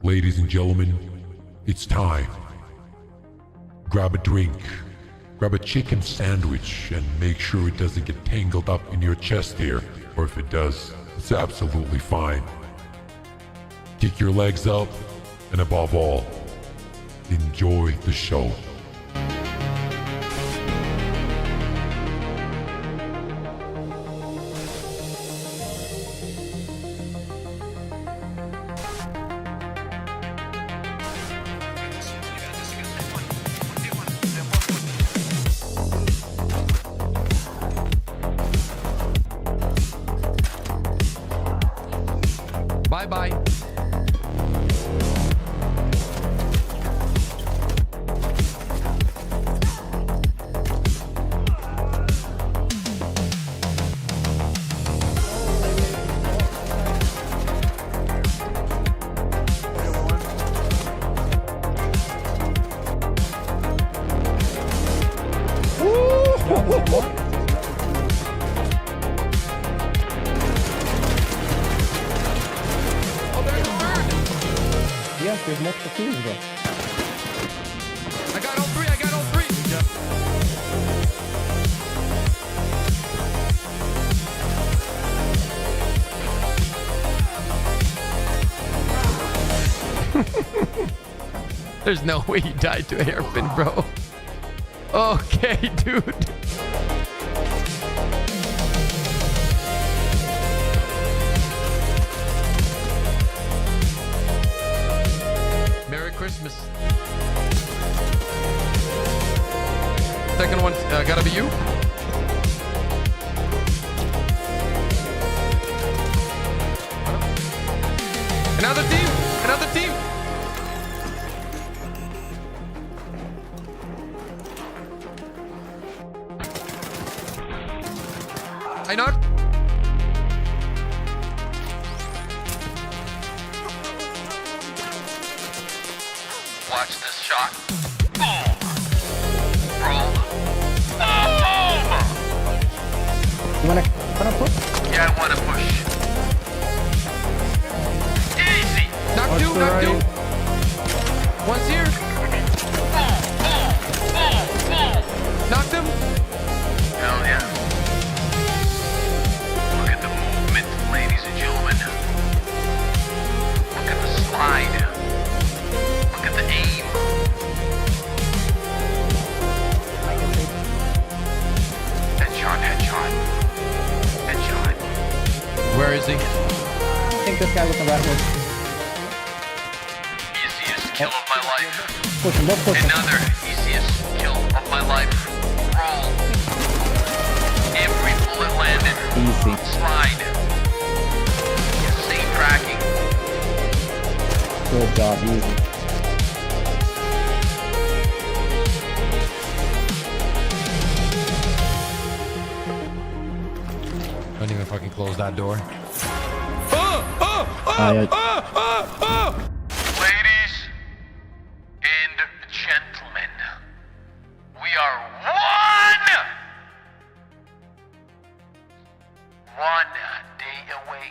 Ladies and gentlemen, it's time. Grab a drink, grab a chicken sandwich, and make sure it doesn't get tangled up in your chest here, or if it does, it's absolutely fine. Kick your legs up, and above all, enjoy the show. Bye-bye. Yes, there's multiple teams, bro. I got all three. There's no way you died to a hairpin, bro. Okay, dude. Merry Christmas. Second one, gotta be you. Another team. I knocked. Watch this shot. Boom. Roll. Boom. You wanna push? Yeah, I wanna push. Easy. Knock two. One's here. Knocked him. Hell yeah. Look at the movement, ladies and gentlemen. Look at the slide. Look at the aim. Headshot. Where is he? I think this guy with the rat was Easiest kill of my life. pushing. Don't push him. Another easiest kill of my life. Roll. Every bullet landed. Easy. Slide. Insane tracking. Good job, easy. Don't even fucking close that door. Ladies and gentlemen, we are one day away.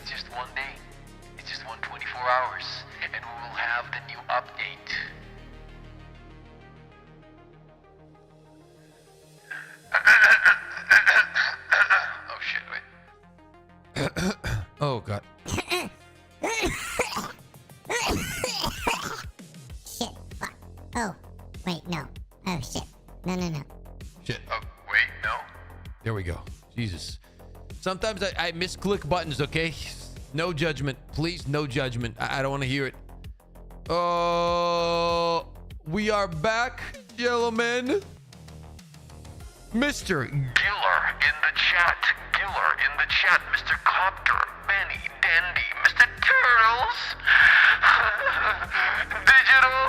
It's just one day. It's just 124 hours, and we will have the new update. Oh shit, wait. Oh god. Shit, fuck. Oh, wait, no. Oh, shit. No. Shit. Oh, wait, no. There we go. Jesus. Sometimes I misclick buttons, okay? No judgment. Please, no judgment. I don't want to hear it. Oh, we are back, gentlemen. Mr. Giller in the chat. Mr. Copter. Benny. Dandy. Mr. Turtles. Digital.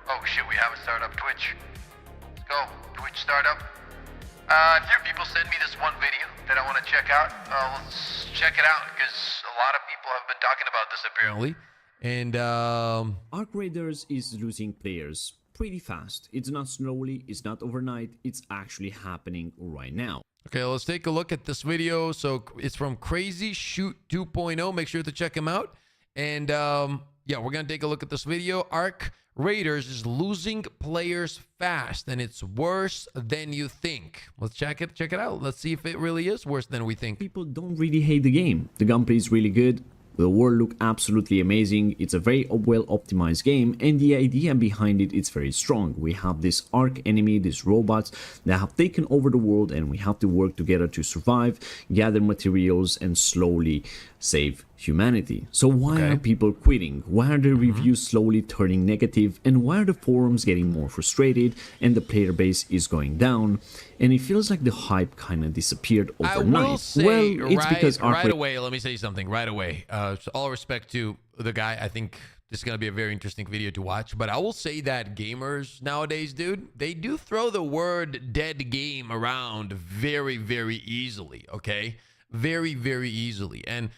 Oh, shit. We haven't started up Twitch. Let's go. Twitch startup. A few people sent me this one video that I want to check out. Let's check it out because a lot of people have been talking about this apparently. And Arc Raiders is losing players pretty fast. It's not slowly, it's not overnight, it's actually happening right now. okay, let's take a look at this video. So it's from Crazy Shoot 2.0. Make sure to check him out. And yeah, we're gonna take a look at this video. Arc Raiders is losing players fast, and it's worse than you think. Let's check it out. Let's see if it really is worse than we think. People don't really hate the game. The gunplay is really good. The world look absolutely amazing. It's a very well optimized game, and the idea behind it is very strong. We have this arc enemy, these robots that have taken over the world, and we have to work together to survive, gather materials, and slowly save humanity. So why are people quitting? Why are the reviews slowly turning negative? And why are the forums getting more frustrated and the player base is going down? And it feels like the hype kind of disappeared overnight. I will say, well, it's because right away, let me say something right away. So all respect to the guy. I think this is going to be a very interesting video to watch. But I will say that gamers nowadays, dude, they do throw the word dead game around very, very easily, okay? Very, very easily. And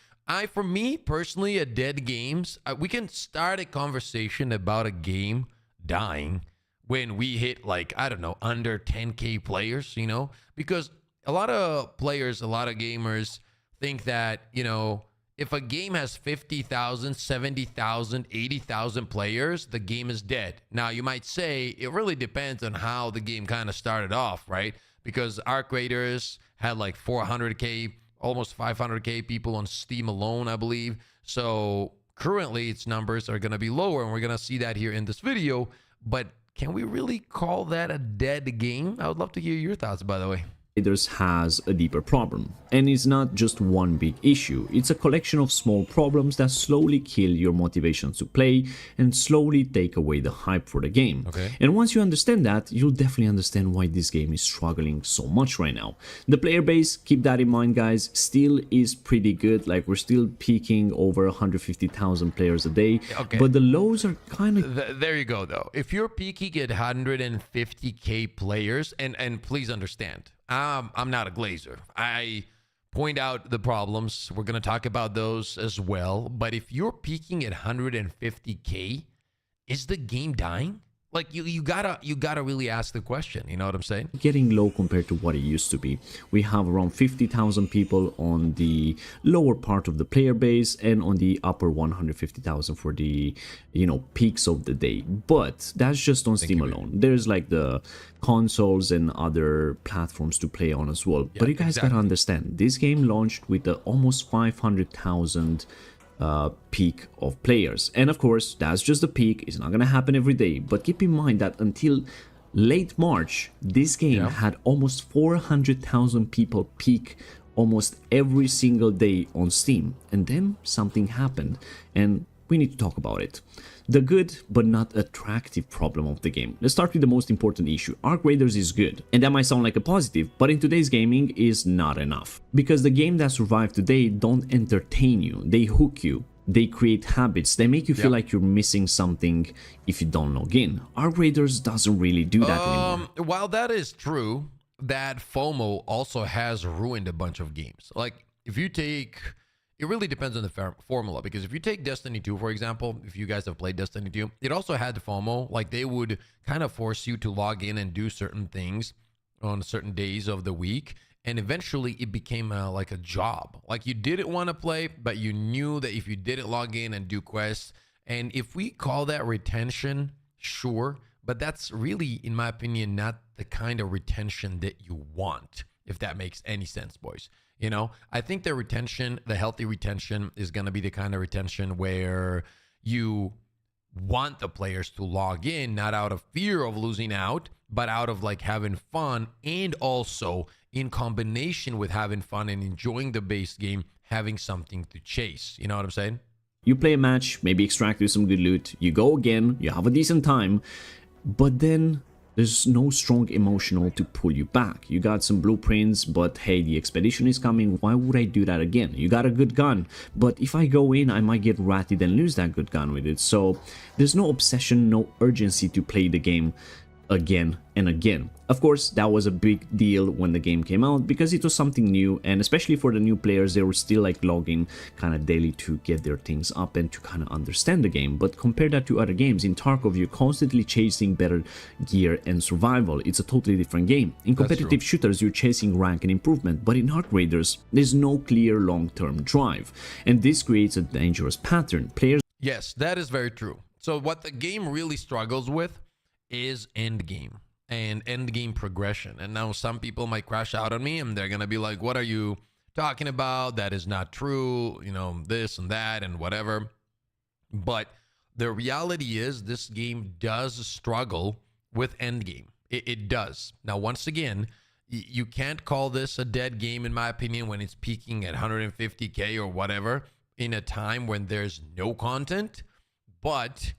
for me personally, at dead games, we can start a conversation about a game dying when we hit, like, I don't know, under 10K players, you know, because a lot of players, a lot of gamers think that, you know, if a game has 50,000, 70,000, 80,000 players, the game is dead. Now, you might say it really depends on how the game kind of started off, right? Because Arc Raiders had like 400K, almost 500K people on Steam alone, I believe. So currently its numbers are going to be lower, and we're going to see that here in this video. But can we really call that a dead game? I would love to hear your thoughts, by the way. Raiders has a deeper problem, and it's not just one big issue. It's a collection of small problems that slowly kill your motivation to play and slowly take away the hype for the game. And once you understand that, you'll definitely understand why this game is struggling so much right now. The player base, keep that in mind, guys, still is pretty good. Like, we're still peaking over 150,000 players a day, but the lows are kind of... There you go, though. If you're peaking at 150K players, and please understand, I'm not a glazer. I point out the problems. We're going to talk about those as well. But if you're peaking at 150K, is the game dying? Like, you gotta really ask the question. You know what I'm saying? Getting low compared to what it used to be. We have around 50,000 people on the lower part of the player base and on the upper 150,000 for the, you know, peaks of the day. But that's just on Steam alone. There's like the consoles and other platforms to play on as well. But you guys gotta understand, this game launched with the almost 500,000 peak of players, and of course that's just the peak. It's not gonna happen every day, but keep in mind that until late March this game had almost 400,000 people peak almost every single day on Steam, and then something happened, and we need to talk about it. The good but not attractive problem of the game. Let's start with the most important issue. Arc Raiders is good, and that might sound like a positive, but in today's gaming is not enough. Because the game that survive today don't entertain you, they hook you, they create habits, they make you feel like you're missing something if you don't log in. Arc Raiders doesn't really do that anymore. While that is true, that FOMO also has ruined a bunch of games. Like, if you take... It really depends on the formula, because if you take Destiny 2, for example, if you guys have played Destiny 2, it also had FOMO. Like, they would kind of force you to log in and do certain things on certain days of the week. And eventually it became like a job. Like, you didn't want to play, but you knew that if you didn't log in and do quests, and if we call that retention, sure, but that's really, in my opinion, not the kind of retention that you want, if that makes any sense, boys. You know, I think the retention, the healthy retention, is going to be the kind of retention where you want the players to log in, not out of fear of losing out, but out of like having fun, and also in combination with having fun and enjoying the base game, having something to chase. You know what I'm saying? You play a match, maybe extract with some good loot, you go again, you have a decent time, but then there's no strong emotional to pull you back. You got some blueprints, but hey, the expedition is coming. Why would I do that again? You got a good gun, but if I go in, I might get ratted and lose that good gun with it. So there's no obsession, no urgency to play the game again and again. Of course, that was a big deal when the game came out because it was something new, and especially for the new players, they were still like logging kind of daily to get their things up and to kind of understand the game. But compare that to other games. In Tarkov, you're constantly chasing better gear and survival. It's a totally different game. In competitive shooters, you're chasing rank and improvement, but in Arc Raiders, there's no clear long-term drive, and this creates a dangerous pattern. Players Yes, that is very true. So what the game really struggles with is endgame and endgame progression. And now some people might crash out on me and they're going to be like, what are you talking about? That is not true. You know, this and that and whatever. But the reality is this game does struggle with endgame. It does. Now, once again, you can't call this a dead game, in my opinion, when it's peaking at 150K or whatever in a time when there's no content. But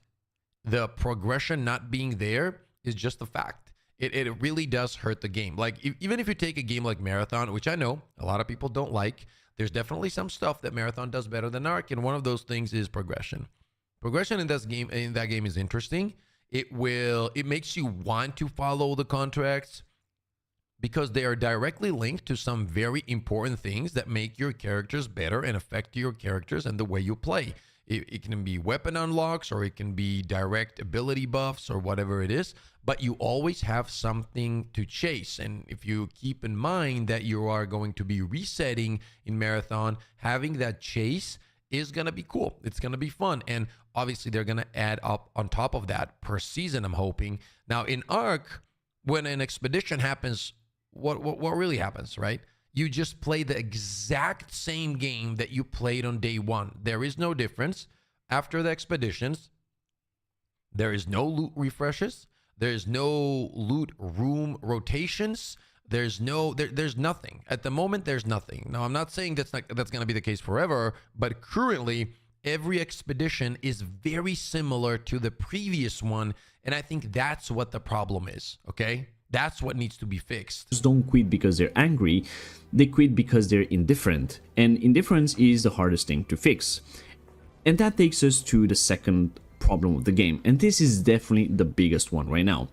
the progression not being there is just a fact. It really does hurt the game. Like, even if you take a game like Marathon, which I know a lot of people don't like, there's definitely some stuff that Marathon does better than Arc, and one of those things is progression. Progression in that game is interesting. It makes you want to follow the contracts because they are directly linked to some very important things that make your characters better and affect your characters and the way you play. It can be weapon unlocks, or it can be direct ability buffs, or whatever it is, but you always have something to chase. And if you keep in mind that you are going to be resetting in Marathon, having that chase is going to be cool. It's going to be fun. And obviously they're going to add up on top of that per season, I'm hoping. Now in Arc, when an expedition happens, what really happens, right? You just play the exact same game that you played on day one. There is no difference. After the expeditions, there is no loot refreshes. There is no loot room rotations. There's nothing. At the moment, there's nothing. Now, I'm not saying that's going to be the case forever, but currently, every expedition is very similar to the previous one, and I think that's what the problem is, okay? That's what needs to be fixed. don't quit because they're angry, they quit because they're indifferent. And indifference is the hardest thing to fix. And that takes us to the second problem of the game. And this is definitely the biggest one right now.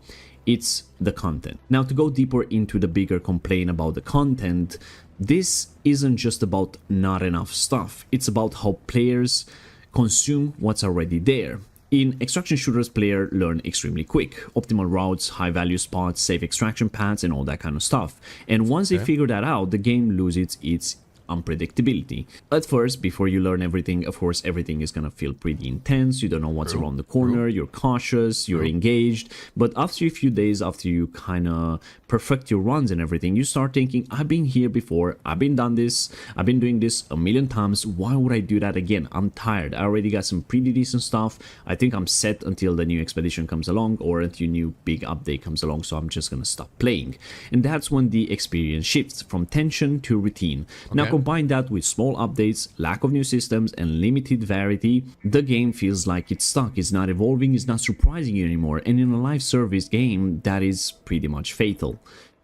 It's the content. Now, to go deeper into the bigger complaint about the content, this isn't just about not enough stuff. It's about how players consume what's already there. In extraction shooters, players learn extremely quick. Optimal routes, high value spots, safe extraction paths, and all that kind of stuff. And once they figure that out, the game loses its unpredictability. At first, before you learn everything, of course, everything is gonna feel pretty intense. You don't know what's around the corner. You're cautious, you're engaged. But after a few days, after you kind of perfect your runs and everything, you start thinking, I've been here before, I've been doing this a million times. Why would I do that again? I'm tired. I already got some pretty decent stuff. I think I'm set until the new expedition comes along, or until a new big update comes along, so I'm just gonna stop playing. And that's when the experience shifts from tension to routine. Now, combine that with small updates, lack of new systems, and limited variety, the game feels like it's stuck. It's not evolving, it's not surprising you anymore. And in a live service game, that is pretty much fatal.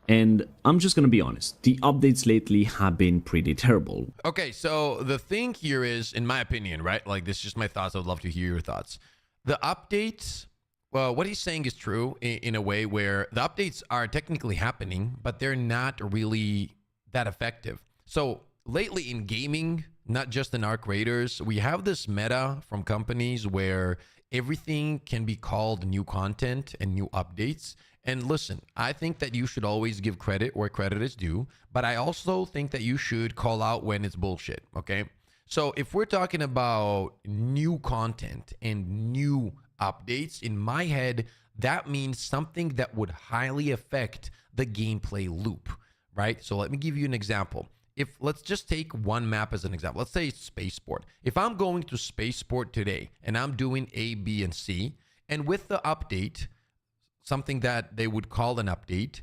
And I'm just gonna be honest, the updates lately have been pretty terrible. Okay, so the thing here is, in my opinion, right? Like, this is just my thoughts. I would love to hear your thoughts. The updates, well, what he's saying is true in a way where the updates are technically happening, but they're not really that effective. So lately in gaming, not just in Arc Raiders, we have this meta from companies where everything can be called new content and new updates. And listen, I think that you should always give credit where credit is due, but I also think that you should call out when it's bullshit, okay? So if we're talking about new content and new updates, in my head, that means something that would highly affect the gameplay loop, right? So let me give you an example. Let's just take one map as an example. Let's say it's Spaceport. If I'm going to Spaceport today and I'm doing A, B, and C, and with the update, something that they would call an update,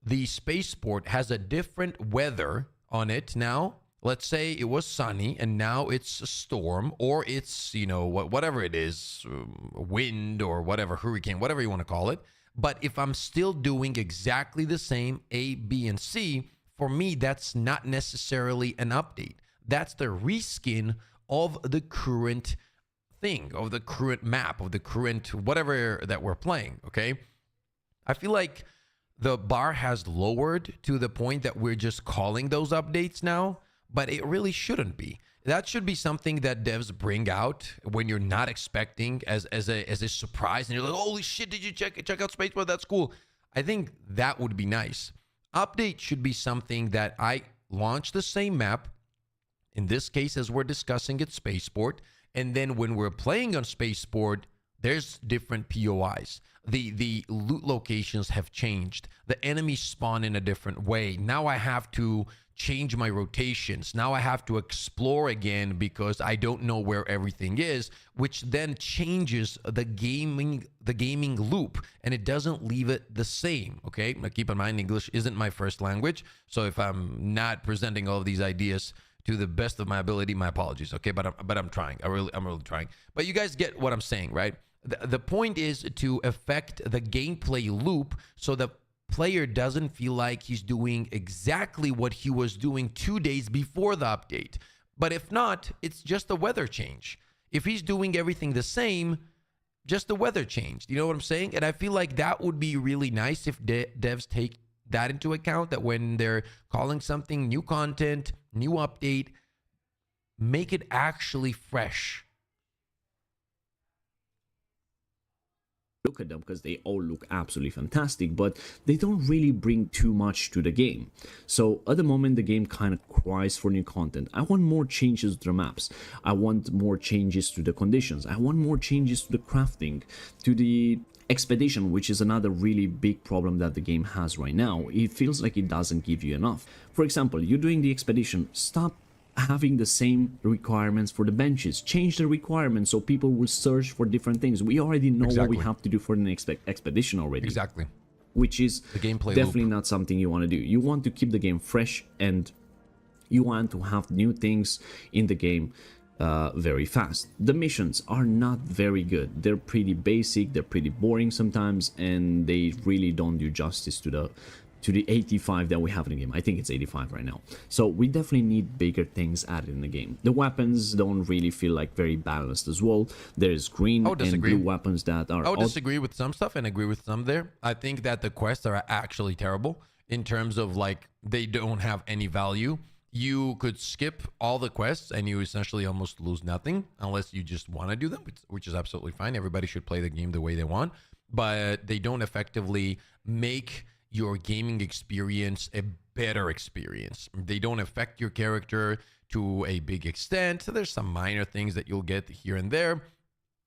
the Spaceport has a different weather on it now. Let's say it was sunny and now it's a storm, or it's, you know, whatever it is, wind or whatever, hurricane, whatever you want to call it. But if I'm still doing exactly the same A, B, and C, for me, that's not necessarily an update. That's the reskin of the current thing, of the current map, of the current whatever that we're playing, okay? I feel like the bar has lowered to the point that we're just calling those updates now, but it really shouldn't be. That should be something that devs bring out when you're not expecting as a surprise, and you're like, holy shit, did you check out Spaceport? That's cool. I think that would be nice. Update should be something that I launch the same map, in this case as we're discussing at Spaceport, and then when we're playing on Spaceport, there's different POIs. The loot locations have changed. The enemies spawn in a different way. Now I have to change my rotations. Now I have to explore again because I don't know where everything is, which then changes the gaming loop, and it doesn't leave it the same. Okay, now keep in mind English isn't my first language, so if I'm not presenting all of these ideas to the best of my ability, my apologies. Okay, but I'm trying. I'm really trying. But you guys get what I'm saying, right? The point is to affect the gameplay loop so the player doesn't feel like he's doing exactly what he was doing 2 days before the update. But if not, it's just a weather change. If he's doing everything the same, just the weather changed. You know what I'm saying? And I feel like that would be really nice if devs take that into account, that when they're calling something new content, new update, make it actually fresh. Look at them because they all look absolutely fantastic, but they don't really bring too much to the game. So at the moment the game kind of cries for new content. I want more changes to the maps. I want more changes to the conditions. I want more changes to the crafting, to the expedition, which is another really big problem that the game has right now. It feels like it doesn't give you enough. For example, you're doing the expedition, stop having the same requirements for the benches. Change the requirements so people will search for different things. We already know what we have to do for the next expedition already. Exactly. Which is the gameplay definitely loop. Not something you want to do. You want to keep the game fresh, and you want to have new things in the game very fast. The missions are not very good. They're pretty basic, they're pretty boring sometimes, and they really don't do justice to the 85 that we have in the game. I think it's 85 right now. So we definitely need bigger things added in the game. The weapons don't really feel like very balanced as well. There's green and blue weapons that are... I would disagree with some stuff and agree with some there. I think that the quests are actually terrible in terms of like they don't have any value. You could skip all the quests and you essentially almost lose nothing unless you just want to do them, which is absolutely fine. Everybody should play the game the way they want, but they don't effectively make your gaming experience a better experience. They don't affect your character to a big extent. So there's some minor things that you'll get here and there,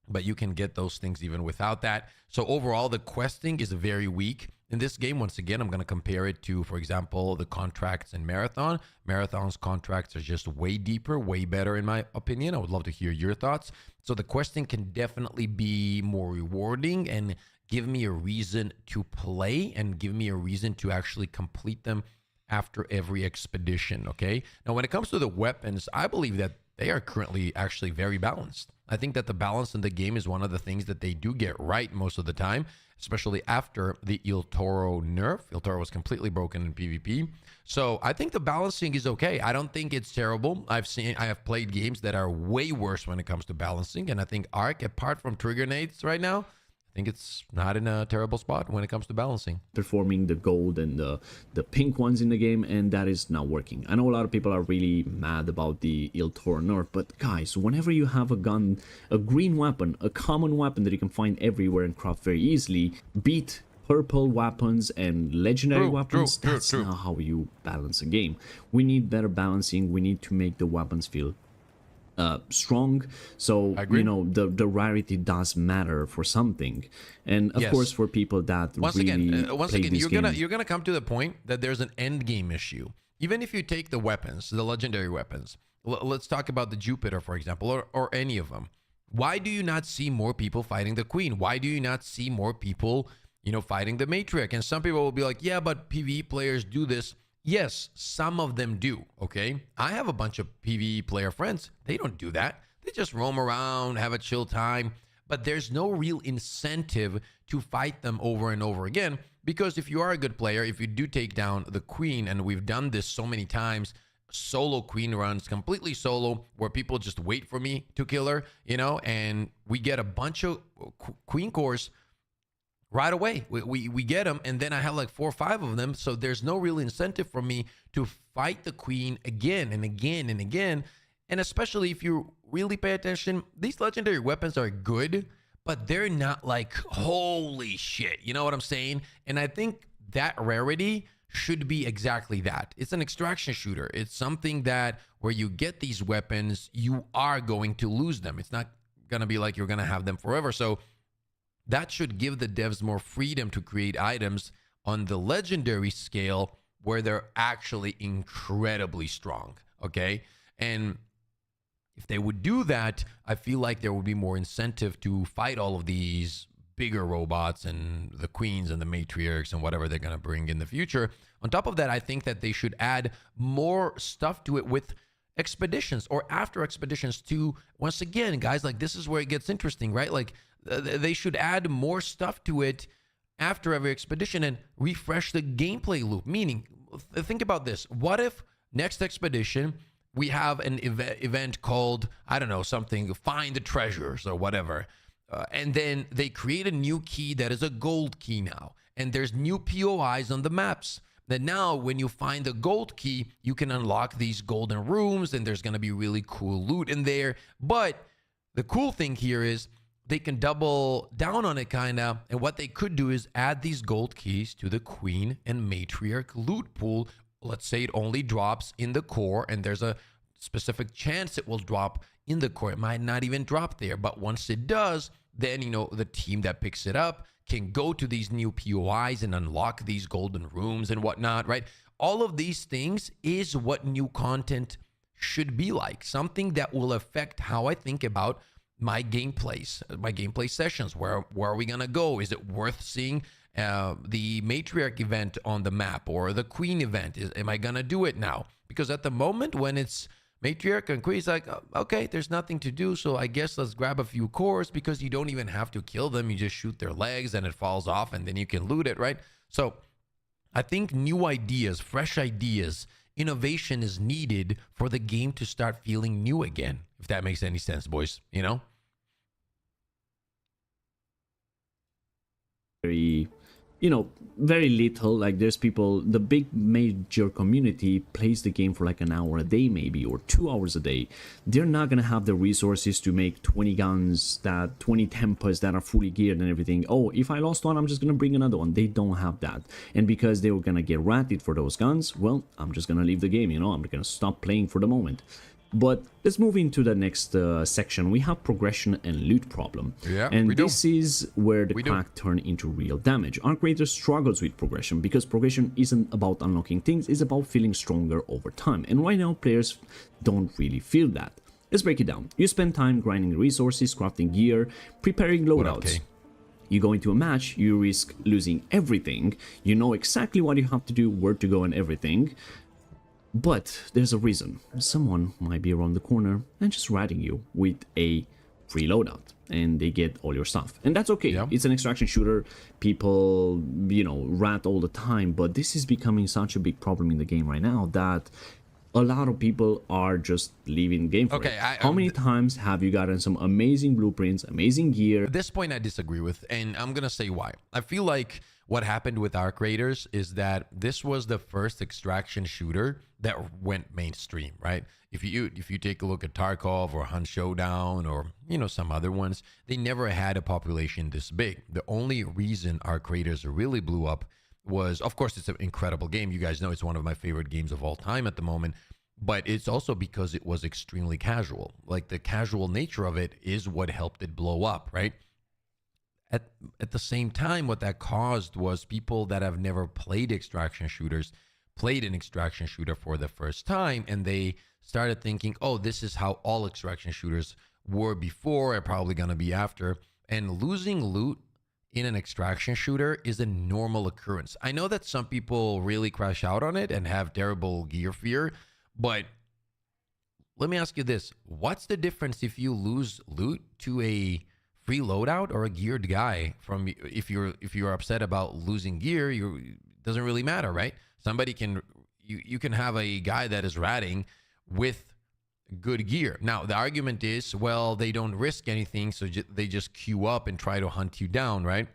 but you can get those things even without that. So overall, the questing is very weak in this game. Once again, I'm going to compare it to, for example, the contracts in Marathon. Marathon's contracts are just way deeper, way better in my opinion. I would love to hear your thoughts. So the questing can definitely be more rewarding and give me a reason to play and give me a reason to actually complete them after every expedition, okay? Now, when it comes to the weapons, I believe that they are currently actually very balanced. I think that the balance in the game is one of the things that they do get right most of the time, especially after the Il Toro nerf. Il Toro was completely broken in PvP. So I think the balancing is okay. I don't think it's terrible. I have played games that are way worse when it comes to balancing, and I think Arc, apart from trigger nades right now, I think it's not in a terrible spot when it comes to balancing. Performing the gold and the pink ones in the game, and that is not working. I know a lot of people are really mad about the Il Toro nerf, but guys, whenever you have a gun, a green weapon, a common weapon that you can find everywhere and craft very easily, beat purple weapons and legendary weapons. That's not how you balance a game. We need better balancing. We need to make the weapons feel strong, so you know the rarity does matter for something, and of course for people that once again you're gonna come to the point that there's an end game issue. Even if you take the weapons, the legendary weapons, let's talk about the Jupiter, for example, or any of them. Why do you not see more people fighting the Queen? Why do you not see more people, you know, fighting the Matriarch? And some people will be like, yeah, but PvE players do this. Yes, some of them do, okay? I have a bunch of PvE player friends. They don't do that. They just roam around, have a chill time, but there's no real incentive to fight them over and over again, because if you are a good player, if you do take down the Queen, and we've done this so many times, solo Queen runs, completely solo, where people just wait for me to kill her, you know, and we get a bunch of Queen cores. right away. We get them, and then I have like 4 or 5 of them. So there's no real incentive for me to fight the queen again and again and again. And especially if you really pay attention, these legendary weapons are good, but they're not like holy shit. You know what I'm saying? And I think that rarity should be exactly that. It's an extraction shooter. It's something that where you get these weapons, you are going to lose them. It's not going to be like you're going to have them forever. So that should give the devs more freedom to create items on the legendary scale where they're actually incredibly strong. Okay. And if they would do that, I feel like there would be more incentive to fight all of these bigger robots and the queens and the matriarchs and whatever they're going to bring in the future. On top of that, I think that they should add more stuff to it with expeditions or after expeditions to, once again, guys, like this is where it gets interesting, right? Like they should add more stuff to it after every expedition and refresh the gameplay loop. Meaning, think about this. What if next expedition we have an event called, I don't know, something, find the treasures or whatever. And then they create a new key that is a gold key now. And there's new POIs on the maps. That now when you find the gold key, you can unlock these golden rooms and there's going to be really cool loot in there. But the cool thing here is they can double down on it kind of. And what they could do is add these gold keys to the queen and matriarch loot pool. Let's say it only drops in the core and there's a specific chance it will drop in the core. It might not even drop there, but once it does, then, you know, the team that picks it up can go to these new POIs and unlock these golden rooms and whatnot, right? All of these things is what new content should be like. Something that will affect how I think about my gameplay sessions. Where are we going to go? Is it worth seeing the matriarch event on the map or the queen event? Am I going to do it now? Because at the moment when it's matriarch and queen, it's like, okay, there's nothing to do, so I guess let's grab a few cores, because you don't even have to kill them. You just shoot their legs and it falls off and then you can loot it, right? So I think new ideas, fresh ideas, innovation is needed for the game to start feeling new again, if that makes any sense, boys, you know? Very, you know, very little. Like there's people, the big major community plays the game for like an hour a day maybe, or 2 hours a day. They're not gonna have the resources to make 20 guns, 20 tempas that are fully geared and everything. Oh, if I lost one, I'm just gonna bring another one. They don't have that. And because they were gonna get ratted for those guns, well, I'm just gonna leave the game, you know, I'm gonna stop playing for the moment. But let's move into the next section. We have progression and loot problem. Yeah, and this is where the crack turn into real damage. Our creator struggles with progression because progression isn't about unlocking things, it's about feeling stronger over time. And right now, players don't really feel that. Let's break it down. You spend time grinding resources, crafting gear, preparing loadouts. You go into a match, you risk losing everything. You know exactly what you have to do, where to go and everything. But there's a reason. Someone might be around the corner and just ratting you with a free loadout, and they get all your stuff. And that's okay. It's an extraction shooter. People, you know, rat all the time, but this is becoming such a big problem in the game right now that a lot of people are just leaving the game for it. How many times have you gotten some amazing blueprints, amazing gear? At this point I disagree with, and I'm gonna say why. I feel like what happened with our creators is that this was the first extraction shooter that went mainstream, right? If you take a look at Tarkov or Hunt Showdown or, you know, some other ones, they never had a population this big. The only reason our creators really blew up was, of course, it's an incredible game. You guys know it's one of my favorite games of all time at the moment, but it's also because it was extremely casual. Like the casual nature of it is what helped it blow up, right? At the same time, what that caused was people that have never played extraction shooters played an extraction shooter for the first time, and they started thinking, oh, this is how all extraction shooters were before and probably going to be after. And losing loot in an extraction shooter is a normal occurrence. I know that some people really crash out on it and have terrible gear fear, but let me ask you this. What's the difference if you lose loot to a free loadout or a geared guy? From if you're upset about losing gear, it doesn't really matter, right? Somebody can, you can have a guy that is ratting with good gear. Now the argument is, well, they don't risk anything, so they just queue up and try to hunt you down, right?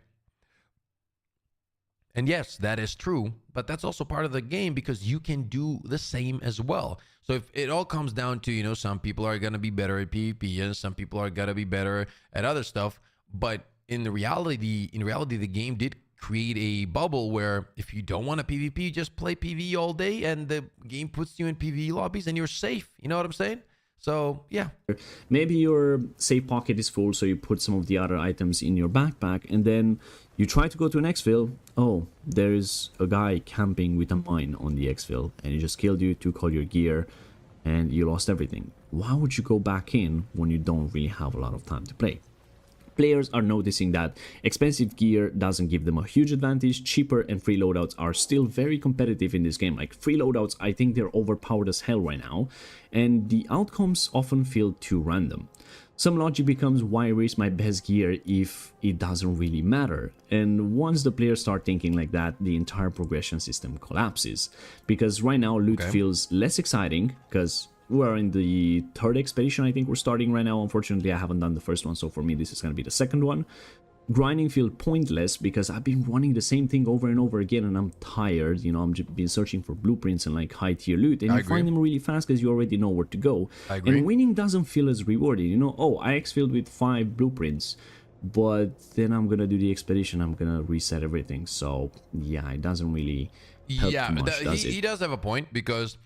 And yes, that is true, but that's also part of the game because you can do the same as well. So if it all comes down to, some people are going to be better at PvP and some people are going to be better at other stuff, but in reality, the game did create a bubble where if you don't want a PvP, just play PvE all day and the game puts you in PvE lobbies and you're safe. You know what I'm saying? So, yeah. Maybe your save pocket is full, so you put some of the other items in your backpack, and then you try to go to an exfil. Oh, there is a guy camping with a mine on the exfil, and he just killed you, took all your gear, and you lost everything. Why would you go back in when you don't really have a lot of time to play? Players are noticing that expensive gear doesn't give them a huge advantage. Cheaper and free loadouts are still very competitive in this game. Like free loadouts, I think they're overpowered as hell right now, and the outcomes often feel too random. Some logic becomes, why raise my best gear if it doesn't really matter? And once the players start thinking like that, the entire progression system collapses. Because right now loot feels less exciting, because we're in the third expedition I think we're starting right now. Unfortunately, I haven't done the first one, so for me this is going to be the second one. Grinding feels pointless because I've been running the same thing over and over again and I'm tired. I'm just been searching for blueprints and like high tier loot, and you find them really fast because you already know where to go. And winning doesn't feel as rewarding. Oh, I exfilled with 5 blueprints, but then I'm gonna do the expedition, I'm gonna reset everything. So yeah, it doesn't really help too much, does it? He does have a point, because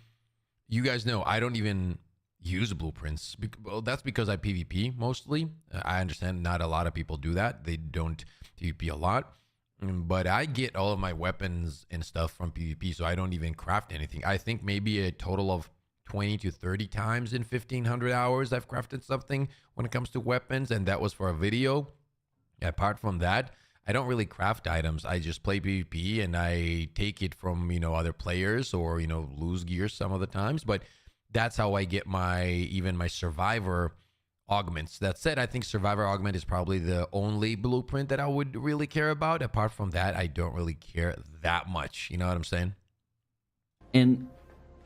you guys know I don't even use blueprints. Well, that's because I PvP mostly. I understand not a lot of people do that. They don't PvP a lot. But I get all of my weapons and stuff from PvP, so I don't even craft anything. I think maybe a total of 20 to 30 times in 1,500 hours I've crafted something when it comes to weapons, and that was for a video. Apart from that, I don't really craft items. I just play PvP and I take it from, other players, or, lose gear some of the times. But that's how I get even my survivor augments. That said, I think survivor augment is probably the only blueprint that I would really care about. Apart from that, I don't really care that much. You know what I'm saying? And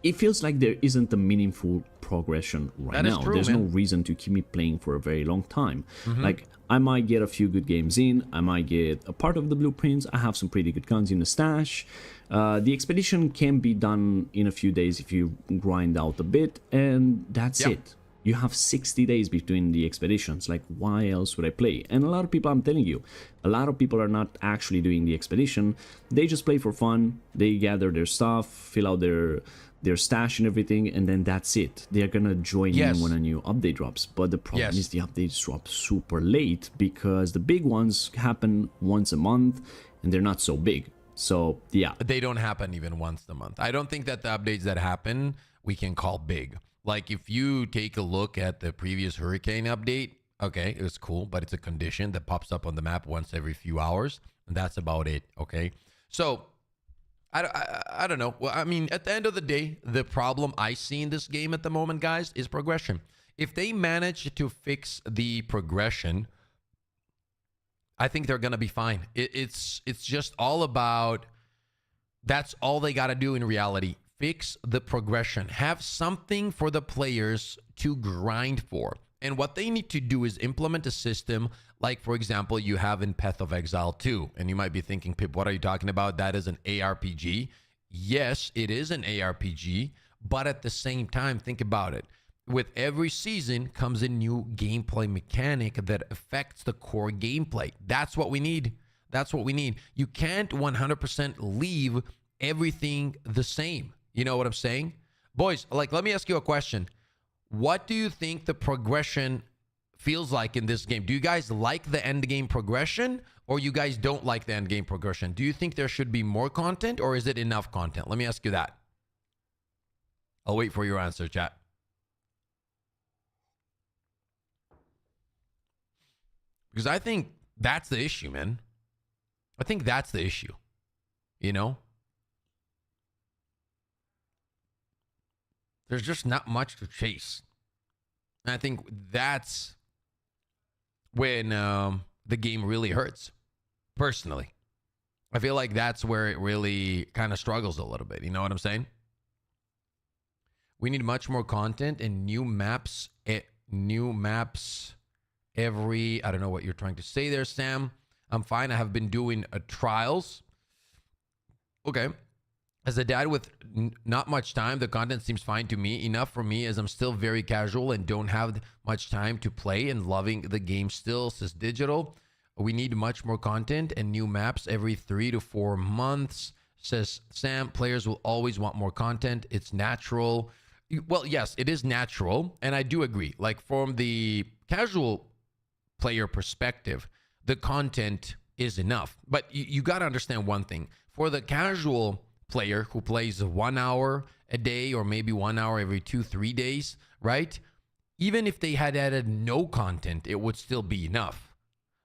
it feels like there isn't a meaningful progression right now. There's no reason to keep me playing for a very long time. Like, I might get a few good games in, I might get a part of the blueprints, I have some pretty good guns in the stash. The expedition can be done in a few days if you grind out a bit, and that's it. You have 60 days between the expeditions. Like, why else would I play? And a lot of people, I'm telling you, a lot of people are not actually doing the expedition. They just play for fun, they gather their stuff, fill out their stash and everything, and then that's it. They're gonna join in when a new update drops. But the problem is the updates drop super late, because the big ones happen once a month and they're not so big. So yeah, they don't happen even once a month. I don't think that the updates that happen we can call big. Like, if you take a look at the previous hurricane update, okay, it was cool, but it's a condition that pops up on the map once every few hours, and that's about it. Okay, so I don't know. Well, I mean, at the end of the day, the problem I see in this game at the moment, guys, is progression. If they manage to fix the progression, I think they're going to be fine. It's just all about, that's all they got to do in reality. Fix the progression. Have something for the players to grind for. And what they need to do is implement a system like, for example, you have in Path of Exile 2. And you might be thinking, Pip, what are you talking about? That is an ARPG. Yes, it is an ARPG. But at the same time, think about it. With every season comes a new gameplay mechanic that affects the core gameplay. That's what we need. That's what we need. You can't 100% leave everything the same. You know what I'm saying? Boys, like, let me ask you a question. What do you think the progression feels like in this game? Do you guys like the end game progression, or you guys don't like the end game progression? Do you think there should be more content, or is it enough content? Let me ask you that. I'll wait for your answer, chat. Because I think that's the issue, man. I think that's the issue. You know? There's just not much to chase. And I think that's when the game really hurts, personally. I feel like that's where it really kind of struggles a little bit. You know what I'm saying? We need much more content and new maps every, I don't know what you're trying to say there, Sam. I'm fine. I have been doing trials. okay. As a dad with not much time, the content seems fine to me. Enough for me as I'm still very casual and don't have much time to play and loving the game still, says Digital. We need much more content and new maps every 3 to 4 months, says Sam. Players will always want more content. It's natural. Well, yes, it is natural. And I do agree. Like from the casual player perspective, the content is enough. But you got to understand one thing. For the casual player who plays 1 hour a day or maybe 1 hour every 2-3 days, right? Even if they had added no content, it would still be enough.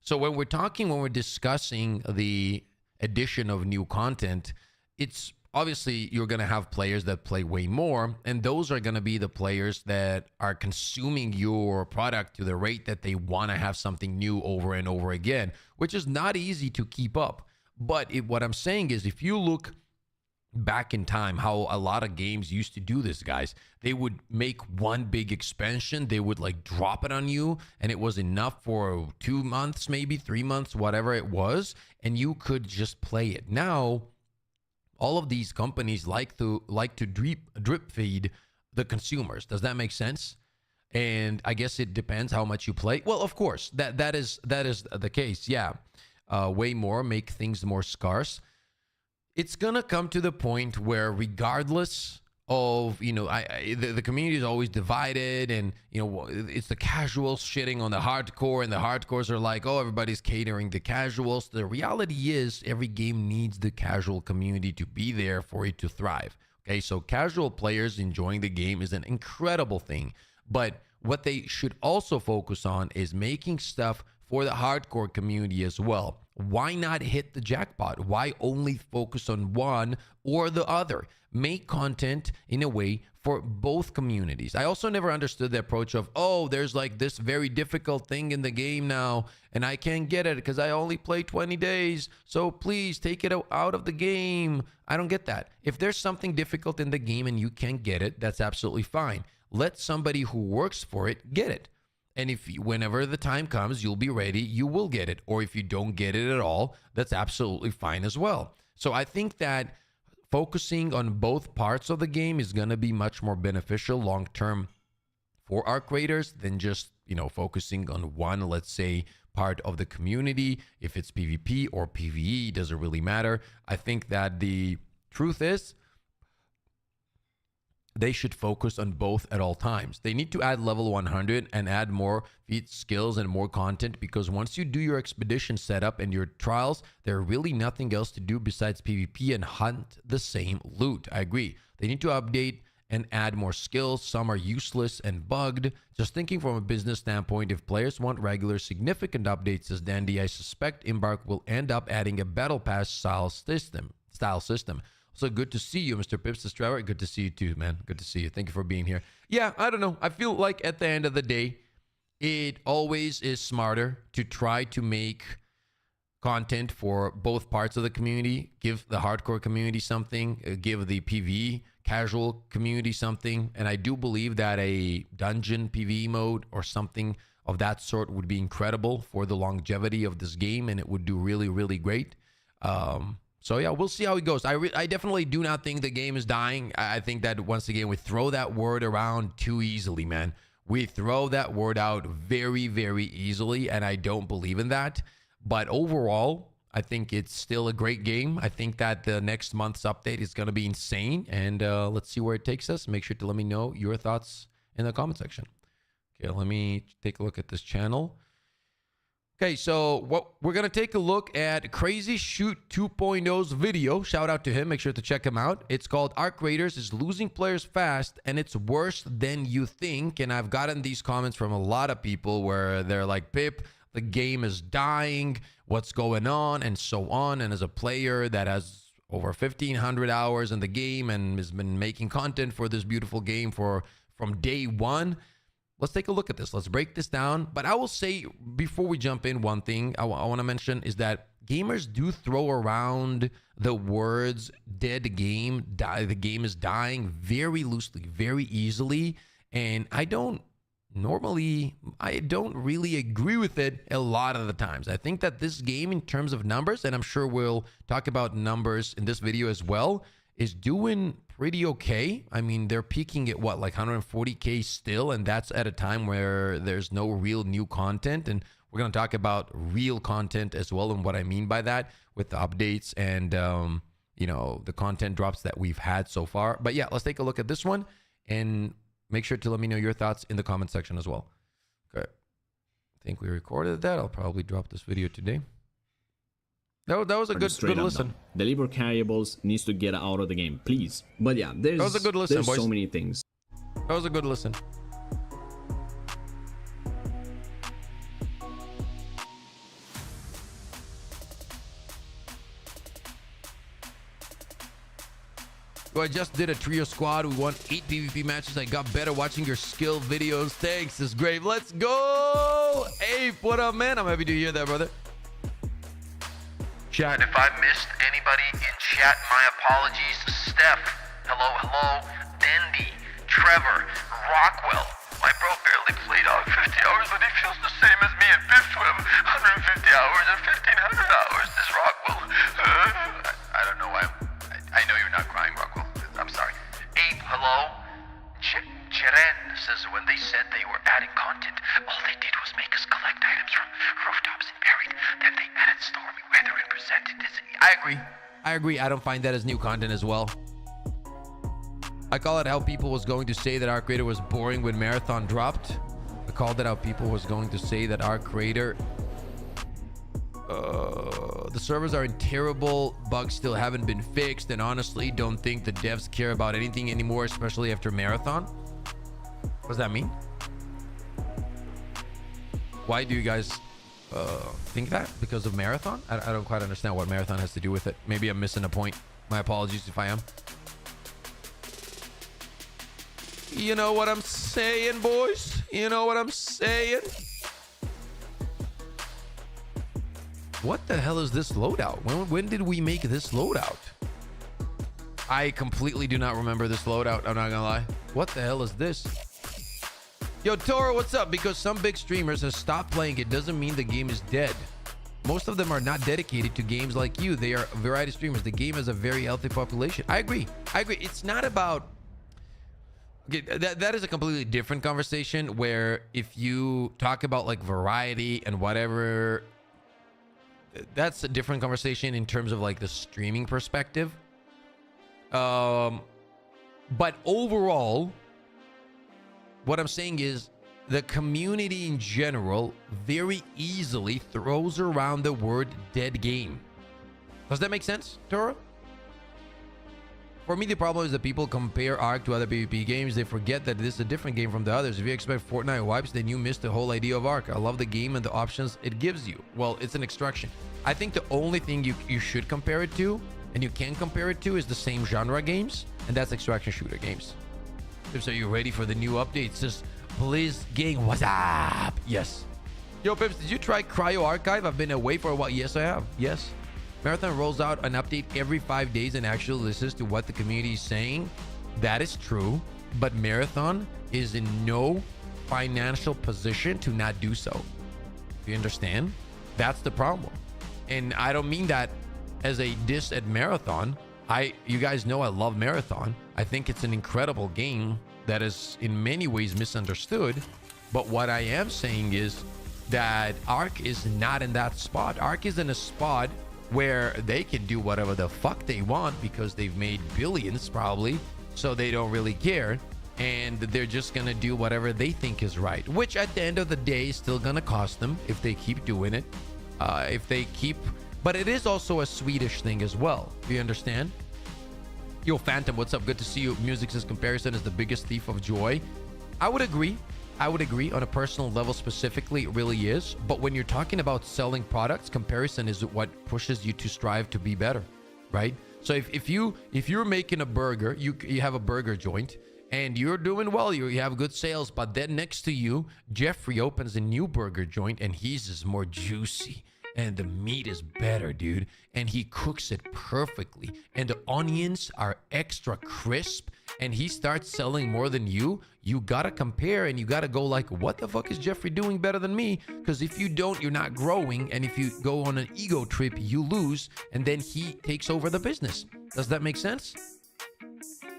So when we're discussing the addition of new content, it's obviously you're going to have players that play way more, and those are going to be the players that are consuming your product to the rate that they want to have something new over and over again, which is not easy to keep up. But what I'm saying is, if you look back in time, how a lot of games used to do this, guys, they would make one big expansion, they would like drop it on you, and it was enough for 2 months, maybe 3 months, whatever it was, and you could just play it. Now all of these companies like to drip feed the consumers. Does that make sense? And I guess it depends how much you play. Well, of course, that is the case. Yeah, way more, make things more scarce. It's gonna come to the point where, regardless of, you know, the community is always divided, and you know, it's the casuals shitting on the hardcore, and the hardcores are like, oh, everybody's catering to casuals. The reality is, every game needs the casual community to be there for it to thrive. Okay, so casual players enjoying the game is an incredible thing, but what they should also focus on is making stuff for the hardcore community as well. Why not hit the jackpot? Why only focus on one or the other? Make content in a way for both communities. I also never understood the approach of, oh, there's like this very difficult thing in the game now, and I can't get it because I only play 20 days. So please take it out of the game. I don't get that. If there's something difficult in the game and you can't get it, that's absolutely fine. Let somebody who works for it get it. And if whenever the time comes, you'll be ready, you will get it. Or if you don't get it at all, that's absolutely fine as well. So I think that focusing on both parts of the game is going to be much more beneficial long term for our creators than just, you know, focusing on one, let's say, part of the community. If it's PvP or PvE, doesn't really matter. I think that the truth is, they should focus on both at all times. They need to add level 100 and add more feat skills and more content, because once you do your expedition setup and your trials, there's really nothing else to do besides PvP and hunt the same loot. I agree. They need to update and add more skills. Some are useless and bugged. Just thinking from a business standpoint, if players want regular significant updates, says Dandy, I suspect Embark will end up adding a battle pass style system. So good to see you, Mr. Pips, Trevor. Good to see you too, man. Good to see you. Thank you for being here. Yeah, I don't know. I feel like at the end of the day, it always is smarter to try to make content for both parts of the community. Give the hardcore community something. Give the PvE casual community something. And I do believe that a dungeon PvE mode or something of that sort would be incredible for the longevity of this game, and it would do really, really great. So yeah, we'll see how it goes. I definitely do not think the game is dying. I think that once again, we throw that word around too easily, man. We throw that word out very, very easily, and I don't believe in that. But overall, I think it's still a great game. I think that the next month's update is going to be insane, and let's see where it takes us. Make sure to let me know your thoughts in the comment section. Okay, let me take a look at this channel. Okay, so what we're going to take a look at Crazy Shoot 2.0's video. Shout out to him. Make sure to check him out. It's called Our Creators is Losing Players Fast, and it's worse than you think. And I've gotten these comments from a lot of people where they're like, Pip, the game is dying. What's going on? And so on. And as a player that has over 1,500 hours in the game and has been making content for this beautiful game from day one, let's take a look at this. Let's break this down. But I will say, before we jump in, one thing I want to mention is that gamers do throw around the words dead game, the game is dying very loosely, very easily. And I don't normally I don't really agree with it a lot of the times. I think that this game, in terms of numbers, and I'm sure we'll talk about numbers in this video as well, is doing pretty okay. I mean, they're peaking at what, like 140K still, and that's at a time where there's no real new content. And we're going to talk about real content as well, and what I mean by that with the updates and you know, the content drops that we've had so far. But yeah, let's take a look at this one, and make sure to let me know your thoughts in the comment section as well. Okay, I think we recorded that. I'll probably drop this video today. That was a good listen. The liver carryables needs to get out of the game, please. But yeah, there's, that was a good listen, there's boys. so many things. That was a good listen. So I just did a trio squad. We won 8 PvP matches. I got better watching your skill videos. Thanks. This is great. Let's go. Ape, what up, man? I'm happy to hear that, brother. And if I missed anybody in chat, my apologies. Steph, hello. Dendy, Trevor, Rockwell. My bro barely played out 50 hours, but he feels the same as me and Biff to have 150 hours and 1,500 hours. This Rockwell. I don't know why. I know you're not crying, Rockwell. I'm sorry. Abe, hello. Cheren says when they said they were adding content, all they did was make us collect items from rooftops and buried. Then they added Stormy Weather and presented this. I agree. I don't find that as new content as well. I call it how people was going to say that our creator was boring when Marathon dropped. I called it how people was going to say that our creator... the servers are in terrible, bugs still haven't been fixed, and honestly don't think the devs care about anything anymore, especially after Marathon. What does that mean? Why do you guys think that? Because of Marathon? I don't quite understand what Marathon has to do with it. Maybe I'm missing a point. My apologies if I am. You know what I'm saying, boys? You know what I'm saying? What the hell is this loadout? When did we make this loadout? I completely do not remember this loadout. I'm not gonna lie. What the hell is this? Yo, Toro, what's up? Because some big streamers have stopped playing it doesn't mean the game is dead. Most of them are not dedicated to games like you. They are variety streamers. The game has a very healthy population. I agree. It's not about... Okay, that is a completely different conversation, where if you talk about like variety and whatever... That's a different conversation in terms of like the streaming perspective. But overall, what I'm saying is the community in general very easily throws around the word dead game. Does that make sense, Toro? For me, the problem is that people compare Ark to other PvP games. They forget that this is a different game from the others. If you expect Fortnite wipes, then you missed the whole idea of Ark. I love the game and the options it gives you. Well, it's an extraction. I think the only thing you should compare it to, and you can compare it to, is the same genre games, and that's extraction shooter games. Pips, are you ready for the new updates? Says Blizz Gang, what's up? Yes. Yo, Pips, did you try Cryo Archive? I've been away for a while. Yes, I have. Yes. Marathon rolls out an update every 5 days and actually listens to what the community is saying. That is true, but Marathon is in no financial position to not do so. You understand? That's the problem. And I don't mean that as a diss at Marathon. You guys know I love Marathon. I think it's an incredible game that is in many ways misunderstood. But what I am saying is that Ark is not in that spot. Ark is in a spot where they can do whatever the fuck they want because they've made billions probably, so they don't really care, and they're just gonna do whatever they think is right, which at the end of the day is still gonna cost them if they keep doing it. But it is also a Swedish thing as well. Do you understand? Yo, Phantom, what's up? Good to see you. Music says comparison is the biggest thief of joy. I would agree on a personal level specifically, it really is. But when you're talking about selling products, comparison is what pushes you to strive to be better, right? So if you're making a burger, you have a burger joint and you're doing well, you have good sales, but then next to you, Jeffrey opens a new burger joint and his is more juicy and the meat is better, dude. And he cooks it perfectly. And the onions are extra crisp. And he starts selling more than you. You gotta compare and you gotta go like, what the fuck is Jeffrey doing better than me? Because if you don't, you're not growing. And if you go on an ego trip, you lose. And then he takes over the business. Does that make sense?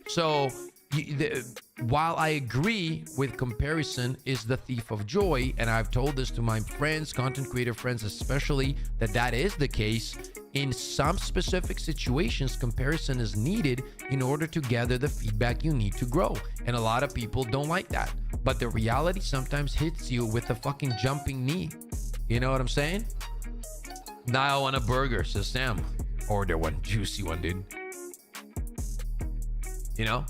So while I agree with comparison is the thief of joy, and I've told this to my friends, content creator friends especially, that is the case, in some specific situations, comparison is needed in order to gather the feedback you need to grow. And a lot of people don't like that. But the reality sometimes hits you with a fucking jumping knee. You know what I'm saying? Now I want a burger, says Sam. Order one juicy one, dude. You know?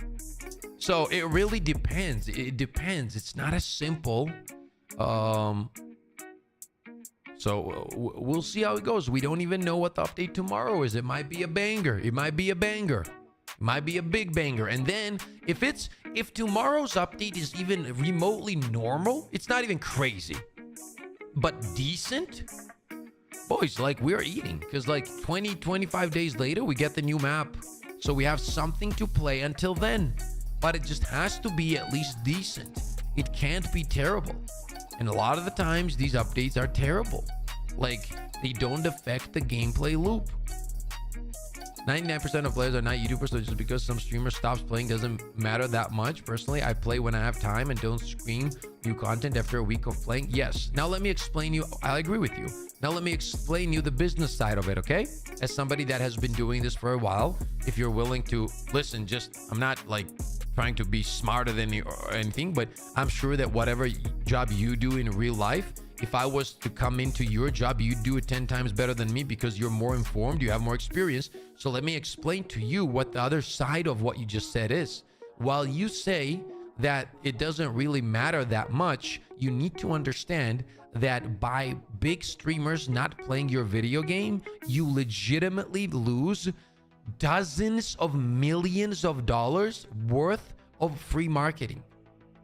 So it really depends. It depends. It's not as simple. So we'll see how it goes. We don't even know what the update tomorrow is. It might be a banger. It might be a banger. It might be a big banger. And then if tomorrow's update is even remotely normal, it's not even crazy, but decent, boys, like we're eating, because like 25 days later, we get the new map. So we have something to play until then. But it just has to be at least decent. It can't be terrible. And a lot of the times these updates are terrible. Like they don't affect the gameplay loop. 99% of players are not YouTubers, so just because some streamer stops playing doesn't matter that much. Personally, I play when I have time and don't scream new content after a week of playing. Yes. Now let me explain you. I agree with you. Now let me explain you the business side of it, okay? As somebody that has been doing this for a while, if you're willing to listen, I'm not like trying to be smarter than you or anything, but I'm sure that whatever job you do in real life, if I was to come into your job, you'd do it 10 times better than me because you're more informed, you have more experience. So let me explain to you what the other side of what you just said is. While you say that it doesn't really matter that much, you need to understand that by big streamers not playing your video game, you legitimately lose dozens of millions of dollars worth of free marketing.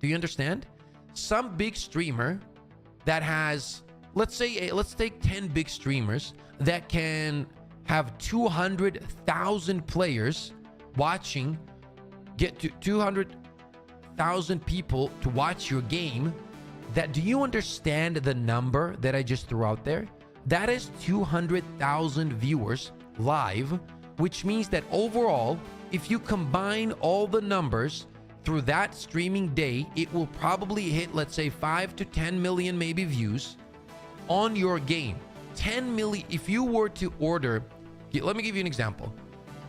Do you understand? Some big streamer that has, let's take 10 big streamers that can have 200,000 players watching, get to 200,000 people to watch your game. Do you understand the number that I just threw out there? That is 200,000 viewers live, which means that overall, if you combine all the numbers through that streaming day, it will probably hit, let's say, 5 to 10 million maybe views on your game. 10 million. If you were to order, let me give you an example.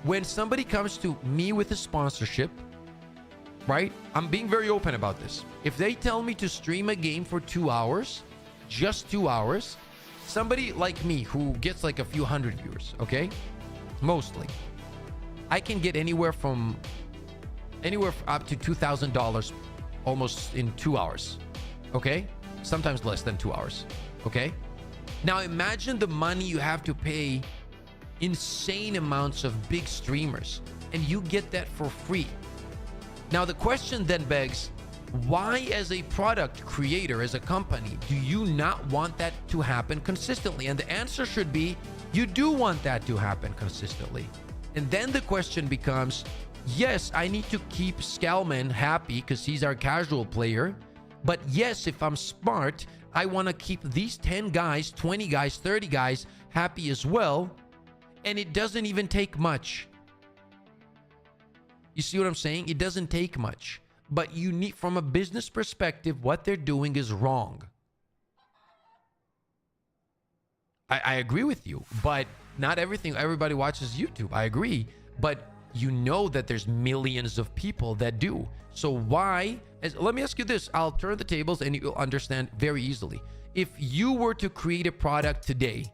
When somebody comes to me with a sponsorship, right? I'm being very open about this. If they tell me to stream a game for 2 hours, just 2 hours, somebody like me who gets like a few hundred viewers, okay? Mostly, I can get anywhere up to $2,000 almost in 2 hours, okay? Sometimes less than 2 hours, okay? Now imagine the money you have to pay insane amounts of big streamers, and you get that for free. Now the question then begs, why as a product creator, as a company, do you not want that to happen consistently? And the answer should be, you do want that to happen consistently. And then the question becomes, yes, I need to keep Scalman happy because he's our casual player. But yes, if I'm smart, I want to keep these 10 guys, 20 guys, 30 guys happy as well. And it doesn't even take much. You see what I'm saying? It doesn't take much. But you need, from a business perspective, what they're doing is wrong. I agree with you, but not everybody watches YouTube. I agree, but you know that there's millions of people that do. So why? Let me ask you this. I'll turn the tables and you'll understand very easily. If you were to create a product today,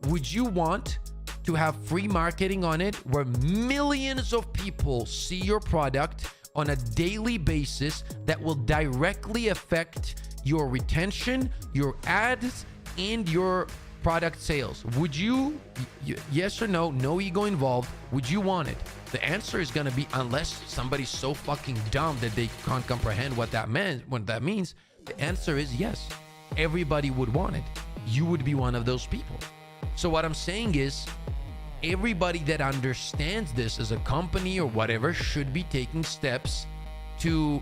would you want to have free marketing on it where millions of people see your product on a daily basis that will directly affect your retention, your ads, and your product sales? Would you, yes or no, no ego involved, would you want it? The answer is going to be, unless somebody's so fucking dumb that they can't comprehend what that means, the answer is yes. Everybody would want it. You would be one of those people. So what I'm saying is, everybody that understands this as a company or whatever should be taking steps to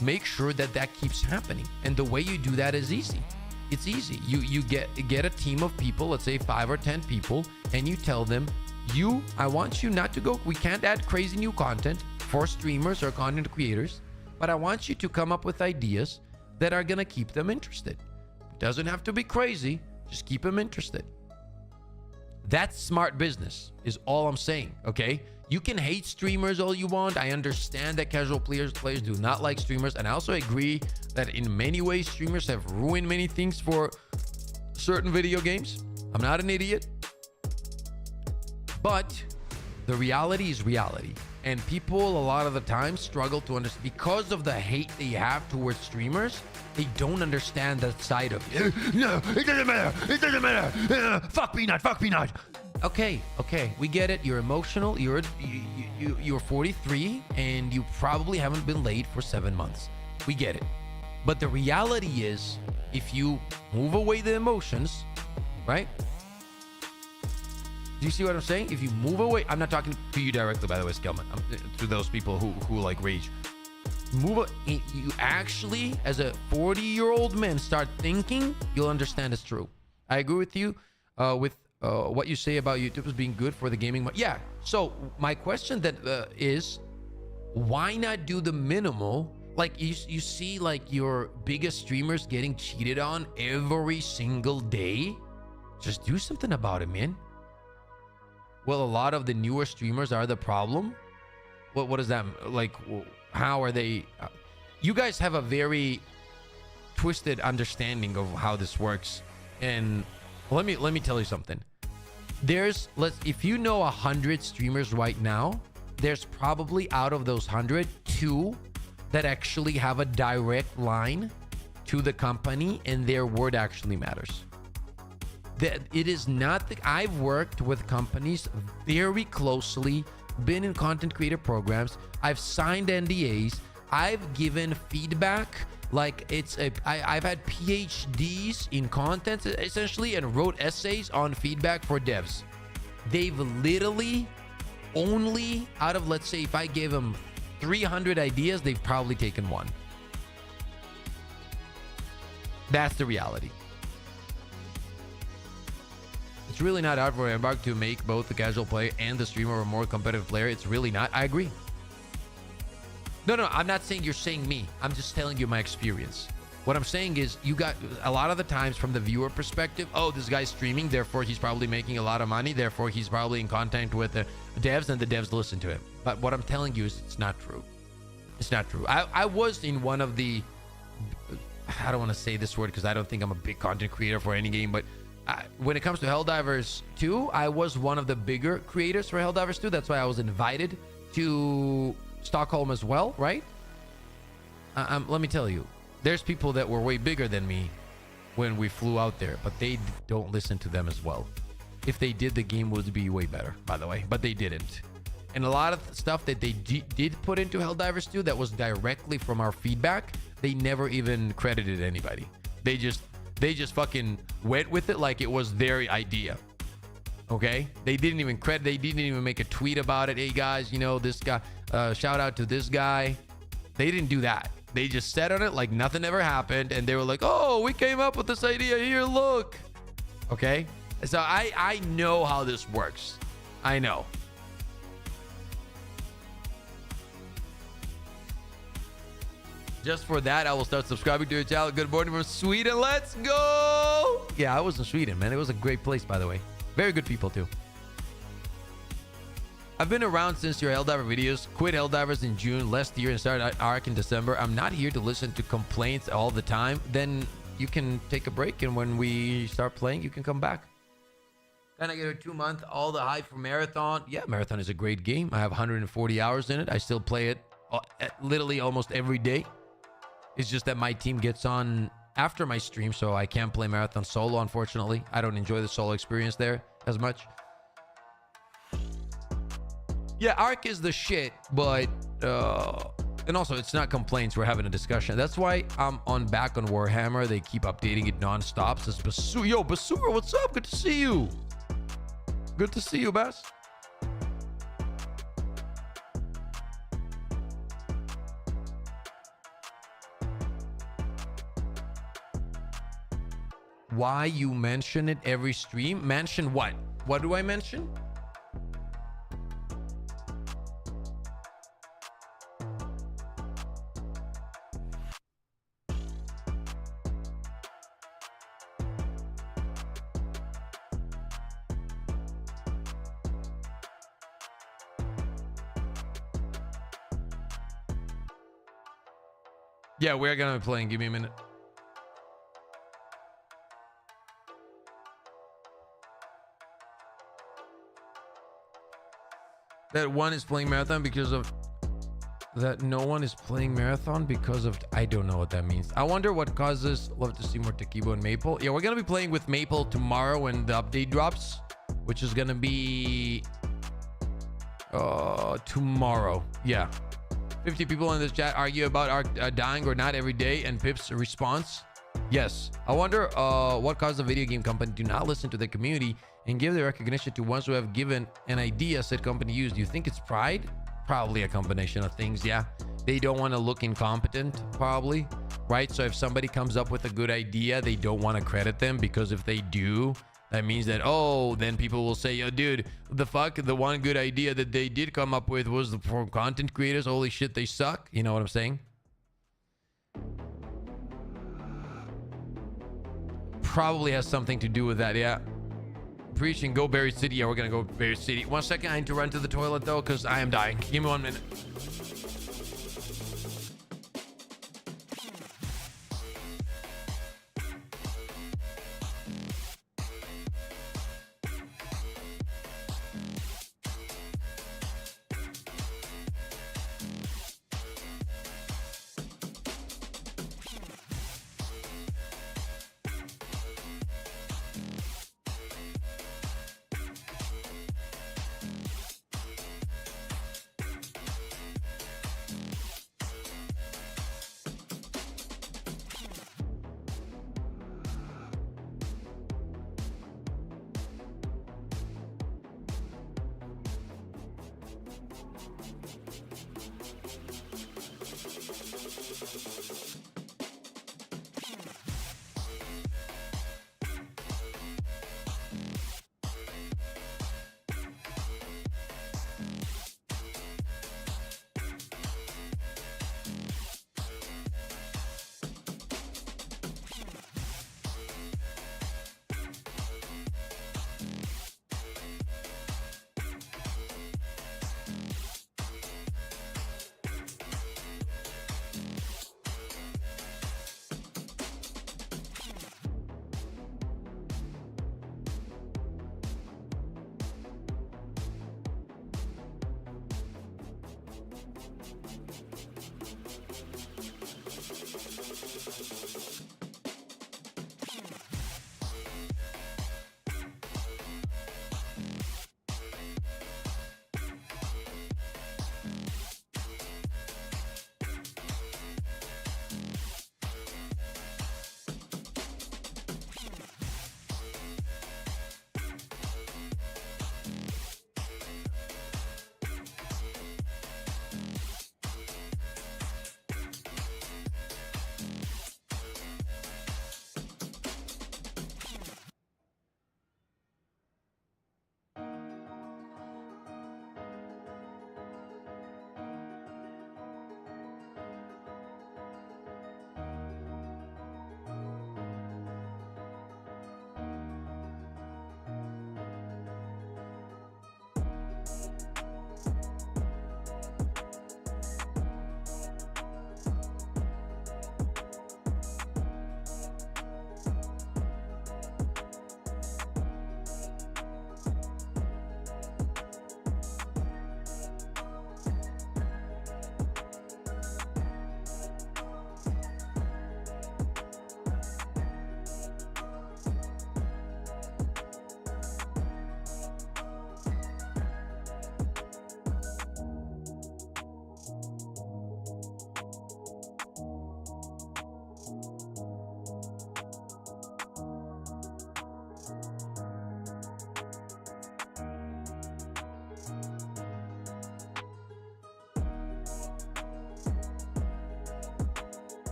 make sure that that keeps happening. And the way you do that is easy. It's easy. You get a team of people, let's say 5 or 10 people, and you tell them, I want you not to go, we can't add crazy new content for streamers or content creators, but I want you to come up with ideas that are gonna keep them interested. It doesn't have to be crazy, just keep them interested. That's smart business, is all I'm saying, okay? You can hate streamers all you want. I understand that casual players do not like streamers, and I also agree that in many ways streamers have ruined many things for certain video games. I'm not an idiot, but the reality is reality, and people a lot of the time struggle to understand because of the hate they have towards streamers. They don't understand that side of it. No, it doesn't matter. It doesn't matter. Fuck Peanut. Fuck Peanut. Okay, we get it. You're emotional. You're 43 and you probably haven't been laid for 7 months. We get it. But the reality is, if you move away the emotions, right? Do you see what I'm saying? If you move away, I'm not talking to you directly, by the way, Skelman. I'm to those people who like rage. You actually, as a 40-year-old man, start thinking, you'll understand it's true. I agree with you with what you say about YouTube as being good for the gaming. Yeah. So my question that is, why not do the minimal? Like you see like your biggest streamers getting cheated on every single day. Just do something about it, man. Well, a lot of the newer streamers are the problem. What is that like? How are they? You guys have a very twisted understanding of how this works. And let me tell you something. If you know 100 streamers right now, there's probably out of those 100, 2 that actually have a direct line to the company and their word actually matters. That it is not I've worked with companies very closely, been in content creator programs, I've signed NDAs, I've given feedback, like I've had PhDs in content essentially and wrote essays on feedback for devs. They've literally only, out of, let's say, if I gave them 300 ideas, they've probably taken 1. That's the reality. It's really not hard for Embark to make both the casual player and the streamer a more competitive player. It's really not. I agree. No, I'm not saying you're saying me. I'm just telling you my experience. What I'm saying is, you got a lot of the times from the viewer perspective, oh, this guy's streaming, therefore he's probably making a lot of money, therefore he's probably in contact with the devs and the devs listen to him. But what I'm telling you is it's not true. It's not true. I was in one of the, I don't want to say this word because I don't think I'm a big content creator for any game, but when it comes to Helldivers 2, I was one of the bigger creators for Helldivers 2. That's why I was invited to Stockholm as well, right? Let me tell you, there's people that were way bigger than me when we flew out there, but they don't listen to them as well. If they did, the game would be way better, by the way, but they didn't. And a lot of stuff that they did put into Helldivers 2 that was directly from our feedback, they never even credited anybody. They just fucking went with it like it was their idea. Okay? They didn't even make a tweet about it. Hey guys, you know, this guy, shout out to this guy. They didn't do that. They just sat on it like nothing ever happened. And they were like, oh, we came up with this idea here, look. Okay? So I know how this works. I know. Just for that, I will start subscribing to your channel. Good morning from Sweden. Let's go. Yeah, I was in Sweden, man. It was a great place, by the way. Very good people, too. I've been around since your Helldiver videos. Quit Helldivers in June last year and started Ark in December. I'm not here to listen to complaints all the time. Then you can take a break, and when we start playing, you can come back. Then I get a 2-month, all the hype for Marathon. Yeah, Marathon is a great game. I have 140 hours in it. I still play it literally almost every day. It's just that my team gets on after my stream, so I can't play Marathon solo, unfortunately. I don't enjoy the solo experience there as much. Yeah, Ark is the shit, but And also, it's not complaints. We're having a discussion. That's why I'm back on Warhammer. They keep updating it non-stop. Says Basura. Yo, Basura, what's up? Good to see you. Good to see you, Bass. Why you mention it every stream? Mention what? What do I mention? Yeah, we're gonna be playing. Give me a minute. That one is playing marathon because of that. No one is playing marathon because of, I don't know what that means. I wonder what causes. Love to see more Takibo and Maple. Yeah, we're gonna be playing with Maple tomorrow when the update drops, which is gonna be tomorrow. Yeah, 50 people in this chat argue about our dying or not every day, and Pip's response: yes. I wonder what caused the video game company to not listen to the community and give the recognition to ones who have given an idea said company used. Do you think it's pride? Probably a combination of things. Yeah, they don't want to look incompetent, probably, right? So if somebody comes up with a good idea, they don't want to credit them, because if they do, that means that, oh, then people will say, yo, dude, the fuck, the one good idea that they did come up with was for content creators. Holy shit, they suck. You know what I'm saying? Probably has something to do with that. Yeah. Preaching, go Berry City. Yeah, we're gonna go Berry City. 1 second, I need to run to the toilet though, because I am dying. Give me 1 minute.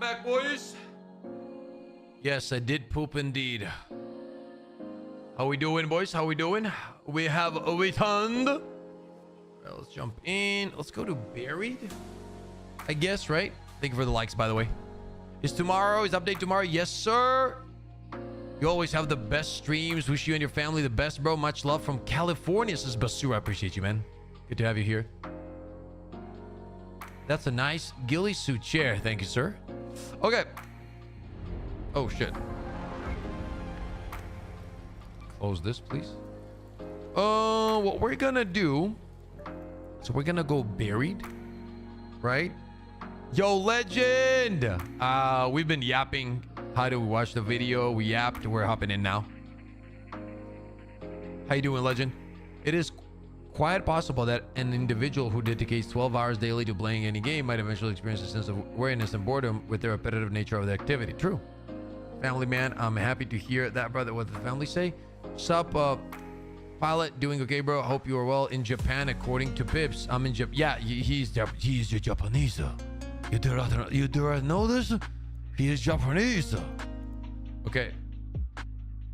back, boys. Yes, I did poop indeed. How we doing, boys? How we doing? We have returned. All right, let's jump in. Let's go to buried, I guess, right? Thank you for the likes, by the way. Is update tomorrow? Yes, sir. You always have the best streams. Wish you and your family the best, bro. Much love from California, says Basura. I appreciate you, man. Good to have you here. That's a nice ghillie suit chair. Thank you, sir. Okay. Oh, shit. Close this, please. What we're gonna do... So we're gonna go buried, right? Yo, legend! We've been yapping. How do we watch the video? We yapped. We're hopping in now. How you doing, legend? It is quite possible that an individual who dedicates 12 hours daily to playing any game might eventually experience a sense of weariness and boredom with the repetitive nature of the activity. True. Family man, I'm happy to hear that, brother. What did the family say? Sup, pilot, doing okay, bro? Hope you are well in Japan, according to Pips. I'm in Japan. Yeah, he's Japanese. You do not know this? He is Japanese. Okay.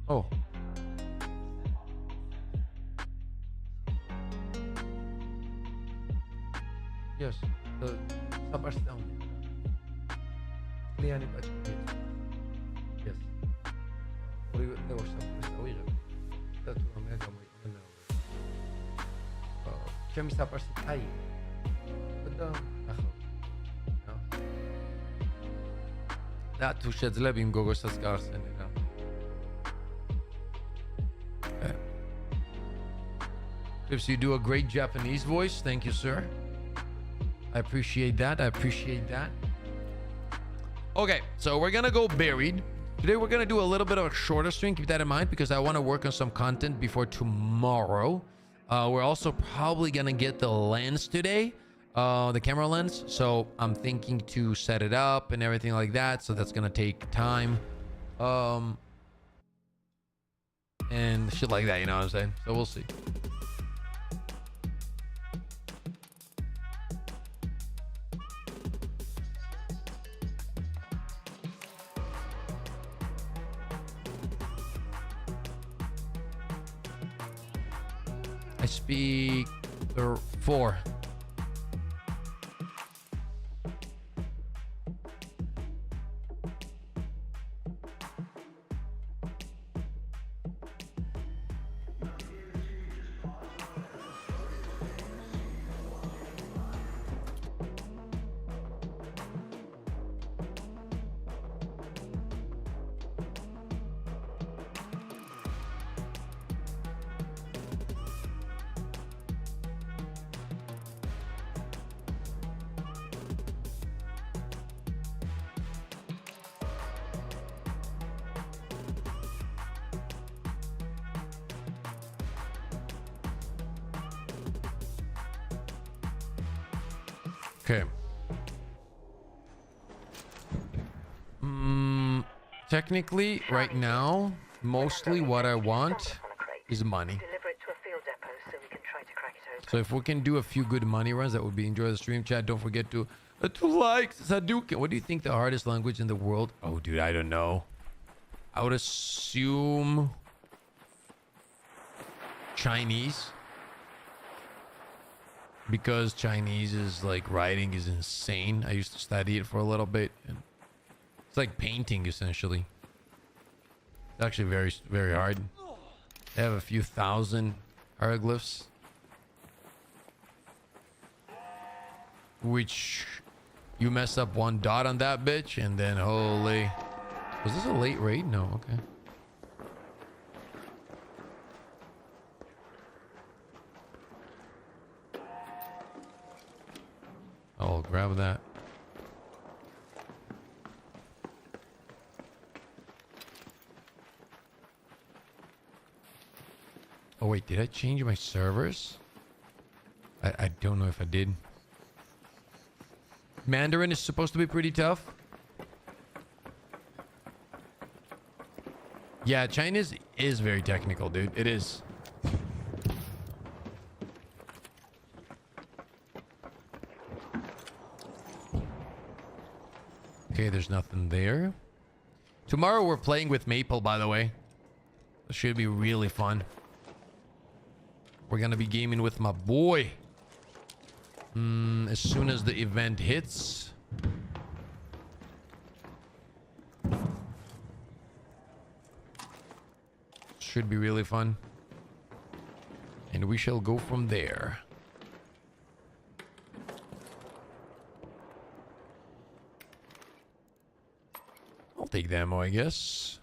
Oh. Yes. Sebastian. Yes. Чем Sebastian? That tu sheds lebim gogosh sa skarsen. Okay. Pips, you do a great Japanese voice. Thank you, sir. I appreciate that. Okay, so we're gonna go buried. Today we're gonna do a little bit of a shorter stream. Keep that in mind because I want to work on some content before tomorrow. We're also probably gonna get the lens today. The camera lens, so I'm thinking to set it up and everything like that, so that's gonna take time and shit like that, you know what I'm saying? So we'll see. I speak 4. Okay. Technically, right now, mostly what I want is money. So if we can do a few good money runs, that would be enjoy the stream. Chat, don't forget to like Saduka. What do you think the hardest language in the world? Oh, dude, I don't know. I would assume Chinese. Because Chinese is like writing is insane. I used to study it for a little bit. And it's like painting essentially. It's actually very, very hard. They have a few thousand hieroglyphs. Which you mess up one dot on that bitch and then holy. Was this a late raid? No, okay. I'll grab that. Oh wait, did I change my servers? I don't know if I did. Mandarin is supposed to be pretty tough. Yeah, Chinese is very technical, dude. It is. Okay, there's nothing there. Tomorrow we're playing with Maple, by the way. It should be really fun. We're gonna be gaming with my boy. As soon as the event hits. Should be really fun. And we shall go from there. I'll take the ammo, I guess.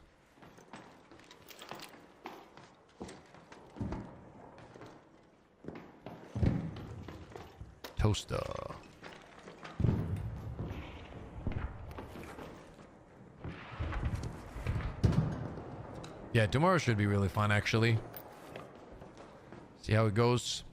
Toaster. Yeah, tomorrow should be really fun, actually. See how it goes.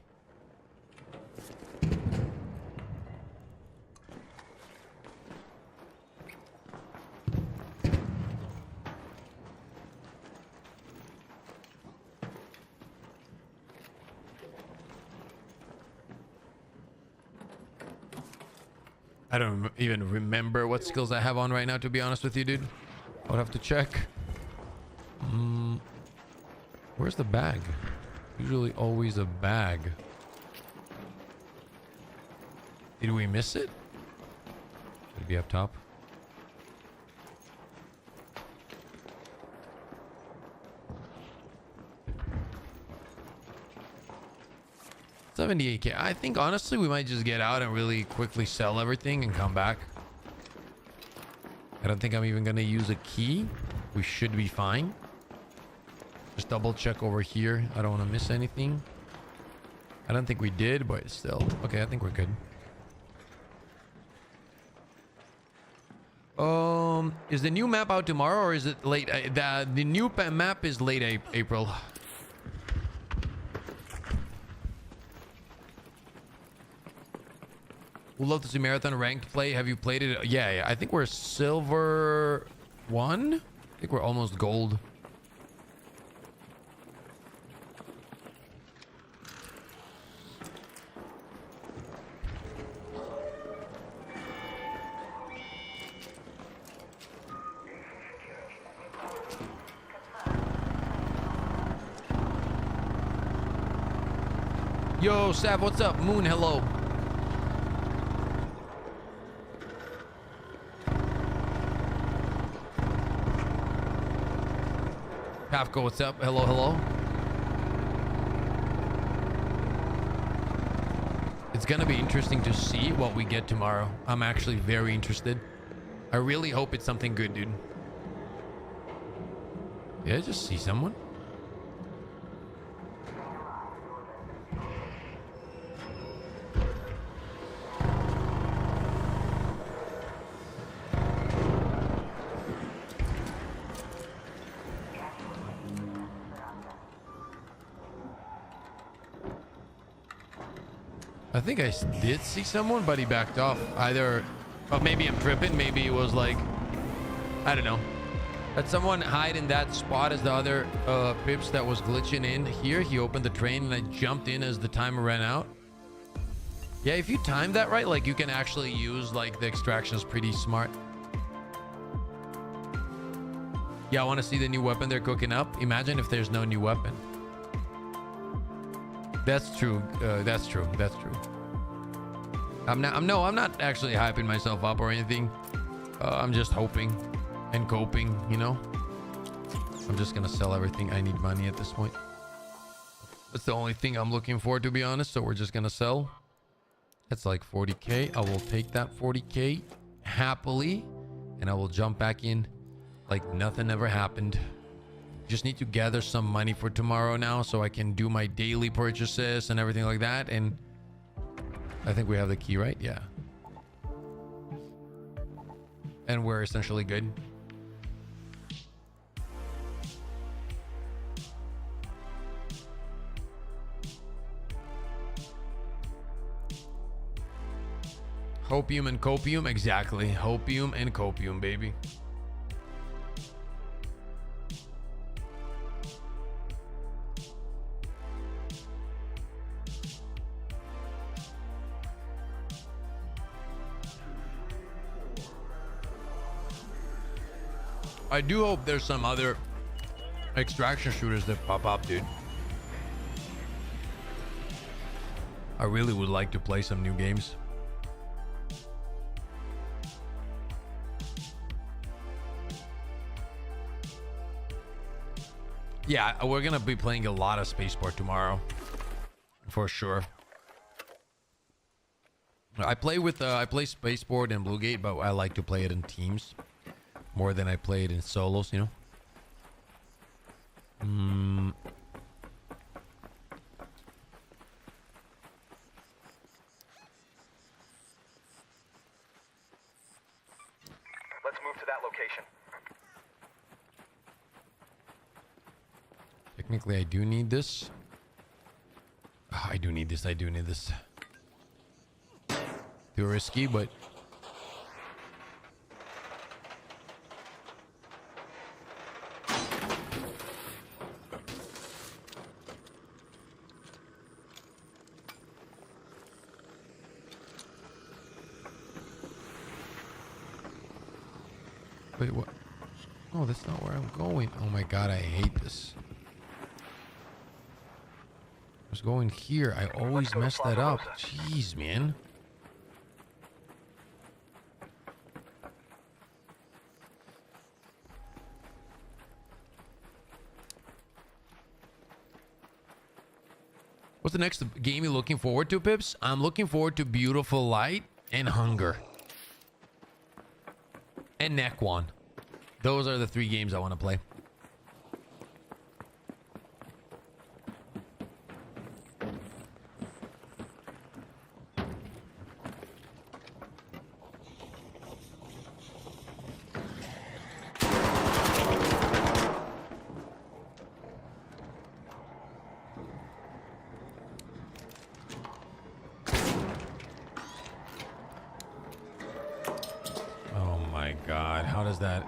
I don't even remember what skills I have on right now, to be honest with you, dude. I would have to check. Where's the bag? Usually always a bag. Did we miss it? Should it be up top? $78K. I think honestly we might just get out and really quickly sell everything and come back. I don't think I'm even gonna use a key. We should be fine. Just double check over here. I don't want to miss anything. I don't think we did, but still. Okay, I think we're good. Is the new map out tomorrow or is it late? The new map is late April. We'll love to see Marathon ranked play. Have you played it? Yeah. I think we're silver 1. I think we're almost gold. Yo, Sav, what's up? Moon, hello. Pavko, what's up? Hello, hello. It's gonna be interesting to see what we get tomorrow. I'm actually very interested. I really hope it's something good, dude. Did I just see someone? I think I did see someone, but he backed off. Either, well, maybe I'm tripping. Maybe it was like, I don't know. Had someone hide in that spot as the other pips that was glitching in here. He opened the train and I jumped in as the timer ran out. Yeah, if you time that right, like you can actually use like the extractions pretty smart. Yeah, I want to see the new weapon they're cooking up. Imagine if there's no new weapon. That's true. That's true. That's true. I'm not actually hyping myself up or anything. I'm just hoping and coping, you know. I'm just gonna sell everything. I need money at this point. That's the only thing I'm looking for, to be honest. So we're just gonna sell. That's like 40K. I will take that 40K happily, and I will jump back in like nothing ever happened. Just need to gather some money for tomorrow now so I can do my daily purchases and everything like that. And I think we have the key, right? Yeah. And we're essentially good. Hopium and copium. Exactly. Hopium and copium, baby. I do hope there's some other extraction shooters that pop up, dude. I really would like to play some new games. Yeah, we're gonna be playing a lot of Spaceport tomorrow, for sure. I play Spaceport and Bluegate, but I like to play it in teams more than I play it in solos, you know. Let's move to that location. Technically, I do need this. Oh, I do need this. Too risky, but wait, what? Oh, that's not where I'm going. Oh my god, I hate this. I was going here. I always mess that up. Jeez, man. What's the next game you're looking forward to, Pips? I'm looking forward to Beautiful Light and Hunger. And Nekwan. Those are the 3 games I want to play. God, how does that...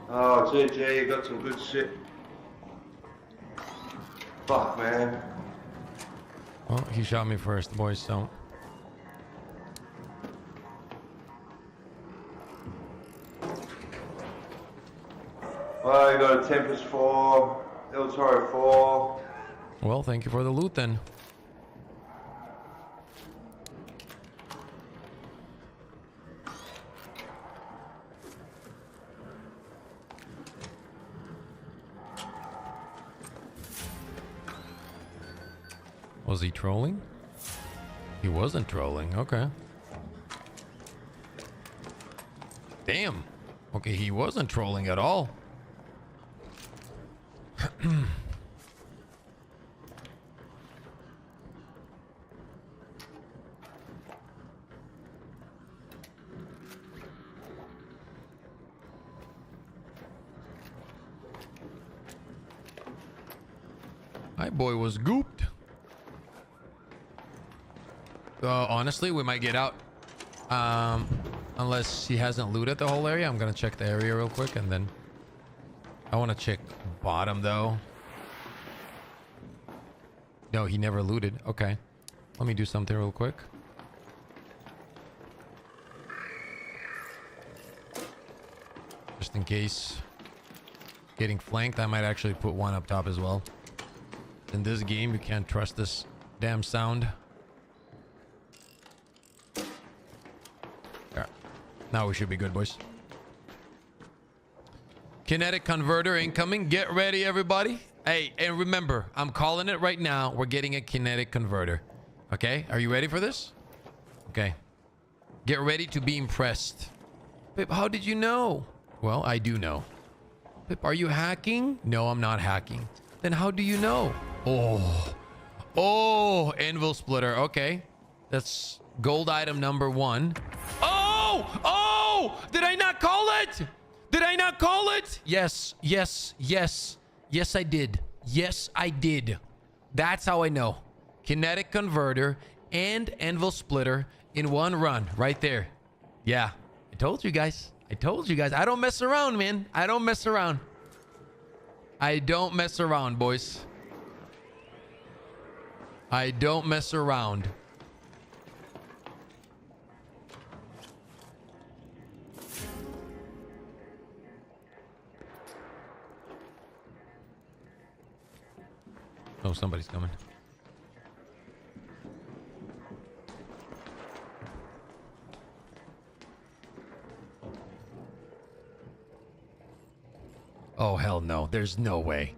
Oh, JJ, you got some good shit. Fuck, man. Well, he shot me first, boys, so... Well, you got a Tempest 4, El Toro 4. Well, thank you for the loot, then. Was he trolling? He wasn't trolling. Okay. Damn. Okay, he wasn't trolling at all. My boy was gooped. Honestly, we might get out. Unless he hasn't looted the whole area. I'm gonna check the area real quick and then... I want to check bottom though. No, he never looted. Okay. Let me do something real quick. Just in case. Getting flanked, I might actually put one up top as well. In this game, you can't trust this damn sound. Yeah. Now we should be good, boys. Kinetic converter incoming. Get ready, everybody. Hey, and remember, I'm calling it right now. We're getting a kinetic converter. Okay? Are you ready for this? Okay. Get ready to be impressed. Pip, how did you know? Well, I do know. Pip, are you hacking? No, I'm not hacking. Then how do you know? Oh. Oh, anvil splitter. Okay. That's gold item number 1. Oh! Oh! Did I not call it? Did I not call it? Yes, yes, yes. Yes, I did. Yes, I did. That's how I know. Kinetic converter, and anvil splitter in one run right there. Yeah, I told you guys. I told you guys. I don't mess around, man. I don't mess around. I don't mess around, boys. I don't mess around. Oh, somebody's coming. Oh, hell no. There's no way.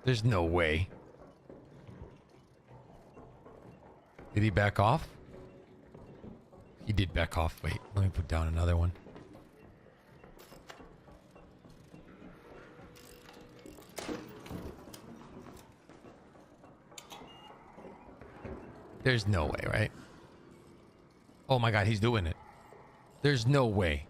There's no way. Did he back off? He did back off. Wait, let me put down another one. There's no way, right? Oh my God, he's doing it. There's no way.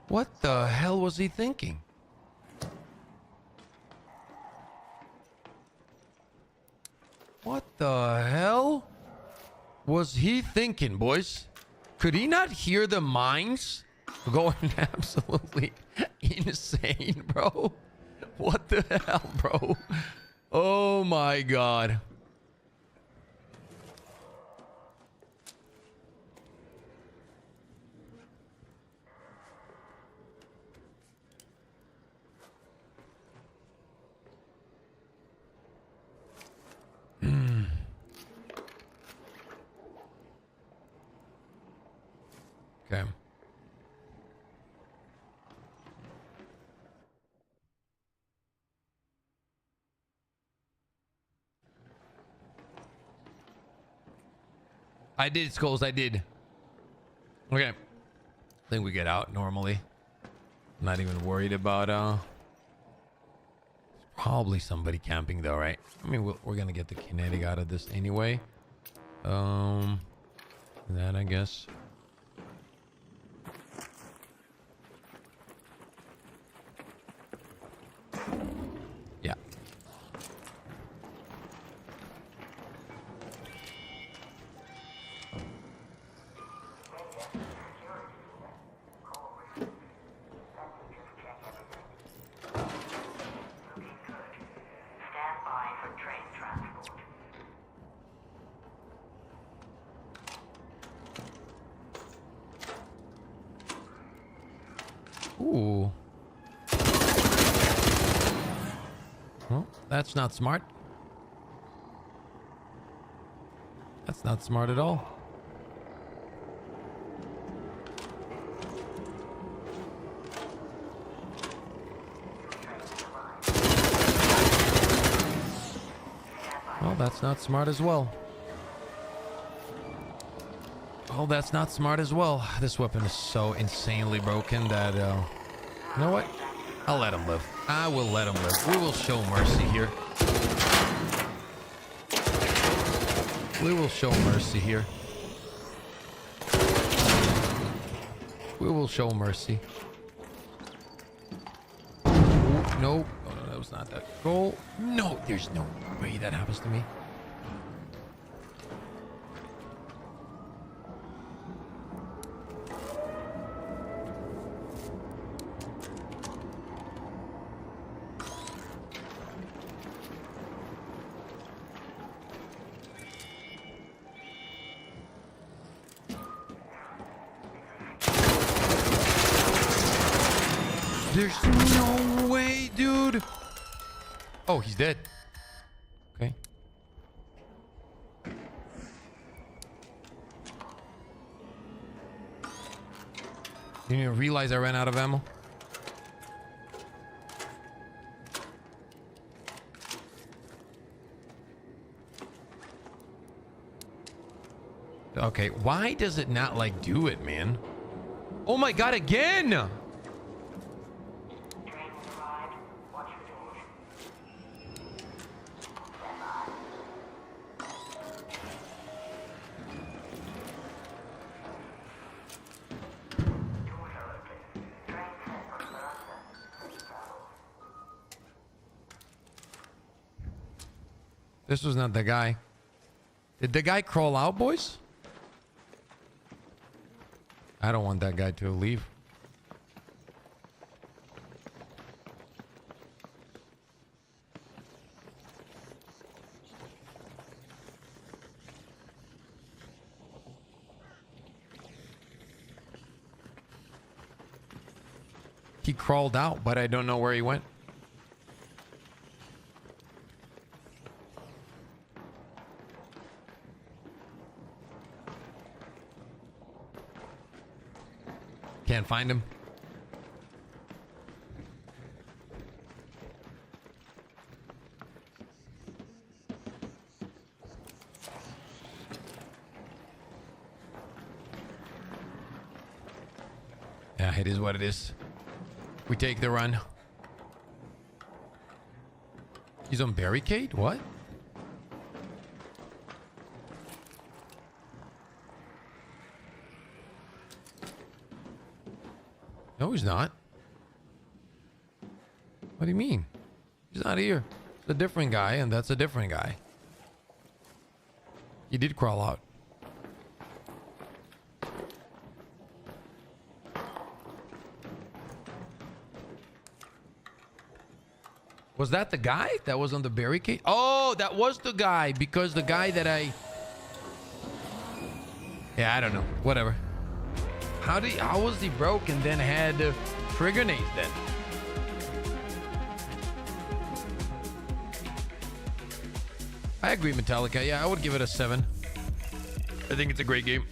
What the hell was he thinking? What the hell was he thinking, boys? Could he not hear the mines going absolutely insane, bro? What the hell, bro? Oh my God. Okay. I did, Skulls. I did. Okay. I think we get out normally. I'm not even worried about probably somebody camping though, right? I mean, we're gonna get the kinetic out of this anyway. That I guess. Yeah. Ooh. Well, that's not smart. That's not smart at all. Well, that's not smart as well. Oh, that's not smart as well. This weapon is so insanely broken that, you know what? I'll let him live. I will let him live. We will show mercy here. We will show mercy here. We will show mercy. Ooh, nope. Oh, that was not that goal. No, there's no way that happens to me. There's no way, dude. Oh, he's dead. Okay. Didn't even realize I ran out of ammo. Okay, why does it not like do it, man? Oh my God, again! This was not the guy. Did the guy crawl out, boys? I don't want that guy to leave. He crawled out, but I don't know where he went. Can't find him. Yeah, it is what it is. We take the run. He's on barricade? What? No, he's not. What do you mean? He's not here. It's a different guy, and that's a different guy. He did crawl out. Was that the guy that was on the barricade? Oh, that was the guy, because the guy that I... Yeah, I don't know. Whatever. How was he broke and then had trigger nades then? I agree, Metallica. Yeah, I would give it a 7. I think it's a great game.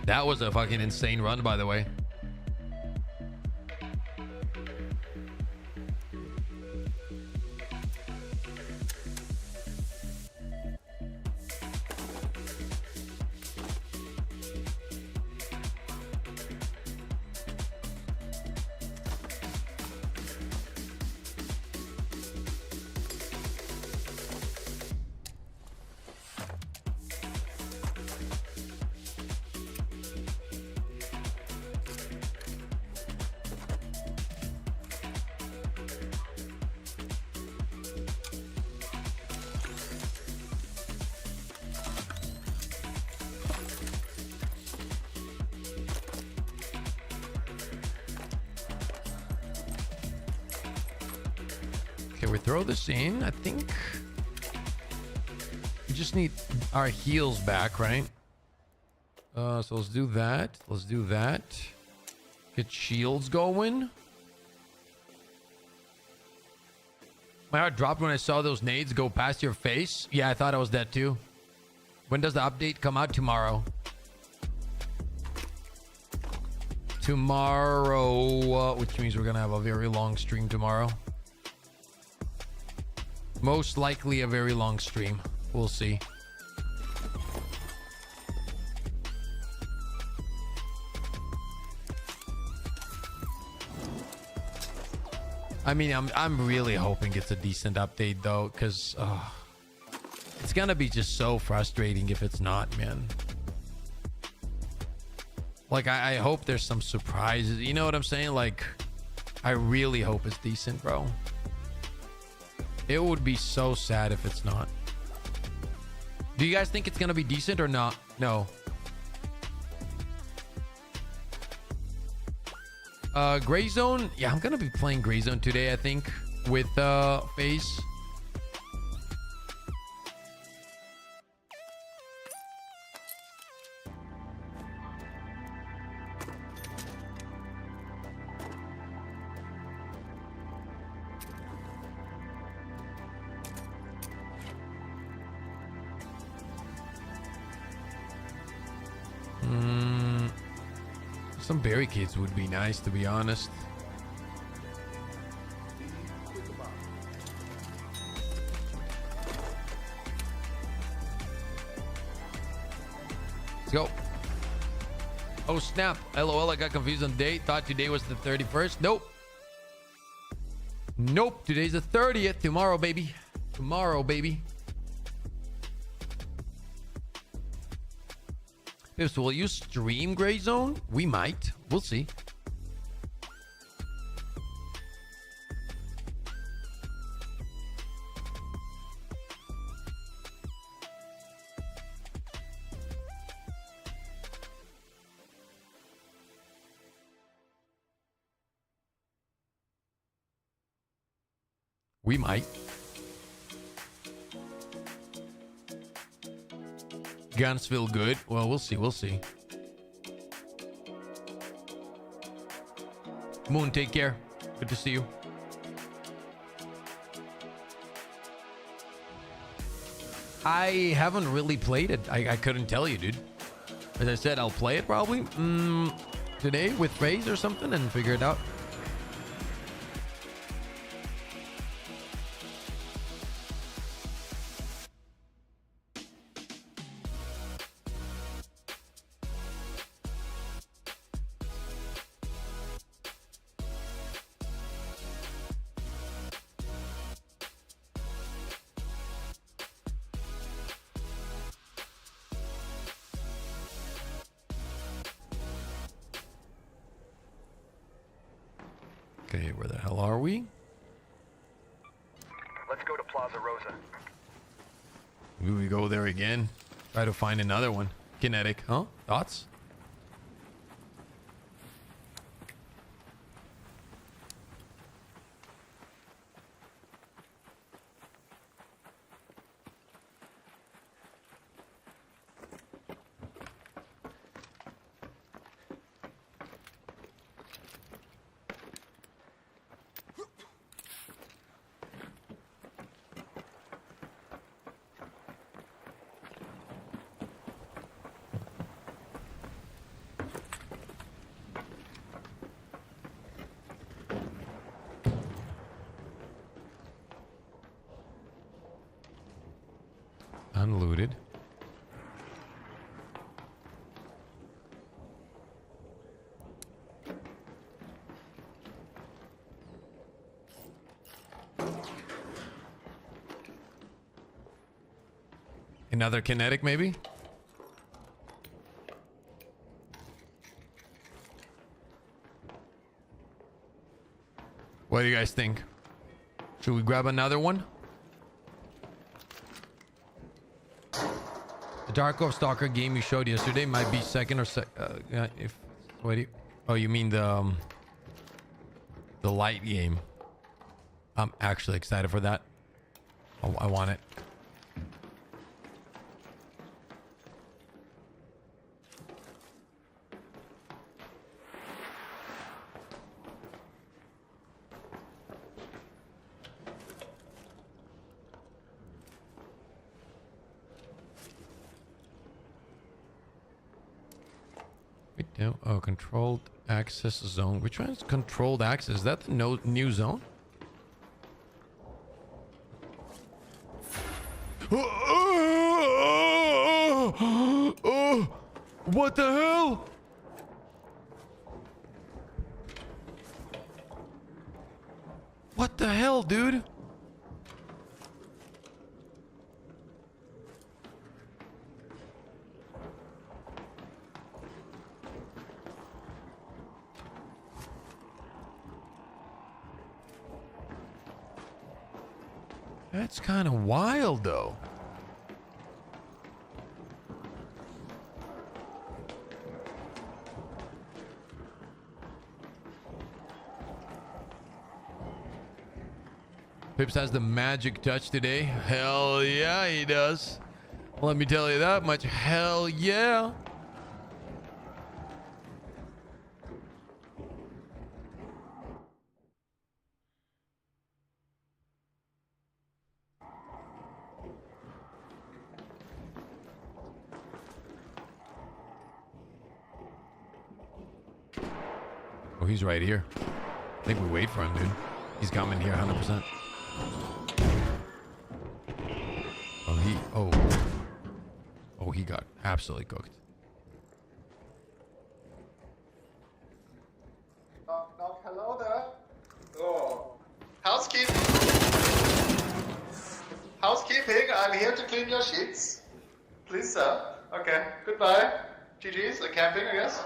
That was a fucking insane run, by the way. Okay, we throw this in. I think we just need our heals back, right? So let's do that. Let's do that. Get shields going. My heart dropped when I saw those nades go past your face. Yeah, I thought I was dead too. When does the update come out? Tomorrow. Tomorrow, which means we're gonna have a very long stream tomorrow. Most likely a very long stream. We'll see. I mean, I'm really hoping it's a decent update though, because it's gonna be just so frustrating if it's not, man. Like, I hope there's some surprises. You know what I'm saying? Like, I really hope it's decent, bro. It would be so sad if it's not. Do you guys think it's gonna be decent or not? No. Gray Zone. Yeah, I'm gonna be playing Gray Zone today, I think, with FaZe. Some barricades would be nice, to be honest. Let's go. Oh snap. LOL, I got confused on date. Thought today was the 31st. Nope. Nope. Today's the 30th. Tomorrow, baby. Tomorrow, baby. So will you stream Gray Zone? We might. We'll see. We might. Guns feel good. Well, we'll see. We'll see. Moon, take care. Good to see you. I haven't really played it. I couldn't tell you, dude. As I said, I'll play it probably today with Raze or something and figure it out. Okay, where the hell are we? Let's go to Plaza Rosa. Maybe we go there again. Try to find another one. Kinetic, huh? Thoughts? Unlooted. Another kinetic, maybe? What do you guys think? Should we grab another one? The Tarkov Stalker game you showed yesterday might be second or if what do you, oh, you mean the light game? I'm actually excited for that. I want it. Oh, controlled access zone. Which one is controlled access? Is that the new zone? What the hell? What the hell, dude? That's kind of wild, though. Pips has the magic touch today. Hell yeah, he does. Let me tell you that much. Hell yeah. Oh, he's right here. I think we wait for him, dude. He's coming here 100%. Oh, he got absolutely cooked. Knock, hello there. Oh, housekeeping. Housekeeping, I'm here to clean your sheets. Please, sir. Okay, goodbye. GG's, camping, I guess.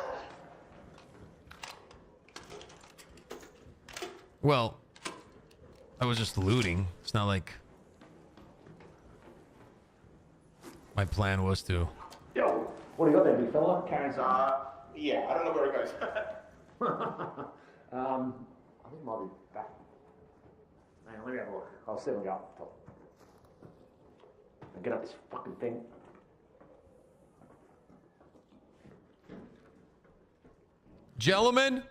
Well, I was just looting. It's not like my plan was to. Yo, what do you got there, big fella? Carrying some. Yeah, I don't know where it goes. I think it might be back. Hang on, let me have a look. I'll see if I can go up the top. And get up this fucking thing. Gentlemen,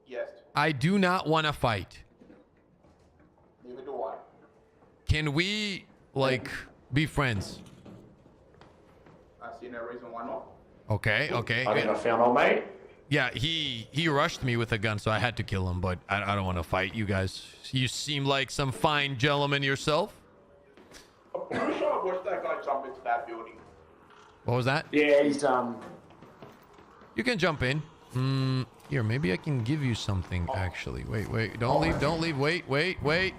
Yes. I do not want to fight. Neither do I. Can we, like, be friends? I see no reason why not. Okay. I think I found old mate. Yeah, he rushed me with a gun, so I had to kill him, but I don't want to fight you guys. You seem like some fine gentlemen yourself. I'm pretty sure I watched that guy jump into that building. What was that? Yeah, he's You can jump in. Here, maybe I can give you something, actually. Wait. Don't leave. Wait.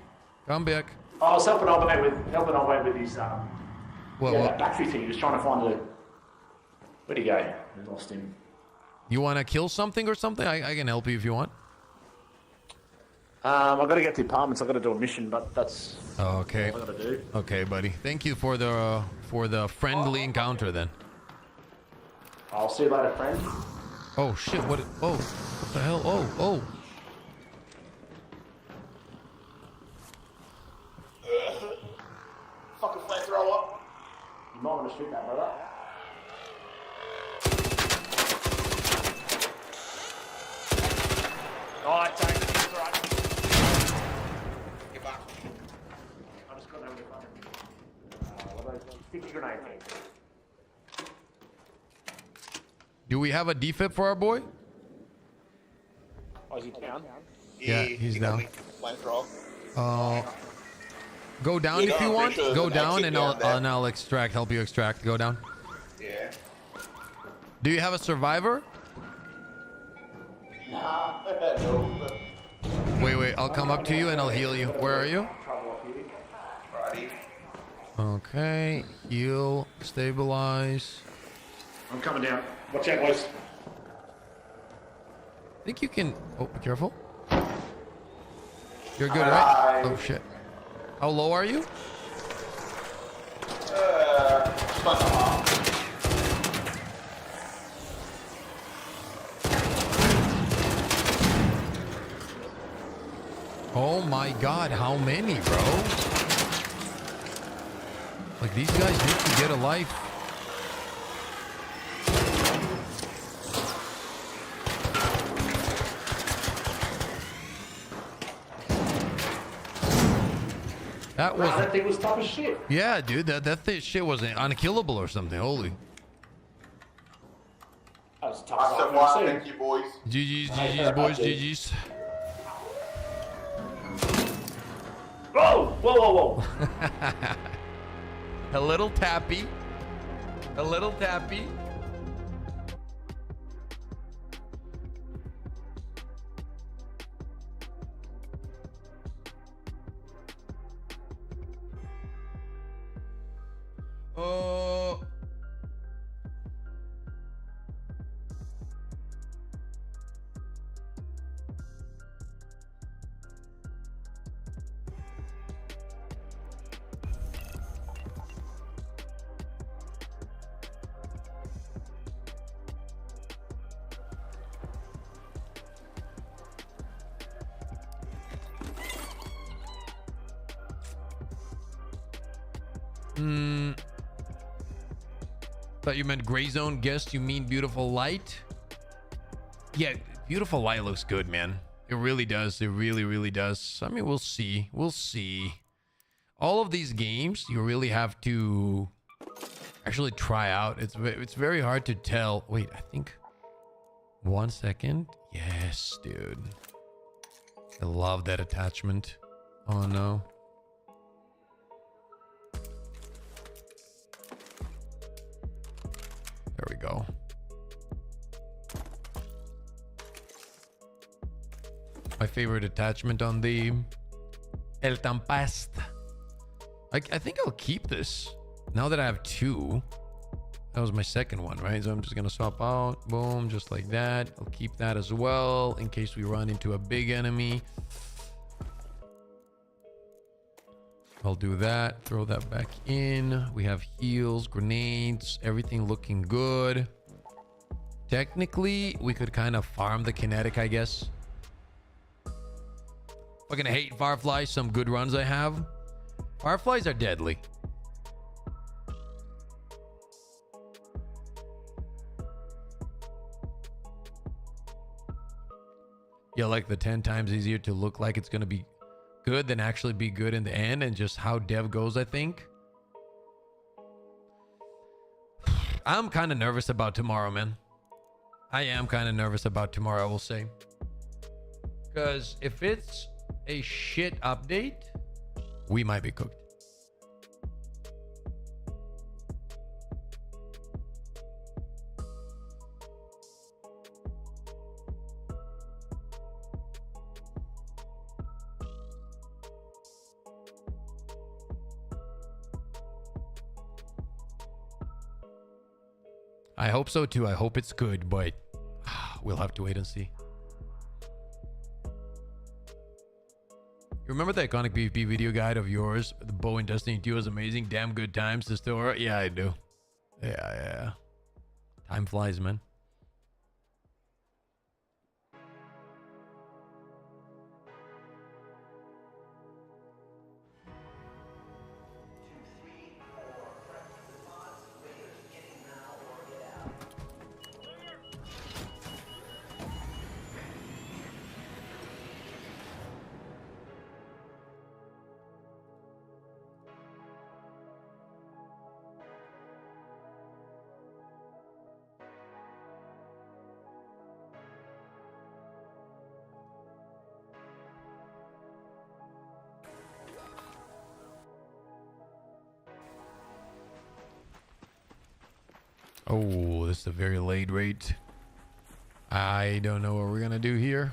Come back. I was helping old mate with his What? that battery thing. He was trying to find the. Where'd he go? I lost him. You want to kill something or something? I can help you if you want. I've got to get to the apartments. I've got to do a mission, but that's Okay. all I've got to do. Okay, buddy. Thank you for the friendly encounter then. I'll see you later, friend. Oh shit! What the hell? Oh. Fucking flamethrower. You might want to shoot that, brother. Oh, it's okay. It's alright. Get back. I just got over the fucking. What are those sticky grenade things? Do we have a defib for our boy? Oh, is he down? Yeah, he's down. Flamethrower. Go down if you I'm want. pretty sure Go there's an down exit and down there. I'll extract. Help you extract. Go down. Yeah. Do you have a survivor? Nah. No. Wait. I'll come up to you and I'll heal you. Where are you? Righty. Okay. Heal. Stabilize. I'm coming down. Watch out, boys. I think you can. Oh, be careful. You're good, right? Oh shit. How low are you? Oh my god, how many, bro? Like, these guys need to get a life. That was... That thing was tough as shit. Yeah, dude, that shit was unkillable or something. Holy. That was tough. I said why, thank you, boys. GG's, boys, GG's. Whoa! A little tappy. A little tappy. Oh. Thought you meant gray zone. Guess you mean beautiful light. Yeah, beautiful light looks good, man. It really does. It really does. I mean, we'll see. We'll see. All of these games, you really have to actually try out. It's very hard to tell. Wait, I think 1 second. Yes, dude. I love that attachment. Oh no. There we go. My favorite attachment on the El Tempest. I think I'll keep this. Now that I have two. That was my second one, right? So I'm just gonna swap out. Boom, just like that. I'll keep that as well in case we run into a big enemy. I'll do that. Throw that back in. We have heals, grenades, everything looking good. Technically, we could kind of farm the kinetic, I guess. Fucking hate Fireflies. Some good runs I have. Fireflies are deadly. Yeah, like the 10 times easier to look like it's gonna be good than actually be good in the end, and just how dev goes, I think. I'm kind of nervous about tomorrow, man. I am kind of nervous about tomorrow, I will say. Because if it's a shit update, we might be cooked. I hope so too. I hope it's good, but we'll have to wait and see. You remember the iconic PvP video guide of yours? The bow in Destiny 2 was amazing. Damn good times to store. Yeah, I do. Yeah. Time flies, man. Oh, this is a very late rate. I don't know what we're gonna do here.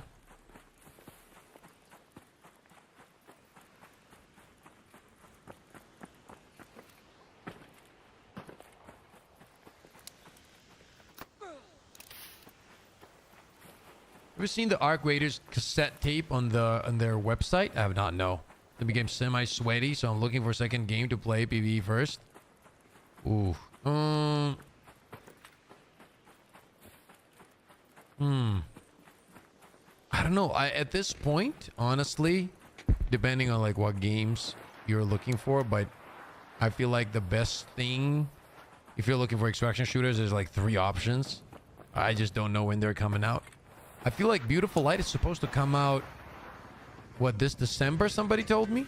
Have you seen the Arc Raiders cassette tape on their website? I have not. No. They became semi-sweaty, so I'm looking for a second game to play PvE first. Ooh. I don't know. At this point, honestly, depending on like what games you're looking for, but I feel like the best thing, if you're looking for extraction shooters, there's like 3 options. I just don't know when they're coming out. I feel like Beautiful Light is supposed to come out, what, this December, somebody told me?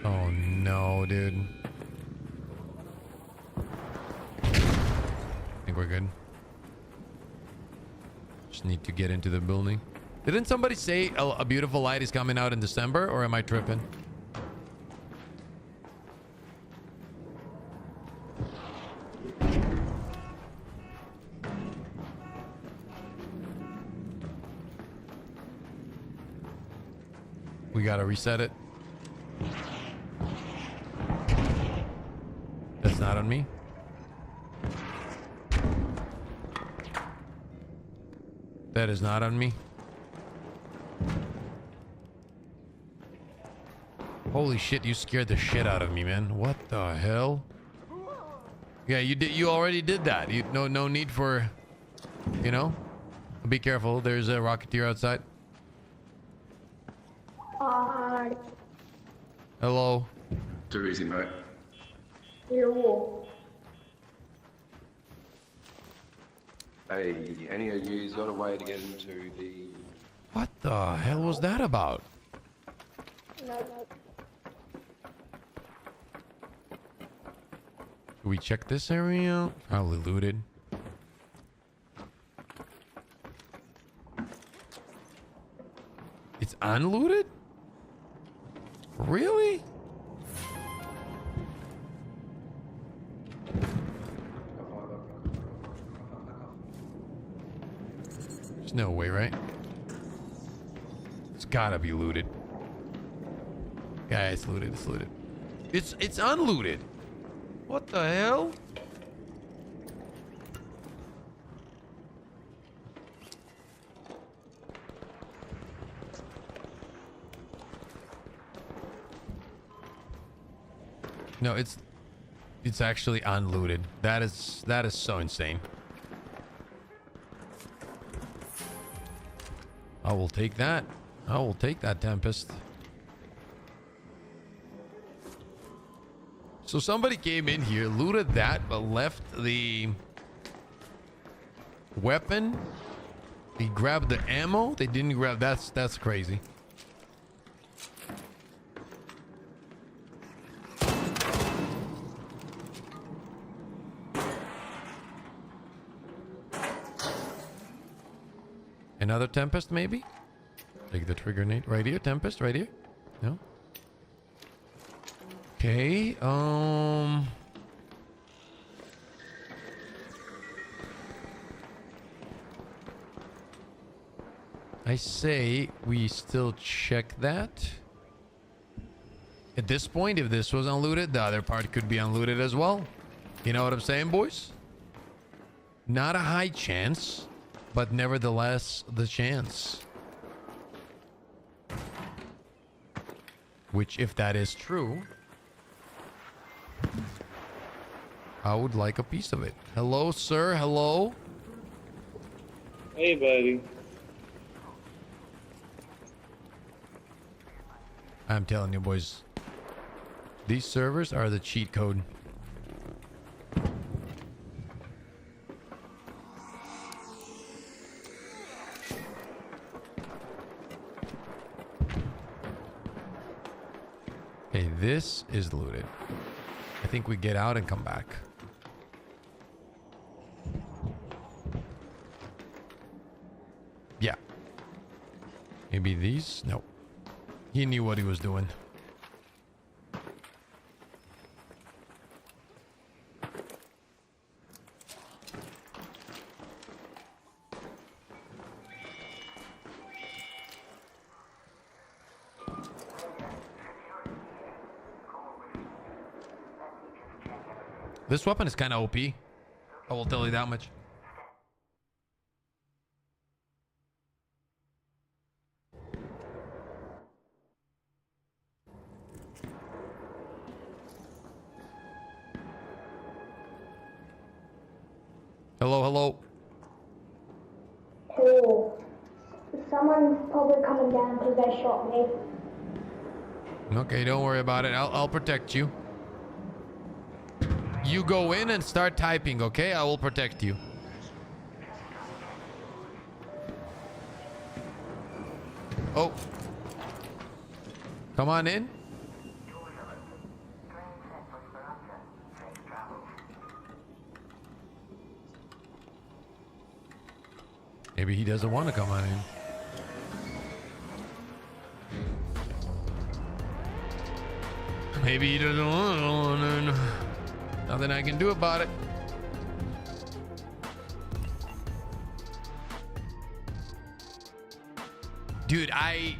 Oh no, dude. I think we're good. Just need to get into the building. Didn't somebody say a Beautiful Light is coming out in December, or am I tripping? We gotta reset it. That's not on me. That is not on me. Holy shit, you scared the shit out of me, man. What the hell? Yeah, you did. You already did that. You no need for, you know. Be careful. There's a Rocketeer outside. Hi. Hello. Too easy, mate. Yo. Hey, any of you got a way to get into the... What the hell was that about? No. Should we check this area? Probably looted. It's unlooted? Really? There's no way, right? It's gotta be looted. Yeah, it's looted. It's looted. It's unlooted. What the hell? No, it's actually unlooted. That is so insane. I will take that. I will take that, Tempest. So somebody came in here, looted that, but left the weapon. He grabbed the ammo. They didn't grab. That's crazy. Another Tempest, maybe? Take the trigger nade. Right here, Tempest, right here. No? Okay, I say we still check that. At this point, if this was unlooted, the other part could be unlooted as well. You know what I'm saying, boys? Not a high chance, but nevertheless, the chance. Which, if that is true, I would like a piece of it. Hello, sir. Hello. Hey, buddy. I'm telling you, boys. These servers are the cheat code. Okay, this is looted. I think we get out and come back. Yeah. Maybe these? No. He knew what he was doing. This weapon is kind of OP. I will tell you that much. Hello, hello. Hello. Someone's probably coming down because they shot me. Okay, don't worry about it. I'll protect you. You go in and start typing, okay? I will protect you. Oh. Come on in. Maybe he doesn't want to come on in. Maybe he doesn't want to. Nothing I can do about it. Dude, I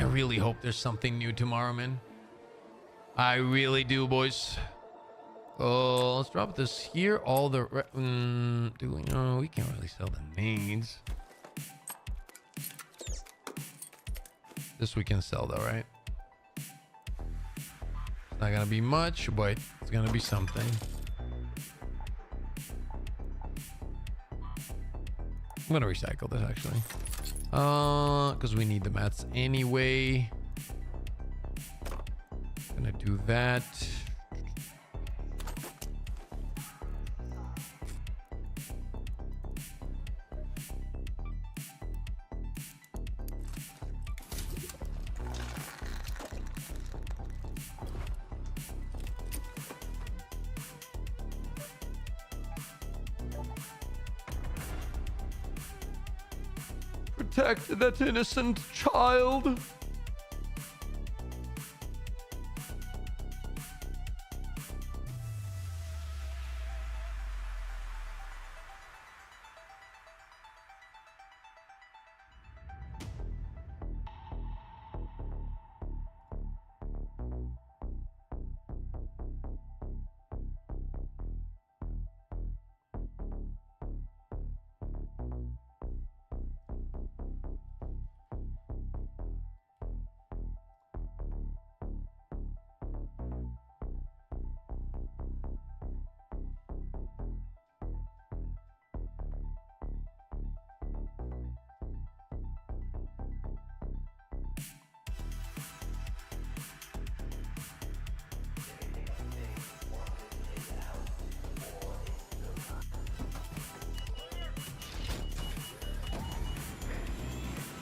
really hope there's something new tomorrow, man. I really do, boys. Oh, let's drop this here. All the we can't really sell the nades. This we can sell though, right? It's not gonna be much, but it's gonna be something. I'm gonna recycle this actually. Because we need the mats anyway. Gonna do that. Protect that innocent child.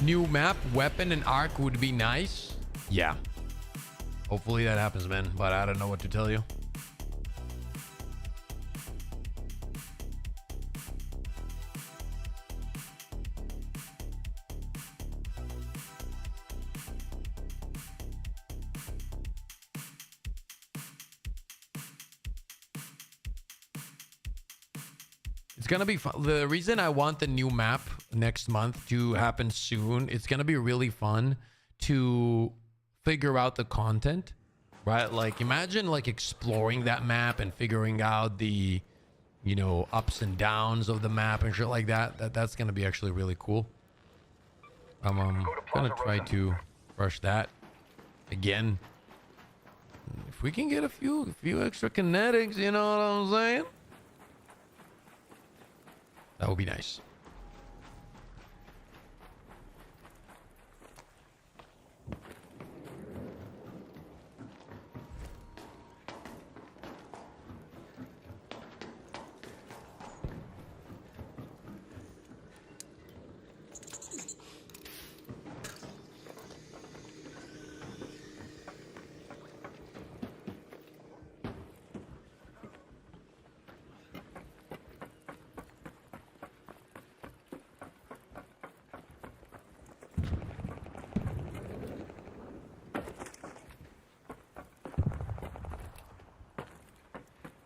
New map, weapon, and arc would be nice. Yeah. Hopefully that happens, man. But I don't know what to tell you. It's gonna be fun. The reason I want the new map next month to happen soon, it's gonna be really fun to figure out the content, right? Like imagine like exploring that map and figuring out the, you know, ups and downs of the map and shit like that. That's gonna be actually really cool. I'm gonna try to rush that again. If we can get a few extra kinetics, you know what I'm saying? That would be nice.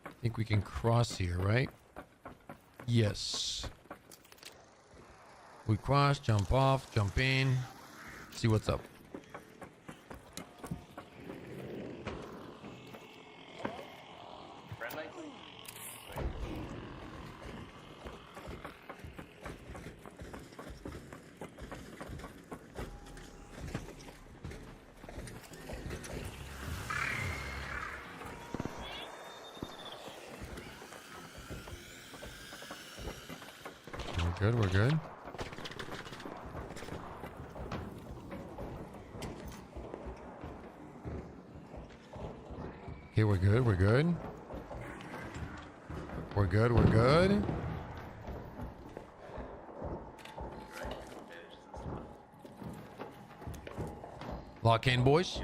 I think we can cross here, right? Yes. We cross, jump off, jump in, see what's up. We're good. Okay, we're good. We're good. We're good. Lock in, boys.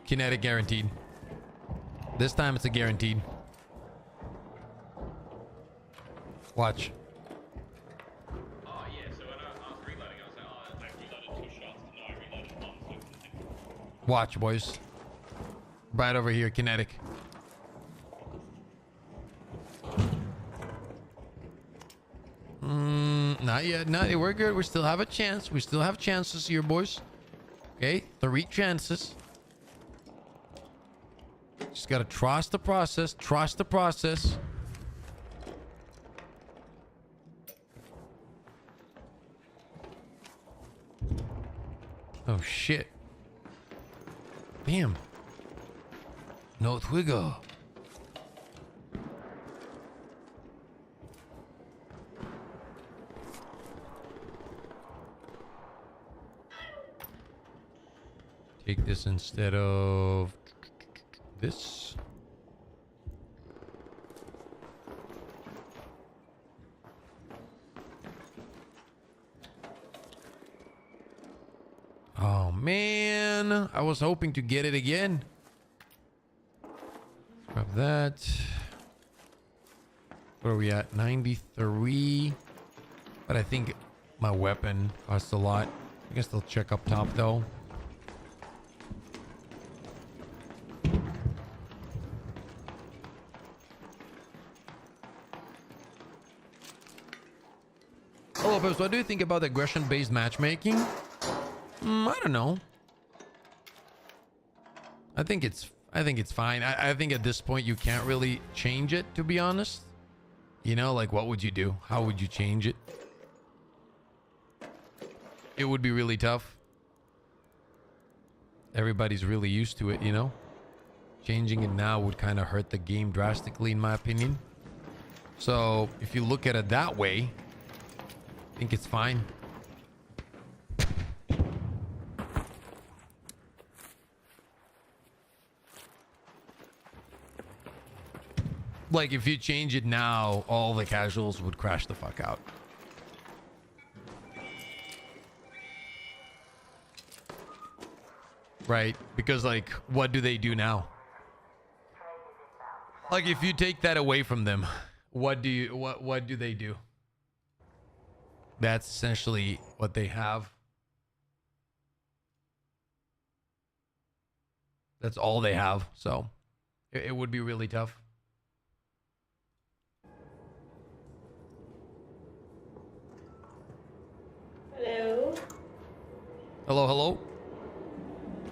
Kinetic guaranteed. This time it's a guaranteed. Watch. Oh, yeah, so when I was reloading, I was like, oh, I reloaded 2 shots. No, I reloaded 1. So Watch, boys. Right over here, kinetic. Not yet. Not yet. We're good. We still have a chance. We still have chances here, boys. Okay, 3 chances. Just gotta trust the process. Trust the process. Oh shit. Damn. No twigger. Take this instead of this. Oh man, I was hoping to get it again. Grab that. Where are we at? 93. But I think my weapon costs a lot. I can still check up top though. Hello, Pips. What do you think about aggression-based matchmaking? I don't know. I think it's fine. I think at this point you can't really change it, to be honest. You know, like what would you do? How would you change it? It would be really tough. Everybody's really used to it, you know? Changing it now would kind of hurt the game drastically, in my opinion. So if you look at it that way, I think it's fine. Like if you change it now, all the casuals would crash the fuck out. Right? Because like, what do they do now? Like if you take that away from them, what do they do? That's essentially what they have. That's all they have. So it would be really tough. Hello. Hello, hello.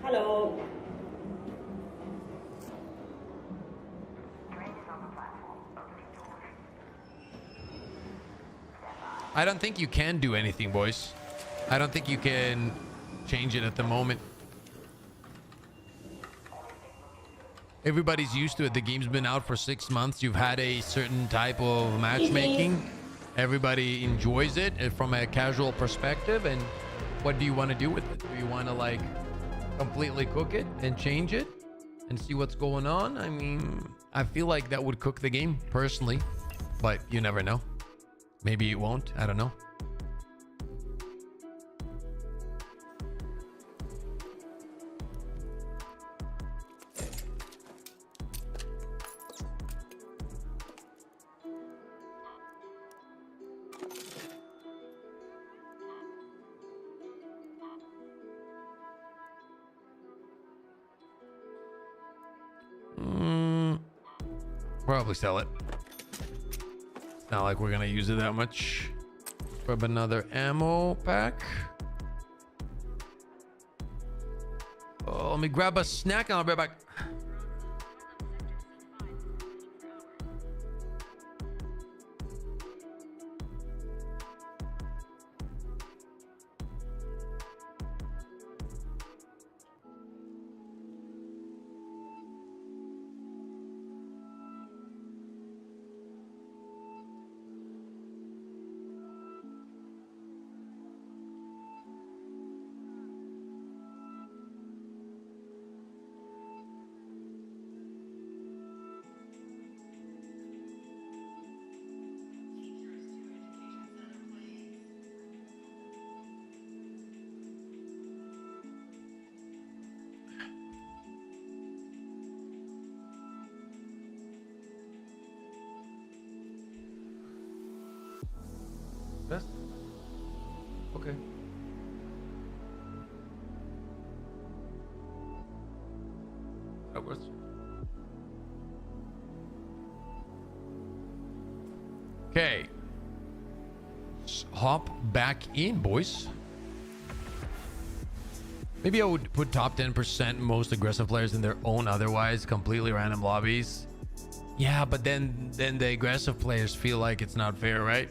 Hello. I don't think you can do anything, boys. I don't think you can change it at the moment. Everybody's used to it. The game's been out for 6 months. You've had a certain type of matchmaking. Everybody enjoys it from a casual perspective. And what do you want to do with it? Do you want to like completely cook it and change it and see what's going on? I mean, I feel like that would cook the game personally, but you never know. Maybe it won't. I don't know. Probably sell it. It's not like we're gonna use it that much. Grab another ammo pack. Oh, let me grab a snack and I'll be right back. Best? Okay. That works. Okay. Let's hop back in, boys. Maybe I would put top 10% most aggressive players in their own otherwise completely random lobbies. Yeah, but then the aggressive players feel like it's not fair, right?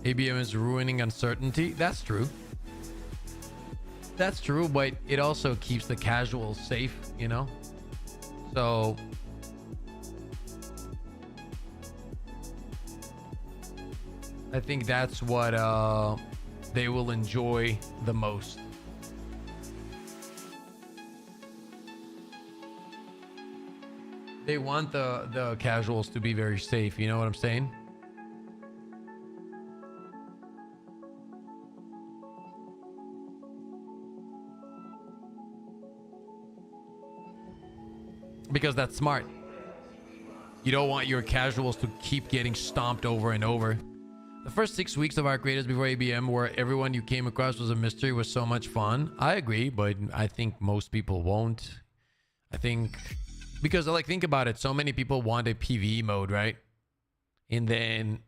ABM is ruining uncertainty. That's true. That's true, but it also keeps the casuals safe, you know? So I think that's what they will enjoy the most. They want the casuals to be very safe, you know what I'm saying? Because that's smart. You don't want your casuals to keep getting stomped over and over. The first 6 weeks of our creators before ABM, where everyone you came across was a mystery, was so much fun. I agree, but I think most people won't. I think because like think about it, so many people want a PvE mode, right? And then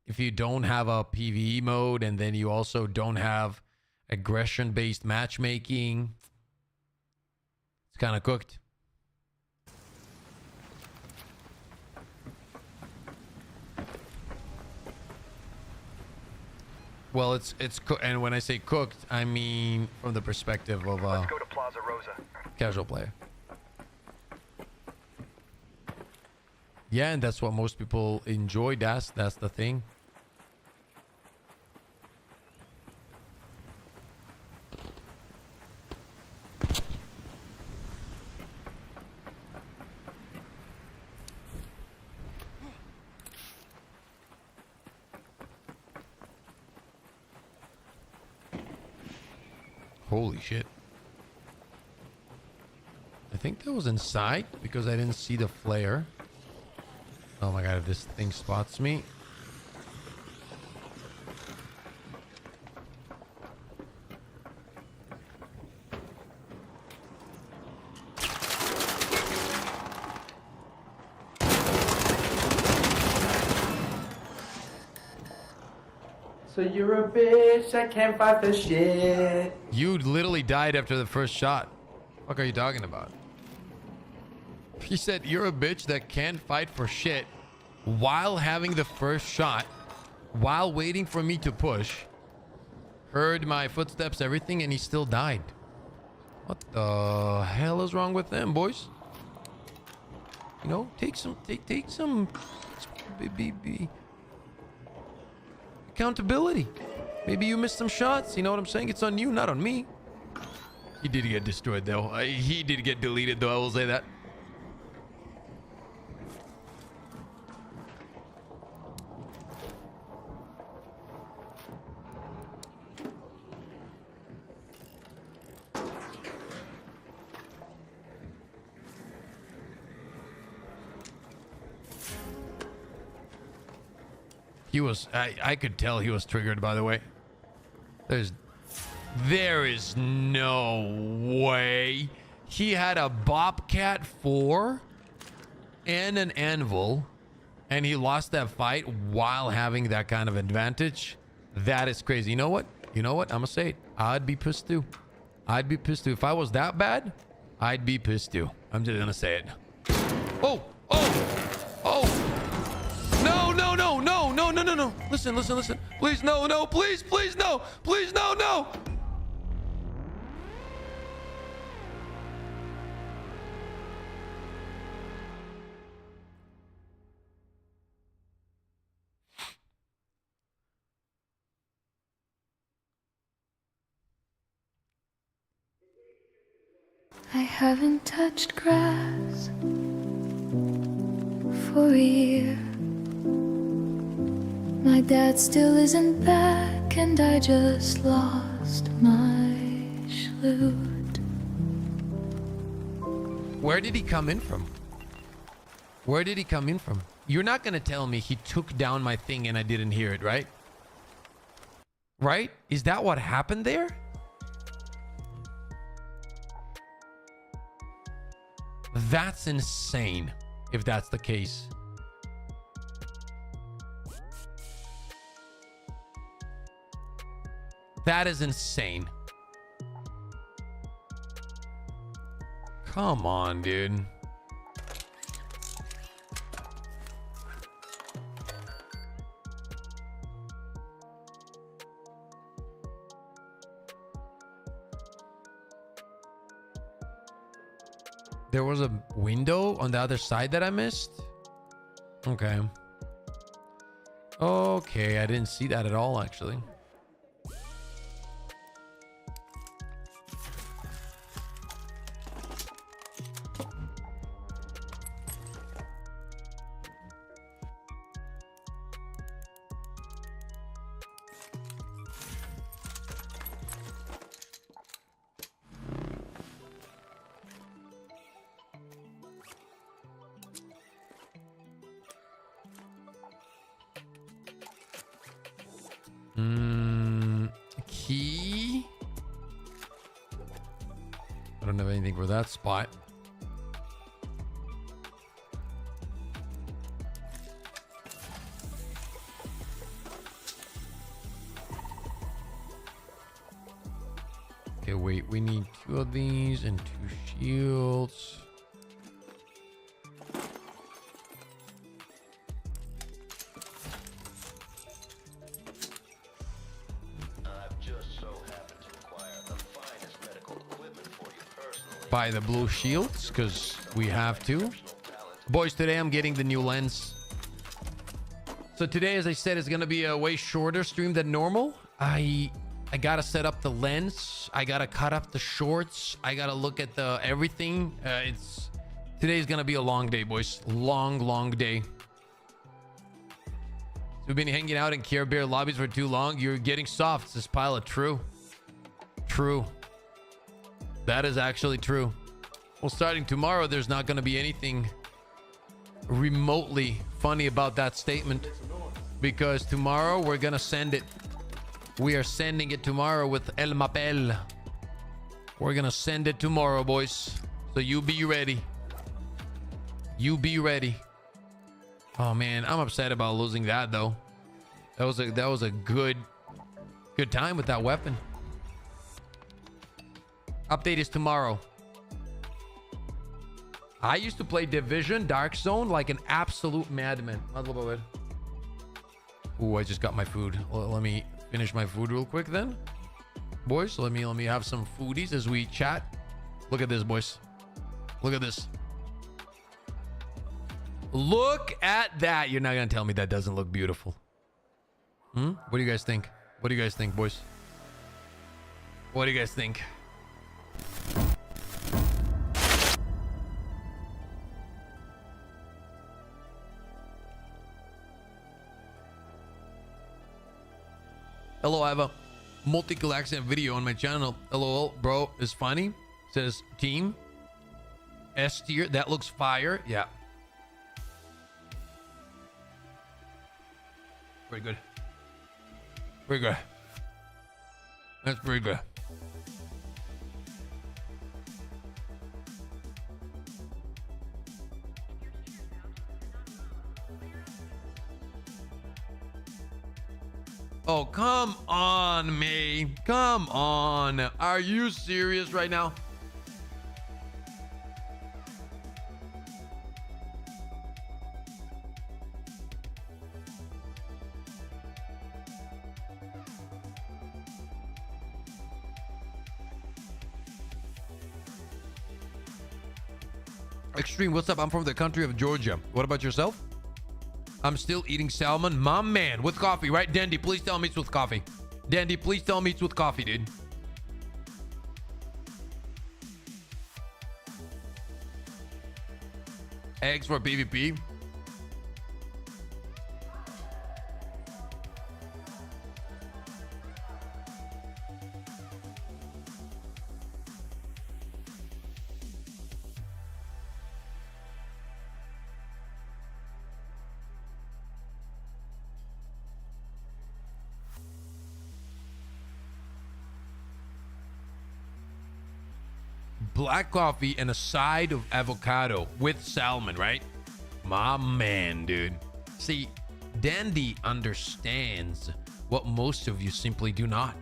if you don't have a PvE mode and then you also don't have aggression-based matchmaking, it's kind of cooked. Well, it's and when I say cooked, I mean from the perspective of Let's go to Plaza Rosa. Casual player. Yeah, and that's what most people enjoy. That's the thing. Holy shit. I think that was inside because I didn't see the flare. Oh my god, if this thing spots me. So you're a bitch, I can't fight for shit. You literally died after the first shot. What are you talking about? He said, you're a bitch that can't fight for shit while having the first shot, while waiting for me to push, heard my footsteps, everything, and he still died. What the hell is wrong with them, boys? You know, take some accountability. Maybe you missed some shots. You know what I'm saying? It's on you, not on me. He did get destroyed, though. He did get deleted, though. I will say that. He was, I could tell he was triggered, by the way. There is no way. He had a Bobcat 4 and an anvil, and he lost that fight while having that kind of advantage. That is crazy. You know what? You know what? I'm gonna say it. I'd be pissed too. I'd be pissed too. If I was that bad, I'd be pissed too. I'm just gonna say it. Oh! Oh! Oh! No, no, no, no, no, no, no, no. Listen, listen, listen. Please, no, no, please, please, no. Please, no, no. I haven't touched grass for a year. My dad still isn't back, and I just lost my schlute. Where did he come in from? Where did he come in from? You're not gonna tell me he took down my thing and I didn't hear it, right? Right? Is that what happened there? That's insane, if that's the case. That is insane. Come on, dude. There was a window on the other side that I missed? Okay. Okay, I didn't see that at all, actually. Key. I don't have anything for that spot. Okay, wait, we need 2 of these and 2 shields. Buy the blue shields because we have to. Boys, today I'm getting the new lens. So today, as I said, is gonna be a way shorter stream than normal. I gotta set up the lens. I gotta cut up the shorts. I gotta look at the everything. Today's gonna be a long day, boys. Long day. So we've been hanging out in Care Bear lobbies for too long. You're getting soft, says Pilot. True. That is actually true. Well, starting tomorrow, there's not going to be anything remotely funny about that statement, because tomorrow we're going to send it. We are sending it tomorrow with El Mapel. We're going to send it tomorrow, boys. So you be ready. You be ready. Oh man, I'm upset about losing that though. That was a good time with that weapon. Update is tomorrow. I used to play Division Dark Zone like an absolute madman. Ooh, I just got my food. Well, let me finish my food real quick then. Boys, let me have some foodies as we chat. Look at this, boys. Look at this. Look at that. You're not gonna tell me that doesn't look beautiful. What do you guys think? What do you guys think, boys? What do you guys think? Hello, I have a multiple accent video on my channel. LOL, bro, is funny. Says team S tier. That looks fire. Yeah. Very good. Very good. That's very good. Oh, come on, May. Come on. Are you serious right now? Extreme, what's up? I'm from the country of Georgia. What about yourself? I'm still eating salmon. My man, with coffee, right? Dandy, please tell me it's with coffee. Dandy, please tell me it's with coffee, dude. Eggs for PvP. Black coffee and a side of avocado with salmon, right? My man, dude. See, Dandy understands what most of you simply do not.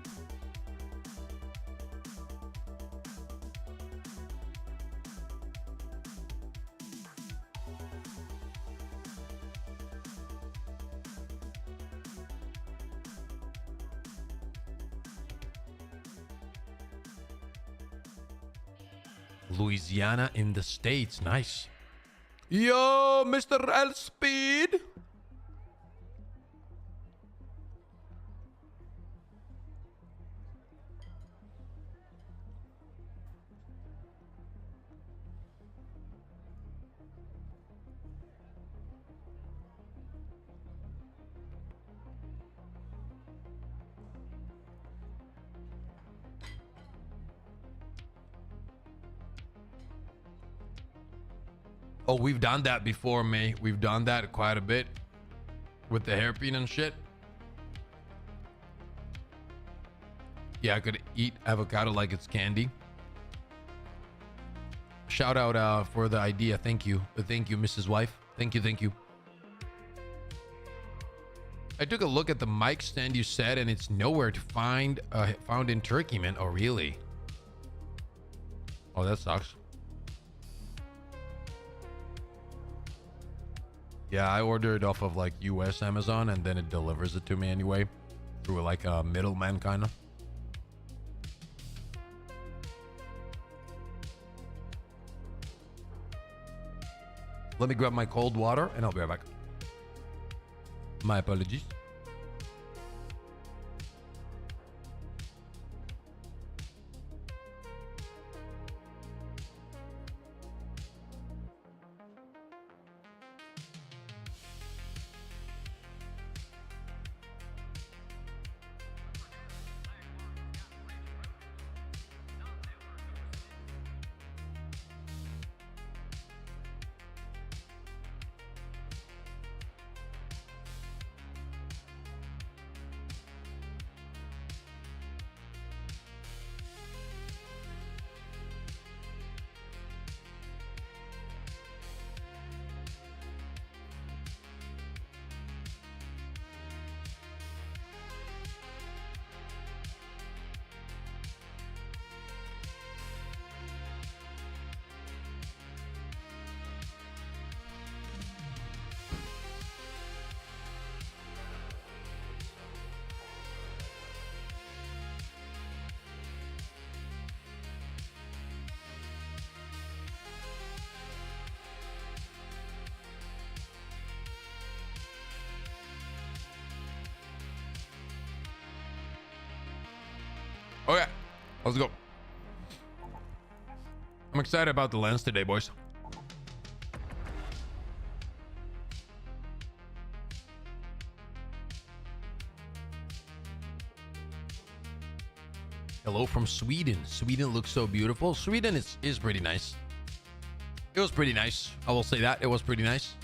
Louisiana in the States. Nice. Yo, Mr. L Speed. Oh, we've done that before, May. We've done that quite a bit with the hairpin and shit. Yeah, I could eat avocado like it's candy. Shout out for the idea. Thank you. Thank you, Mrs. Wife. Thank you. Thank you. I took a look at the mic stand you said, and it's nowhere to find found in Turkey, man. Oh, really? Oh, that sucks. Yeah, I ordered off of like US Amazon, and then it delivers it to me anyway through like a middleman kind of. Let me grab my cold water and I'll be right back. My apologies. Let's go. I'm excited about the lens today, boys. Hello from Sweden. Sweden looks so beautiful. Sweden is pretty nice. It was pretty nice. I will say that. It was pretty nice.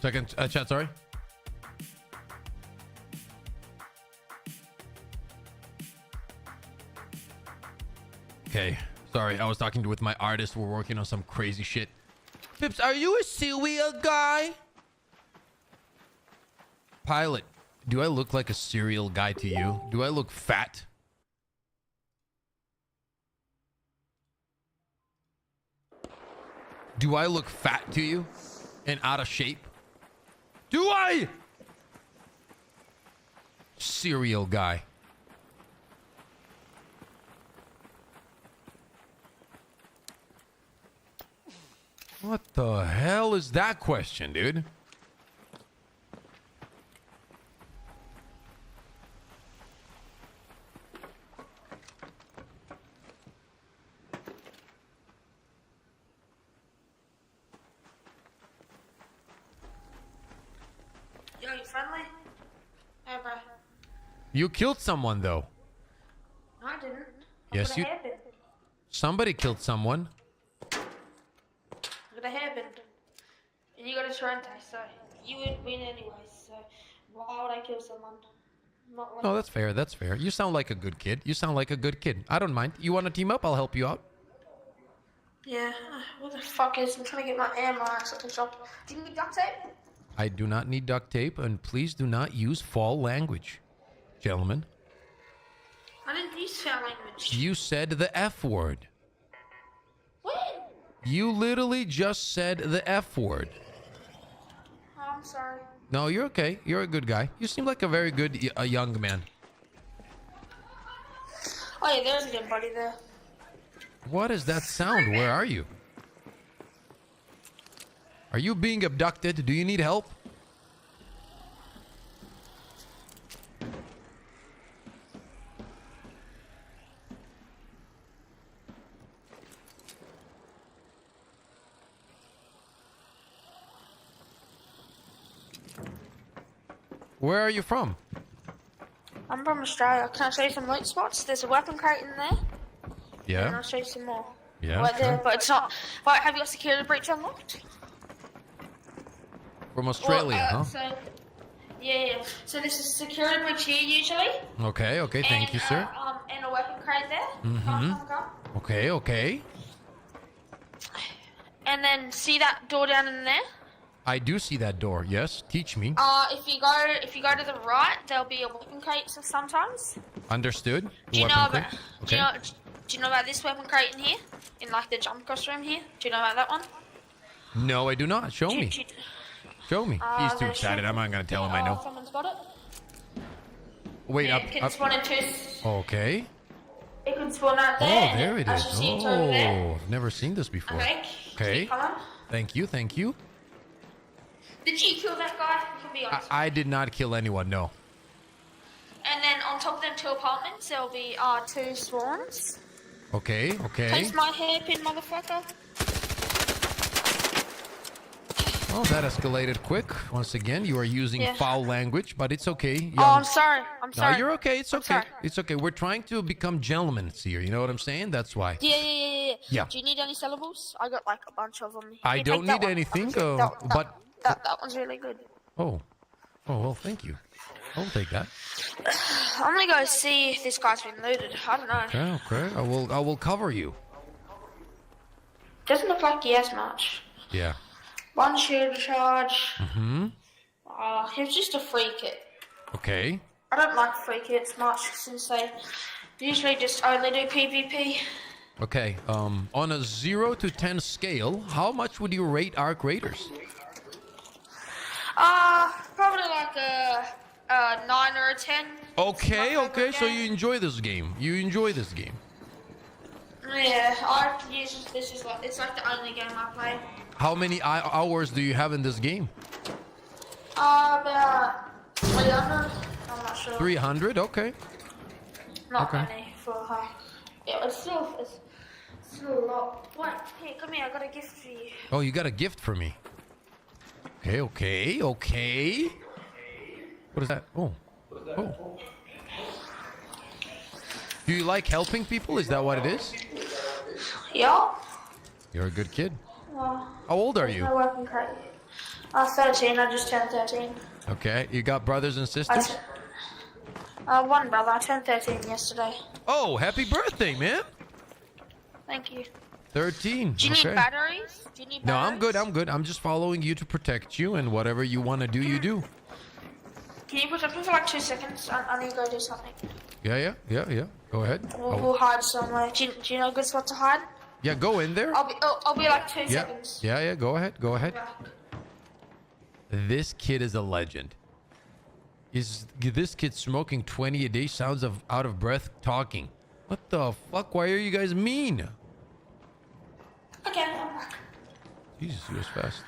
Second chat, sorry. Okay, sorry. I was talking with my artist. We're working on some crazy shit. Pips, are you a cereal guy? Pilot, do I look like a cereal guy to you? Do I look fat? Do I look fat to you? And out of shape? Do I? Cereal guy. What the hell is that question, dude? Yo, you friendly? Hey, bro. You killed someone, though. No, I didn't. Yes, you... Somebody killed someone. Look at the happened. And you got a Toronto, so you would win anyway, so why would I kill someone? Not like No, that's fair. That's fair. You sound like a good kid. You sound like a good kid. I don't mind. You want to team up? I'll help you out. Yeah, what the fuck is... I'm trying to get my ammo axe at the shop. Do you need duct tape? I do not need duct tape, and please do not use foul language, gentlemen. I didn't use foul language. You said the F word. What? You literally just said the F word. Oh, I'm sorry. No, you're okay. You're a good guy. You seem like a very good young man. Oh yeah, there's a dead body there. What is that sound? Where are you? Are you being abducted? Do you need help? Where are you from? I'm from Australia. Can I show you some loot spots? There's a weapon crate in there. And Yeah. I'll show you some more. Yeah. Right there, sure. but it's not. Right, have you got security breach unlocked? From Australia, Well, huh? So, Yeah. So this is security bridge here usually. Okay, okay, thank you, sir. And a weapon crate there. Mm-hmm. Come. Okay, okay. And then see that door down in there? I do see that door. Yes, teach me. If you go to the right, there'll be a weapon crate sometimes. Understood. Do you know Weapon about? crate? Do Okay. you know about this weapon crate in here? In like the jump cross room here? Do you know about that one? No, I do not. Show me. Show me. He's too there excited. should- I'm not gonna tell him I know. Someone's got it. Wait, Yeah, up. it can up. spawn in two. Okay. It can spawn out Oh, there. there it As is. you see, it's over there. Oh, I've never seen this before. Okay. Okay. Keep coming. Thank you. Thank you. Did you kill that guy? You can be honest. I did not kill anyone. No. And then on top of them two apartments, there'll be two spawns. Okay. Okay. Taste my hairpin, motherfucker. Oh, that escalated quick. Once again, you are using Yeah. foul language, but it's okay. Oh, I'm sorry. I'm sorry. No, you're okay. It's I'm okay. sorry. It's okay. We're trying to become gentlemen here. You know what I'm saying? That's why. Yeah. Yeah. Do you need any syllables? I got like a bunch of them. I You don't take that need one. anything, but That one's really good. oh, well, thank you. I'll take that. I'm gonna go see if this guy's been looted. I don't know. Okay. I will cover you. Doesn't look like he has much. Yeah. One shield charge. Mm-hmm. Here's just a free kit. Okay. I don't like free kits much since they usually just only do PvP. Okay. On a 0 to 10 scale, how much would you rate Arc Raiders? Probably like a 9 or a 10. Okay. Okay. So you enjoy this game. You enjoy this game. Yeah, I use this is like it's like the only game I play. How many hours do you have in this game? About 300. I'm not sure. 300. Okay. Not okay. many for her. Yeah, it's still a lot. Wait, here, come here. I got a gift for you. Oh, you got a gift for me. Okay. What is that? Oh. Do you like helping people? Is that what it is? Yeah. You're a good kid. How old are you? My weapon crate. 13. I just turned 13. Okay. You got brothers and sisters? One brother. I turned 13 yesterday. Oh, happy birthday, man. Thank you. 13. Do you need batteries? Do you need No, batteries? I'm good. I'm just following you to protect you, and whatever you want to do, you do. Can you protect me for like 2 seconds? I need to go do something. Yeah. Go ahead. We'll hide somewhere. Do you know a good spot to hide? Yeah, go in there. I'll be like 2 seconds. Yeah. Go ahead. This kid is a legend. Is this kid smoking 20 a day? Sounds out of breath talking. What the fuck? Why are you guys mean? Okay, I'm back. Jesus, he was fast.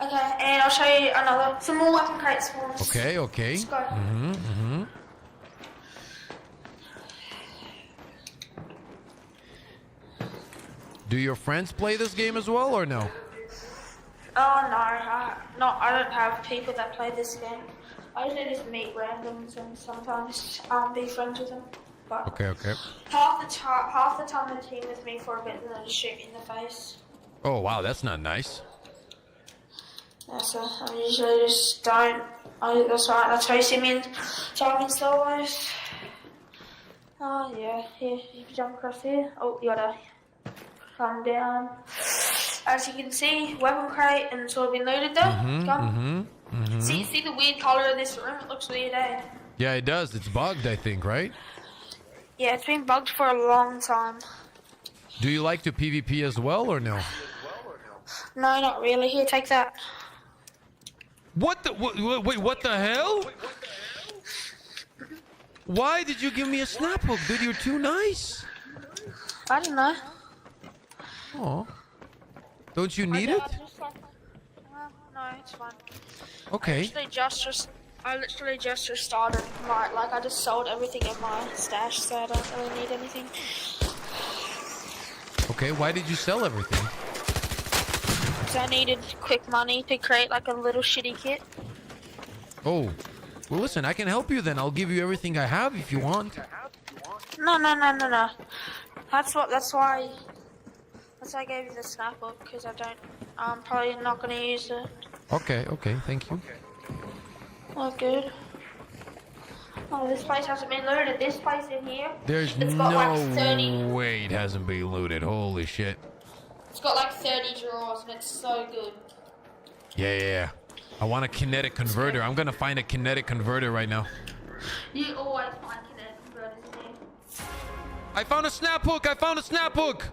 Okay, and I'll show you some more weapon crate spawns. Okay. Let's go. Mm-hmm. Do your friends play this game as well, or no? Oh no, I don't have people that play this game. I usually just meet randoms and sometimes be friends with them. But Okay. half the time they team with me for a bit and then just shoot me in the face. Oh, wow, that's not nice. Yeah, so I usually just don't. That's right. That's how you see me in solos. Oh yeah, here you can jump across here. Oh, you gotta come down. As you can see, weapon crate and it's all been looted though. Come. See the weird color of this room? It looks weird, eh? Yeah, it does. It's bugged, I think, right? Yeah, it's been bugged for a long time. Do you like to PvP as well, or no? No, not really. Here, take that. What the? Wait, what the hell? Why did you give me a snap hook, dude? You're too nice. I don't know. Oh. Don't you need it? No, it's fine. Okay. I literally just started I just sold everything in my stash, so I don't really need anything. Okay, why did you sell everything? Because I needed quick money to create like a little shitty kit. Oh. Well, listen, I can help you then. I'll give you everything I have if you want. No. That's why I gave you the snap hook, because I'm probably not gonna use it. Okay, thank you. Oh, good. Oh, this place hasn't been looted. This place in here. There's It's got no like 30. way it hasn't been looted. Holy shit. It's got like 30 drawers and it's so good. Yeah. I want a kinetic converter. I'm gonna find a kinetic converter right now. You always find kinetic converters in here. I found a snap hook. I found a snap hook.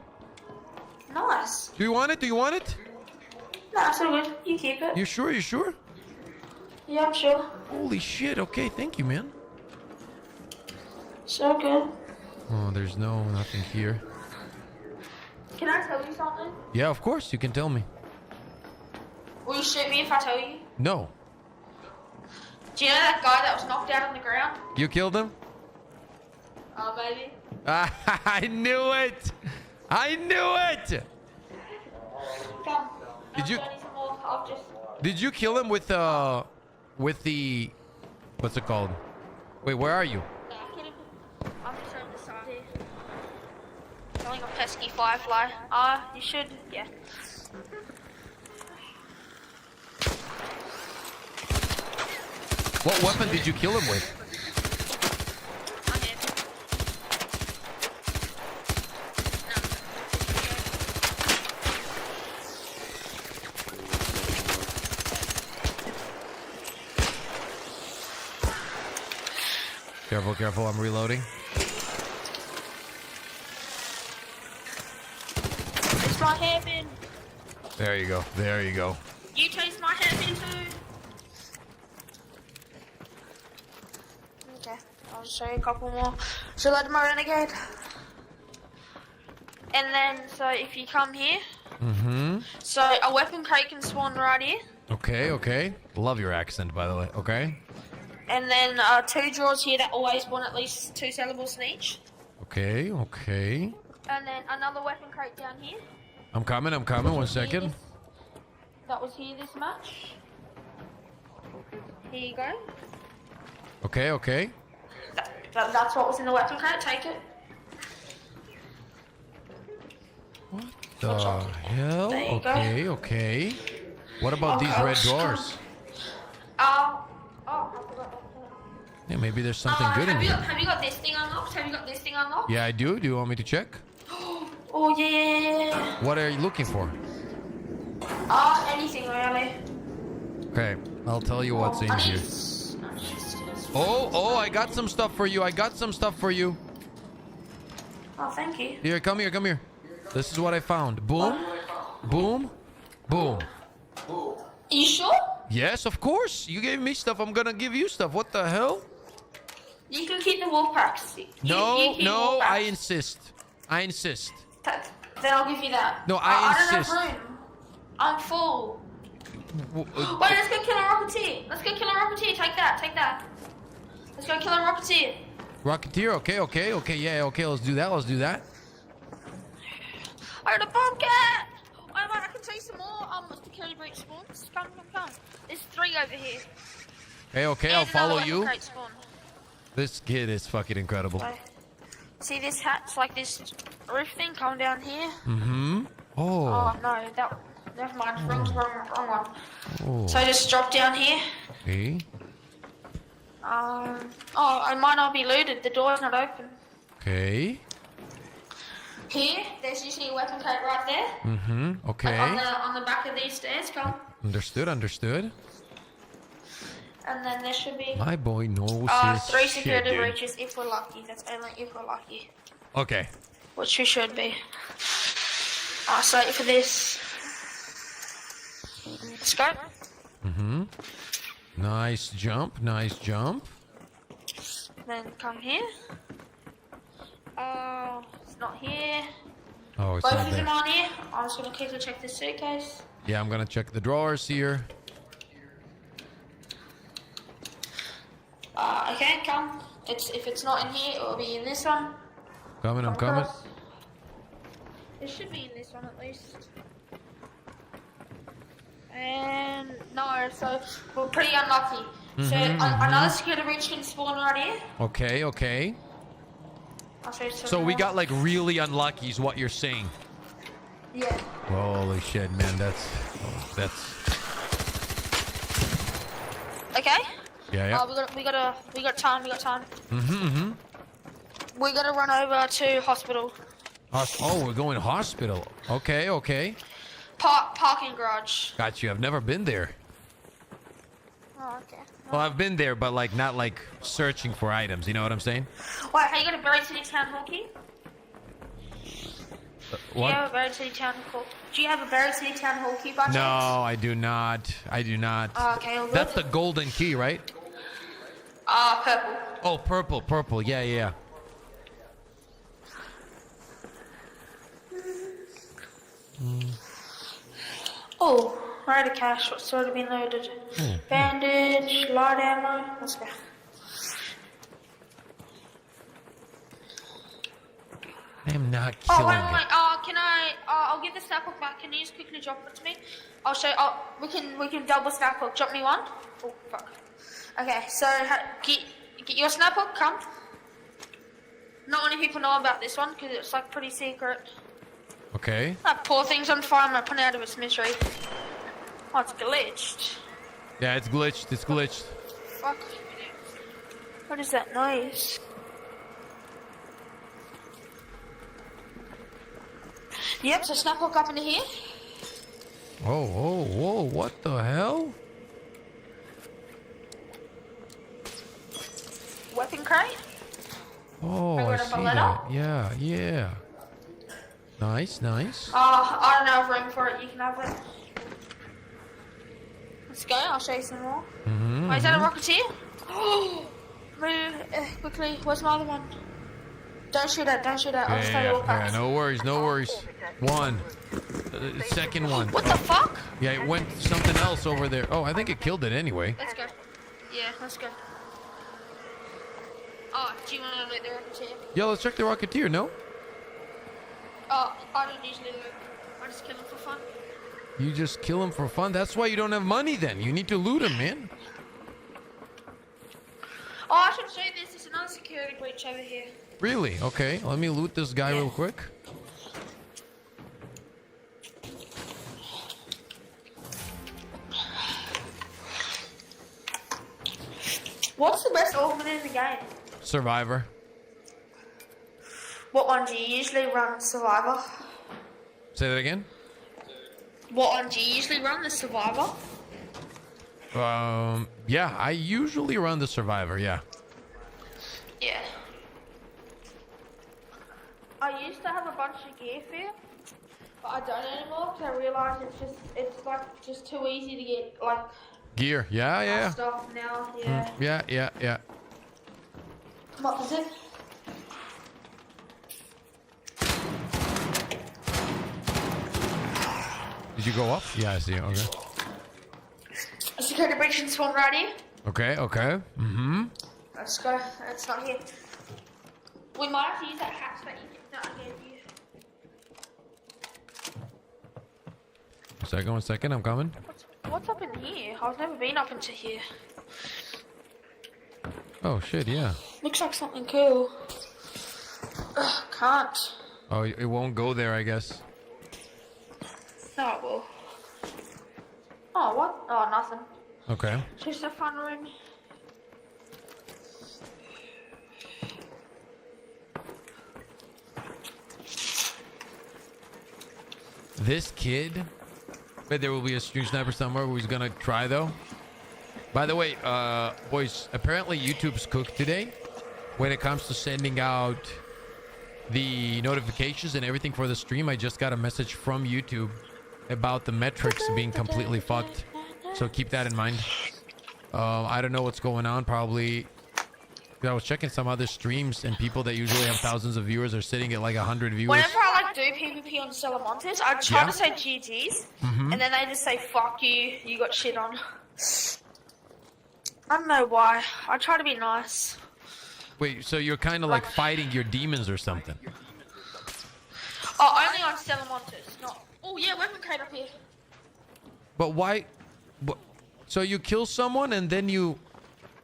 Nice. Do you want it? Do you want it? No, it's all good. You keep it. You sure? You sure? Yeah, I'm sure. Holy shit. Okay, thank you, man. So good. Oh, there's nothing here. Can I tell you something? Yeah, of course. You can tell me. Will you shoot me if I tell you? No. Do you know that guy that was knocked out on the ground? You killed him? Oh, maybe. I knew it. I knew it. Come. Did you? Some more. I'll just... Did you kill him with the what's it called? Wait, where are you? I'm just on the side here. Killing a pesky firefly. You should, yeah. What weapon did you kill him with? Careful, careful, I'm reloading. It's my hairpin. There you go, there you go. You chase my hairpin too. Okay, I'll just show you a couple more. So let my renegade. And then, so if you come here, so a weapon crate can spawn right here. Okay. Love your accent, by the way. Okay. And then 2 drawers here that always spawn at least 2 sellables in each. Okay. And then another weapon crate down here. I'm coming. 1 second. That was here this much. Here you go. Okay. That's what was in the weapon crate. Take it. The hell? There you go. Okay. What about these red drawers? I forgot. Yeah, maybe there's something good in here. Have you got this thing unlocked? Yeah, I do. Do you want me to check? Oh, yeah. What are you looking for? Anything really. Okay, I'll tell you what's in here. Oh, I got some stuff for you. Oh, thank you. Here, come here. This is what I found. Boom. You sure? Yes, of course. You gave me stuff. I'm gonna give you stuff. What the hell? You can keep the wolf packs. No, I insist. Then I'll give you that. No, I I insist. don't have room. I'm full. Wait, let's go kill a rocketeer. Take that. Let's go kill a rocketeer. Rocketeer, okay, yeah, let's do that. I got a bobcat! Oh man, I can see some more security breach spawns. Come. There's 3 over here. Okay, I'll follow you. Crate spawn. This kid is fucking incredible. So, see this hatch, like this roof thing coming down here? Oh, no, never mind, wrong one. Oh. So just drop down here. Okay. It might not be looted, the door's not open. Okay. Here, there's usually a weapon crate right there. Okay. On the back of these stairs, come. Understood. And then there should be My boy knows his 3 shit, security dude. breaches if we're lucky. That's only if we're lucky. Okay. Which we should be. So for this. Let's go. Nice jump. Then come here. It's not here. Oh, it's Both not of them there. on here. I'm just gonna quickly check this suitcase. Yeah, I'm gonna check the drawers here. Okay, come. If it's not in here, it will be in this one. I'm coming. Across. It should be in this one at least. And no, so we're pretty unlucky. So another security breach can spawn right here. Okay. I'll show you some So we more. got like really unlucky is what you're saying. Yeah. Holy shit, man. That's Okay. Yeah, yeah. We got time. We got time. Mm-hmm. We gotta run over to hospital. Oh, we're going hospital. Okay, okay. Parking garage. Got you. I've never been there. Oh, okay. Well, I've been there, but like not like searching for items. You know what I'm saying? Wait, have you got a Buried City Town Hall key? Do you have a Buried City Town Hall? Do you have a Buried City Town Hall key by chance? No, I do not. I do not. Okay, all good. That's the golden key, right? Purple. Oh, purple, purple. Yeah, yeah. Oh, right of cash. What's already been loaded? Bandage, light ammo. Let's go. I am not killing Oh, wait. it. Can I? I'll give the snap hook back. Can you just quickly drop it to me? I'll show. We can double snap hook. Drop me one. Oh fuck. Okay, so get your snap hook. Come. Not many people know about this one because it's like pretty secret. Okay. That poor thing's on fire. I'm gonna put it out of its misery. Oh, it's glitched. Yeah, it's glitched. It's glitched. Fuck. What is that noise? Yep, so snap hook up into here. Whoa, whoa, whoa! What the hell? Weapon crate. Oh, I see that. Yeah, yeah. Nice, nice. I don't have room for it. You can have it. Let's go. I'll show you some more. Wait, is that a rocketeer? Oh, move quickly. Where's my other one? Don't shoot it. Don't shoot it. I'll just tell you all Yeah, no worries, no worries. One. Second one. What the fuck? Yeah, it went something else over there. Oh, I think it killed it anyway. Let's go. Yeah, let's go. Oh, do you want to loot the rocketeer? Yeah, let's check the Rocketeer, no? Oh, I don't usually loot. I just kill him for fun. You just kill him for fun? That's why you don't have money then. You need to loot him, man. Oh, I should show you this. There's another security breach over here. Really? Okay, let me loot this guy real quick. What's the best organ in the game? Survivor. What one do you usually run, Survivor? Say that again? What one do you usually run, the Survivor? Yeah, I usually run the Survivor, yeah. Yeah. I used to have a bunch of gear for you, but I don't anymore because I realized it's like just too easy to get like Gear, yeah, yeah. stuff now. Yeah. Yeah, yeah, yeah. What was it? Did you go up? Yeah, I see. Okay. A security breach in spawn right here. Okay, okay. Mm-hmm. Let's go. It's not here. We might have to use that hatch that I gave you. One second, I'm coming. What's up in here? I've never been up into here. Oh shit, yeah. Looks like something cool. Ugh, can't. Oh, it won't go there, I guess. No, it will. Oh, what? Oh, nothing. Okay. Just a fun room. This kid, bet there will be a stream sniper somewhere who's gonna try though. By the way, boys, apparently YouTube's cooked today when it comes to sending out the notifications and everything for the stream. I just got a message from YouTube about the metrics being completely fucked, so keep that in mind. I don't know what's going on. Probably I was checking some other streams and people that usually have thousands of viewers are sitting at like 100 viewers. Whenever I like do PvP on Salamontes, I try to say GG's, and then they just say fuck you, you got shit on. I don't know why. I try to be nice. Wait, so you're kind of like fighting your demons or something? Oh, only on Salamontes, not. Oh yeah, weapon crate up here. But why? So you kill someone and then you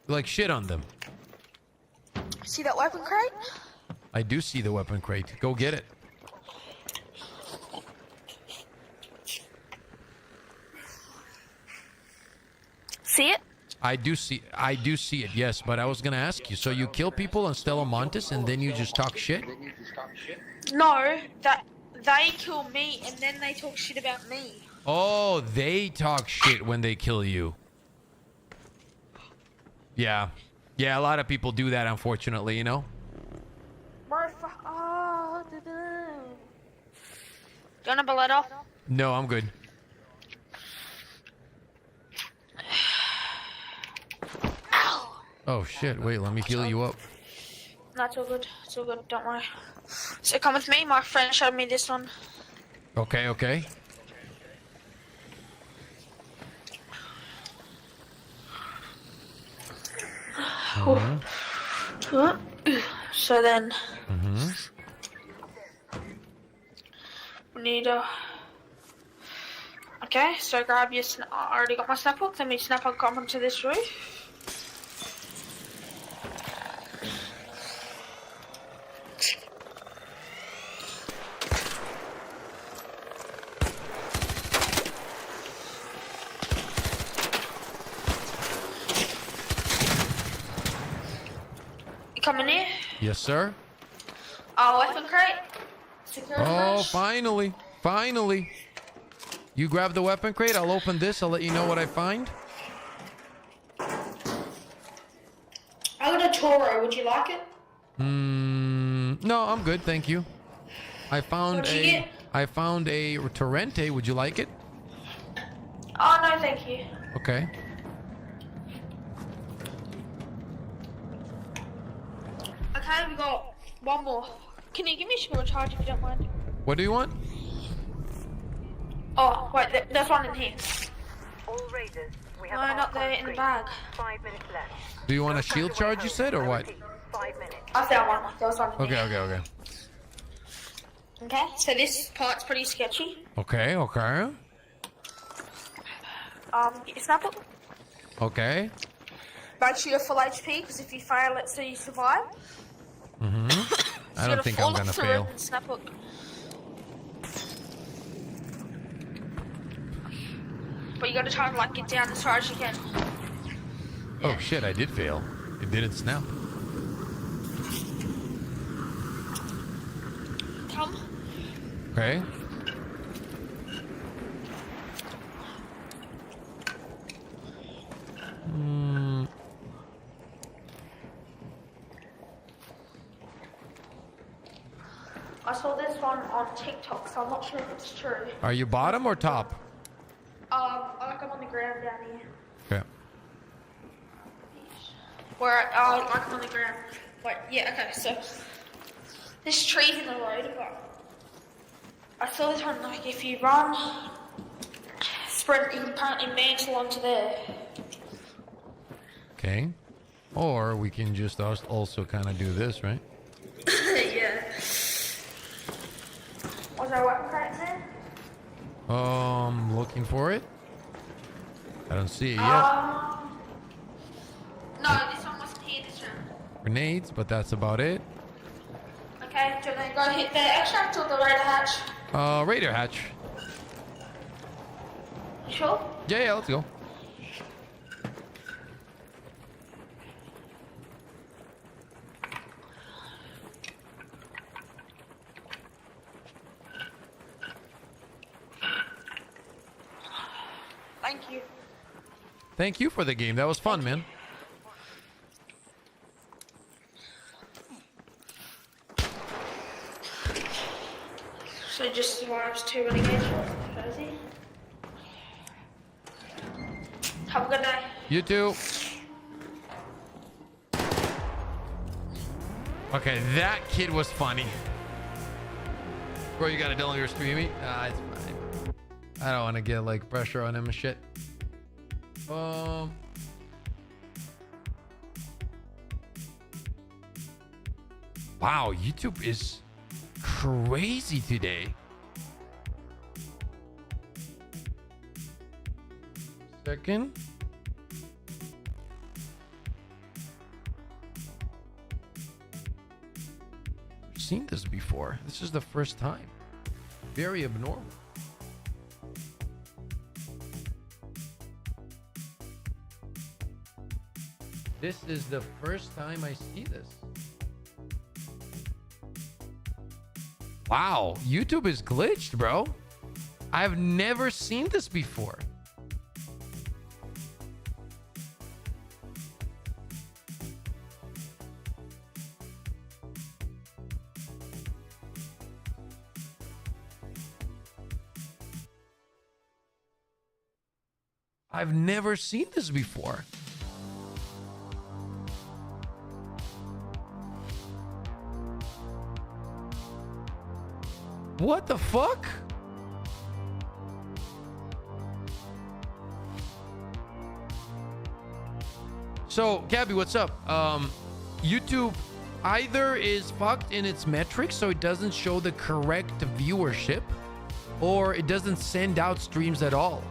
like shit on them? See that weapon crate? I do see the weapon crate. Go get it. See it? I do see it, yes, but I was gonna ask you, so you kill people on Stella Montes and then you just talk shit? No, that they kill me and then they talk shit about me. Oh, they talk shit when they kill you. Yeah. Yeah, a lot of people do that, unfortunately, you know? Oh, do you want a Beretta? No, I'm good. Oh shit, wait, let me heal you up. No, it's all good. It's all good, don't worry. So come with me, my friend showed me this one. Okay, okay. So then Mm-hmm. we need a. Okay, so grab your. I already got my snap hook. Let me snap hook up onto this roof. You coming here? Yes, sir. Weapon crate. Security Oh, bridge. finally. Finally. You grab the weapon crate. I'll open this. I'll let you know what I find. I got a Toro. Would you like it? No, I'm good. Thank you. I found What'd you get? I found a Torrente. Would you like it? Oh no, thank you. Okay. Okay, we got one more. Can you give me a sugar charge if you don't mind? What do you want? Oh, wait, there's one in here. All raiders, we have No, not there, in the bag. 5 minutes left. Do you want a shield charge, you said, or what? 5 minutes. I found one. There was one in Okay, here. okay, okay. Okay, so this part's pretty sketchy. Okay, okay. Get your snapper. Okay. Make sure you're full HP, because if you fail, let's say you survive. Mm-hmm. I don't think I'm gonna fail. Snap hook. But you gotta try to like get down as far as you can. Oh shit, I did fail. It didn't snap. Come. Okay. I saw this one on TikTok, so I'm not sure if it's true. Are you bottom or top? I like I'm on the ground down here. Okay. Where like I'm on the ground. Wait, yeah, okay, so this tree's in the road, but I saw this one like if you run, sprint, you can apparently mantle onto there. Okay. Or we can just also kind of do this, right? Yeah. Was there a weapon crate in there? Looking for it. I don't see it yet. No, this one wasn't here this round. Grenades, but that's about it. Okay, do you want to go hit the extract or the radar hatch? Radar hatch. You sure? Yeah, yeah, let's go. Thank you. Thank you for the game. That was fun, man. So just survives 2 renegades. Crazy. Have a good day. You too. Okay, that kid was funny. Bro, you got a Dylan, you're streaming? It's fine. I don't want to get like pressure on him and shit. Wow, YouTube is crazy today. Second. I've seen this before. This is the first time. Very abnormal. This is the first time I see this. Wow, YouTube is glitched, bro. I've never seen this before. I've never seen this before. What the fuck? So, Gabby, what's up? YouTube either is fucked in its metrics, so it doesn't show the correct viewership, or it doesn't send out streams at all.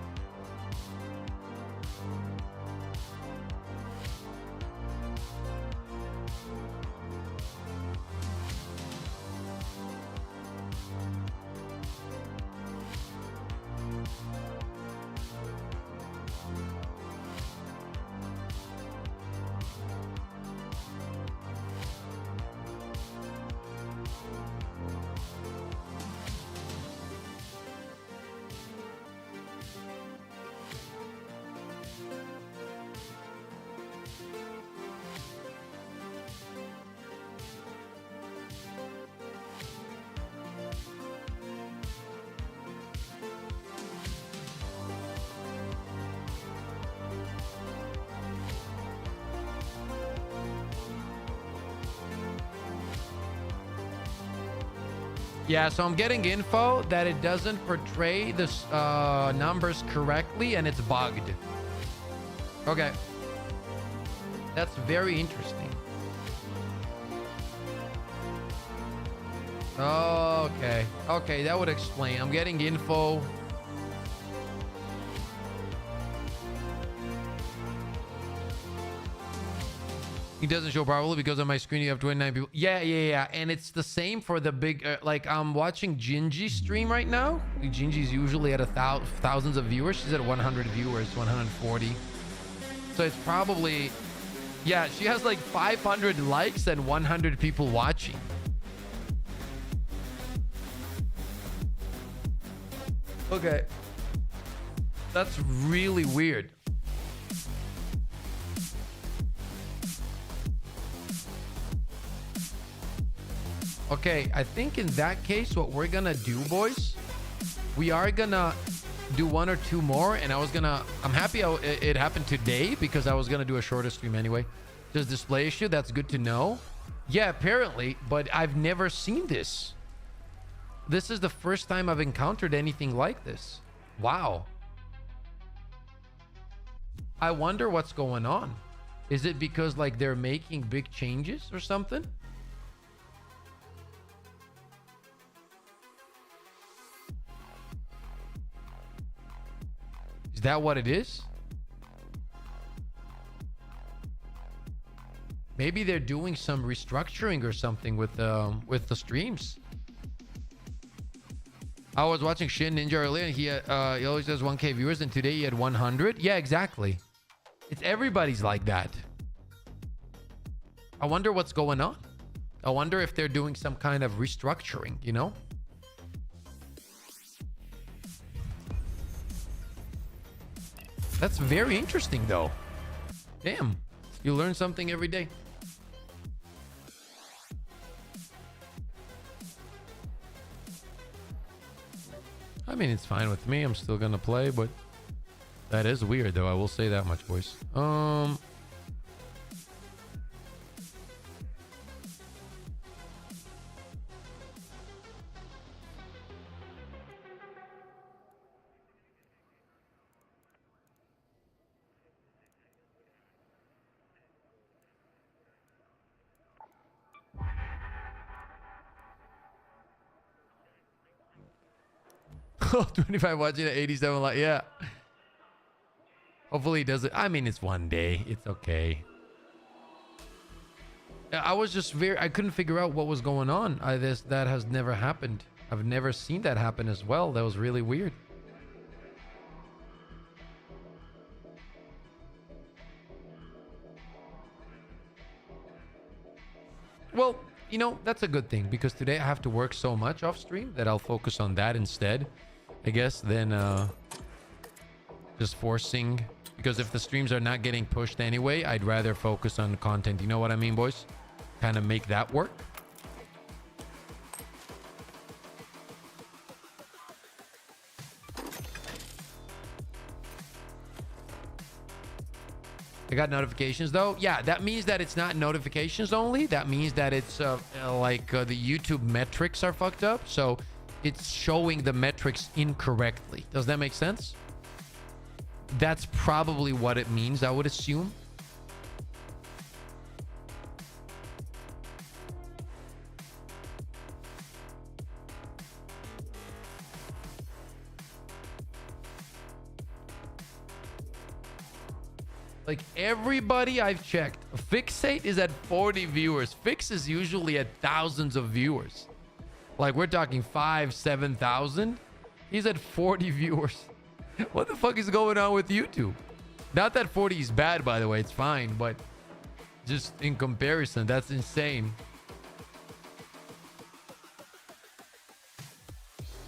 Yeah, so I'm getting info that it doesn't portray the numbers correctly and it's bugged. Okay. That's very interesting. Okay. Okay, that would explain. I'm getting info. It doesn't show probably because on my screen you have 29 people. Yeah. And it's the same for the big, like I'm watching Gingy stream right now. Gingy's usually at thousands of viewers. She's at 100 viewers, 140. So it's probably, yeah, she has like 500 likes and 100 people watching. Okay. That's really weird. Okay, I think in that case, what we're gonna do, boys, we are gonna do one or two more, and I'm happy it happened today because I was gonna do a shorter stream anyway. There's display issue, that's good to know. Yeah, apparently, but I've never seen this. This is the first time I've encountered anything like this. Wow. I wonder what's going on. Is it because like they're making big changes or something? Is that what it is? Maybe they're doing some restructuring or something with the streams. I was watching Shin Ninja earlier, and he always does 1K viewers, and today he had 100. Yeah, exactly. It's everybody's like that. I wonder what's going on. I wonder if they're doing some kind of restructuring, you know? That's very interesting, though. Damn. You learn something every day. I mean, it's fine with me. I'm still gonna play, but that is weird, though. I will say that much, boys. Oh, 25 watching at 87 like, yeah. Hopefully he does it. I mean, it's one day. It's okay. I was just I couldn't figure out what was going on. That has never happened. I've never seen that happen as well. That was really weird. you know, that's a good thing because today I have to work so much off stream that I'll focus on that instead, I guess, than just forcing. Because if the streams are not getting pushed anyway, I'd rather focus on content. You know what I mean, boys? Kind of make that work. I got notifications though. Yeah, that means that it's not notifications only. That means that it's the YouTube metrics are fucked up. So it's showing the metrics incorrectly. Does that make sense? That's probably what it means, I would assume. Like everybody I've checked, Fixate is at 40 viewers. Fix is usually at thousands of viewers. Like we're talking 5,000-7,000. He's at 40 viewers. What the fuck is going on with YouTube? Not that 40 is bad, by the way. It's fine, but just in comparison, that's insane.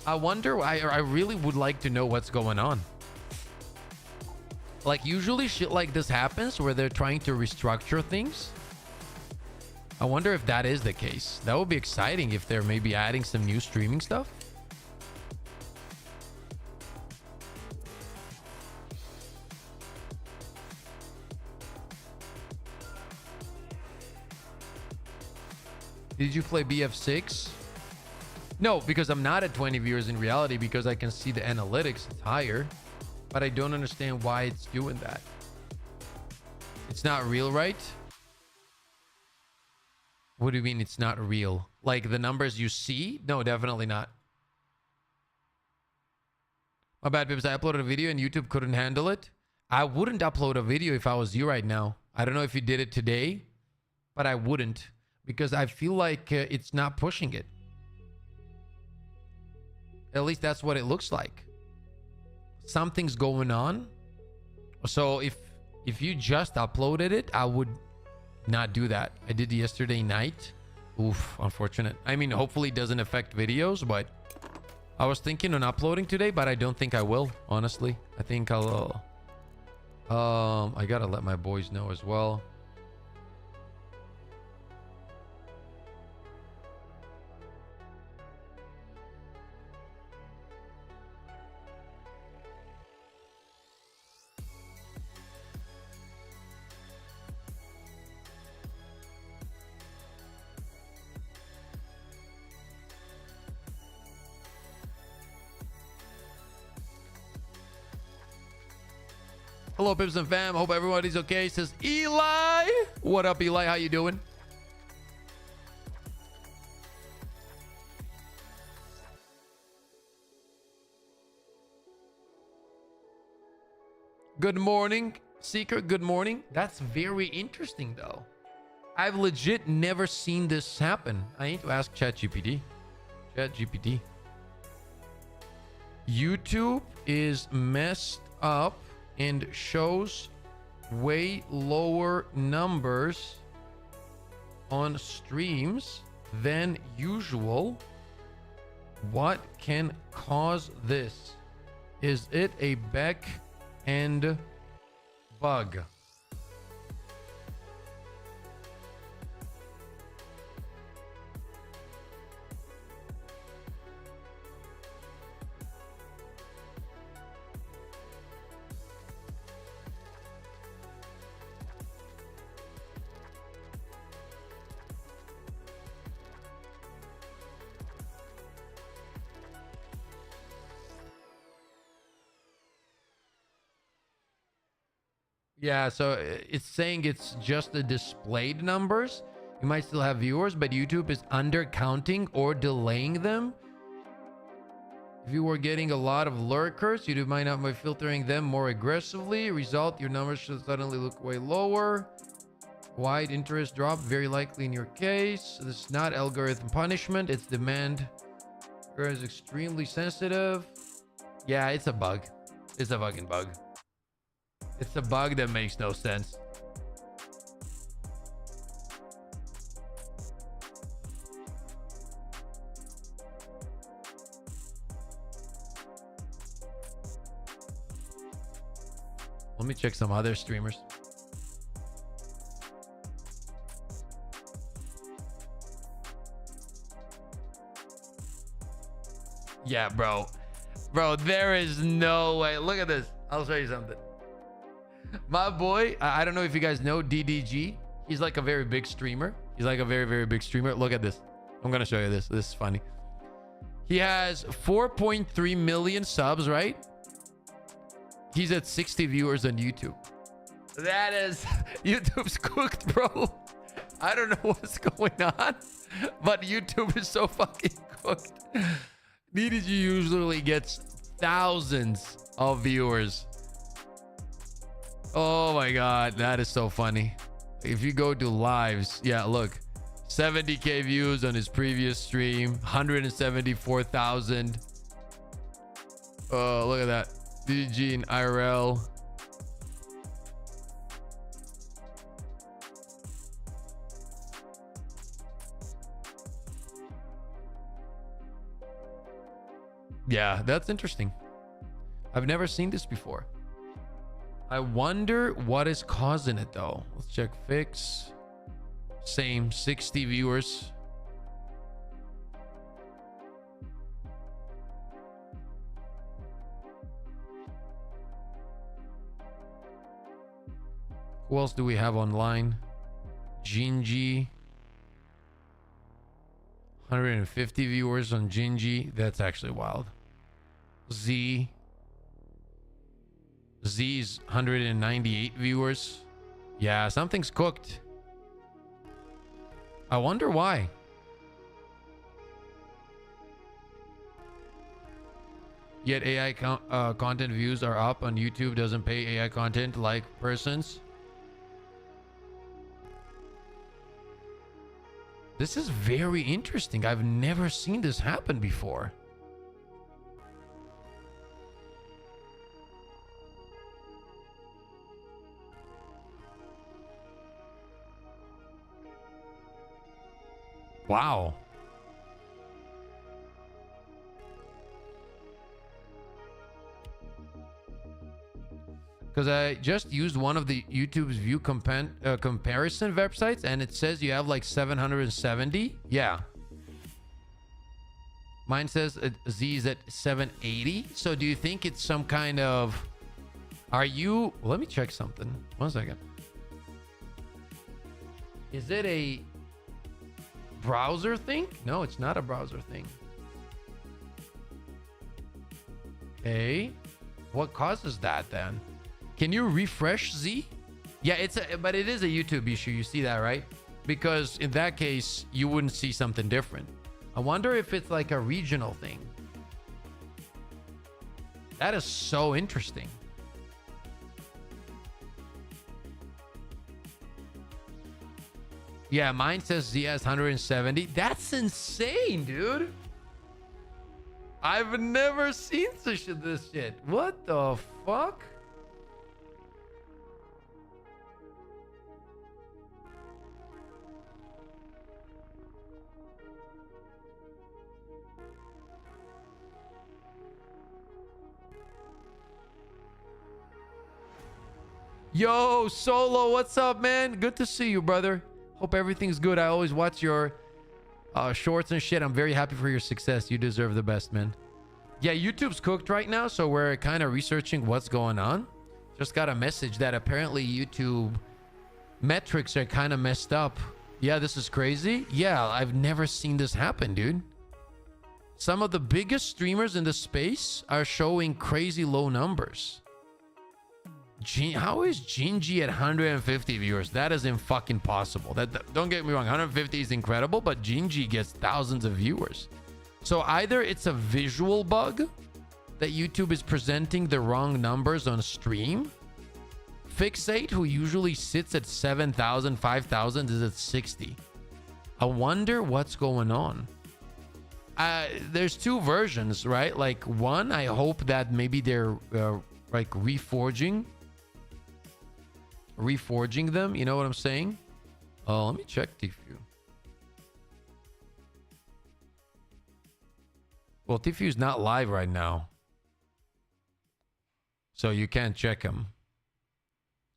I wonder, I really would like to know what's going on. Like usually shit like this happens where they're trying to restructure things. I wonder if that is the case. That would be exciting if they're maybe adding some new streaming stuff. Did you play BF6? No, because I'm not at 20 viewers in reality because I can see the analytics. It's higher. But I don't understand why it's doing that. It's not real, right? What do you mean it's not real? Like the numbers you see? No, definitely not. My bad, Bibs. I uploaded a video and YouTube couldn't handle it. I wouldn't upload a video if I was you right now. I don't know if you did it today, but I wouldn't because I feel like it's not pushing it. At least that's what it looks like. Something's going on. So if you just uploaded it, I would not do that. I did yesterday night. Oof, unfortunate. I mean, hopefully it doesn't affect videos, but I was thinking on uploading today, but I don't think I will, honestly. I think I'll I gotta let my boys know as well. Hello, Pips and fam. Hope everybody's okay. Says Eli. What up, Eli? How you doing? Good morning, Seeker. Good morning. That's very interesting, though. I've legit never seen this happen. I need to ask ChatGPT. ChatGPT. YouTube is messed up and shows way lower numbers on streams than usual. What can cause this? Is it a back end bug? Yeah, so it's saying it's just the displayed numbers. You might still have viewers, but YouTube is undercounting or delaying them. If you were getting a lot of lurkers, YouTube might not be filtering them more aggressively. Result, your numbers should suddenly look way lower. Wide interest drop, very likely in your case. This is not algorithm punishment, it's demand. It is extremely sensitive. Yeah, it's a bug. It's a fucking bug. It's a bug that makes no sense. Let me check some other streamers. Yeah, bro. Bro, there is no way. Look at this. I'll show you something. My boy, I don't know if you guys know DDG. He's like a very big streamer. He's like a very, very big streamer. Look at this. I'm going to show you this. This is funny. He has 4.3 million subs, right? He's at 60 viewers on YouTube. That is... YouTube's cooked, bro. I don't know what's going on, but YouTube is so fucking cooked. DDG usually gets thousands of viewers. Oh my god, that is so funny. If you go to lives, yeah, look, 70k views on his previous stream, 174,000. Oh, look at that. DDG in IRL. Yeah, that's interesting. I've never seen this before. I wonder what is causing it though. Let's check fix. Same, 60 viewers. Who else do we have online? Gingy. 150 viewers on Gingy. That's actually wild. Z's 198 viewers. Yeah, something's cooked. I wonder why. Yet AI content views are up on YouTube. Doesn't pay AI content like persons. This is very interesting. I've never seen this happen before. Wow. Because I just used one of the YouTube's view comparison websites, and it says you have like 770. Yeah. Mine says Z is at 780. So do you think it's some kind of... Are you... Let me check something. 1 second. Is it a browser thing? No, it's not a browser thing. Okay. What causes that then? Can you refresh Z? Yeah, but it is a YouTube issue. You see that, right? Because in that case, you wouldn't see something different. I wonder if it's like a regional thing. That is so interesting. Yeah, mine says Z has 170. That's insane, dude. I've never seen this shit. What the fuck? Yo, Solo, what's up, man? Good to see you, brother. Hope everything's good. I always watch your shorts and shit. I'm very happy for your success. You deserve the best, man. Yeah, YouTube's cooked right now, so we're kind of researching what's going on. Just got a message that apparently YouTube metrics are kind of messed up. Yeah, this is crazy. Yeah, I've never seen this happen, dude. Some of the biggest streamers in the space are showing crazy low numbers. How is Gingy at 150 viewers? That is fucking possible. Don't get me wrong, 150 is incredible, but Gingy gets thousands of viewers. So either it's a visual bug that YouTube is presenting the wrong numbers on stream. Fixate, who usually sits at 7,000, 5,000, is at 60. I wonder what's going on. There's two versions, right? Like one, I hope that maybe they're like reforging them, you know what I'm saying? Let me check Tfue. Well, Tfue's not live right now, so you can't check him.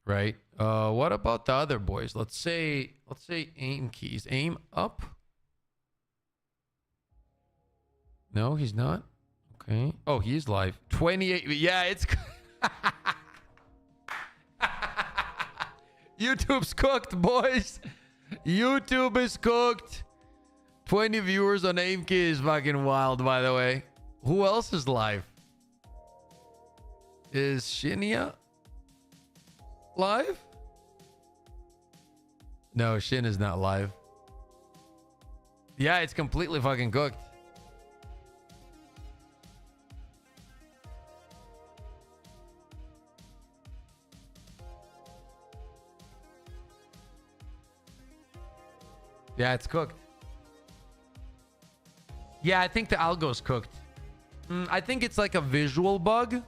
right? What about the other boys? Let's say aim keys. Aim up. No, he's not. Okay. Oh, he's live. 28. Yeah, it's YouTube's cooked, boys. YouTube is cooked. 20 viewers on aim key is fucking wild, by the way. Who else is live? Is Shinya live? No, Shin is not live. Yeah, it's completely fucking cooked. Yeah, it's cooked. Yeah, I think the algo's cooked. I think it's like a visual bug.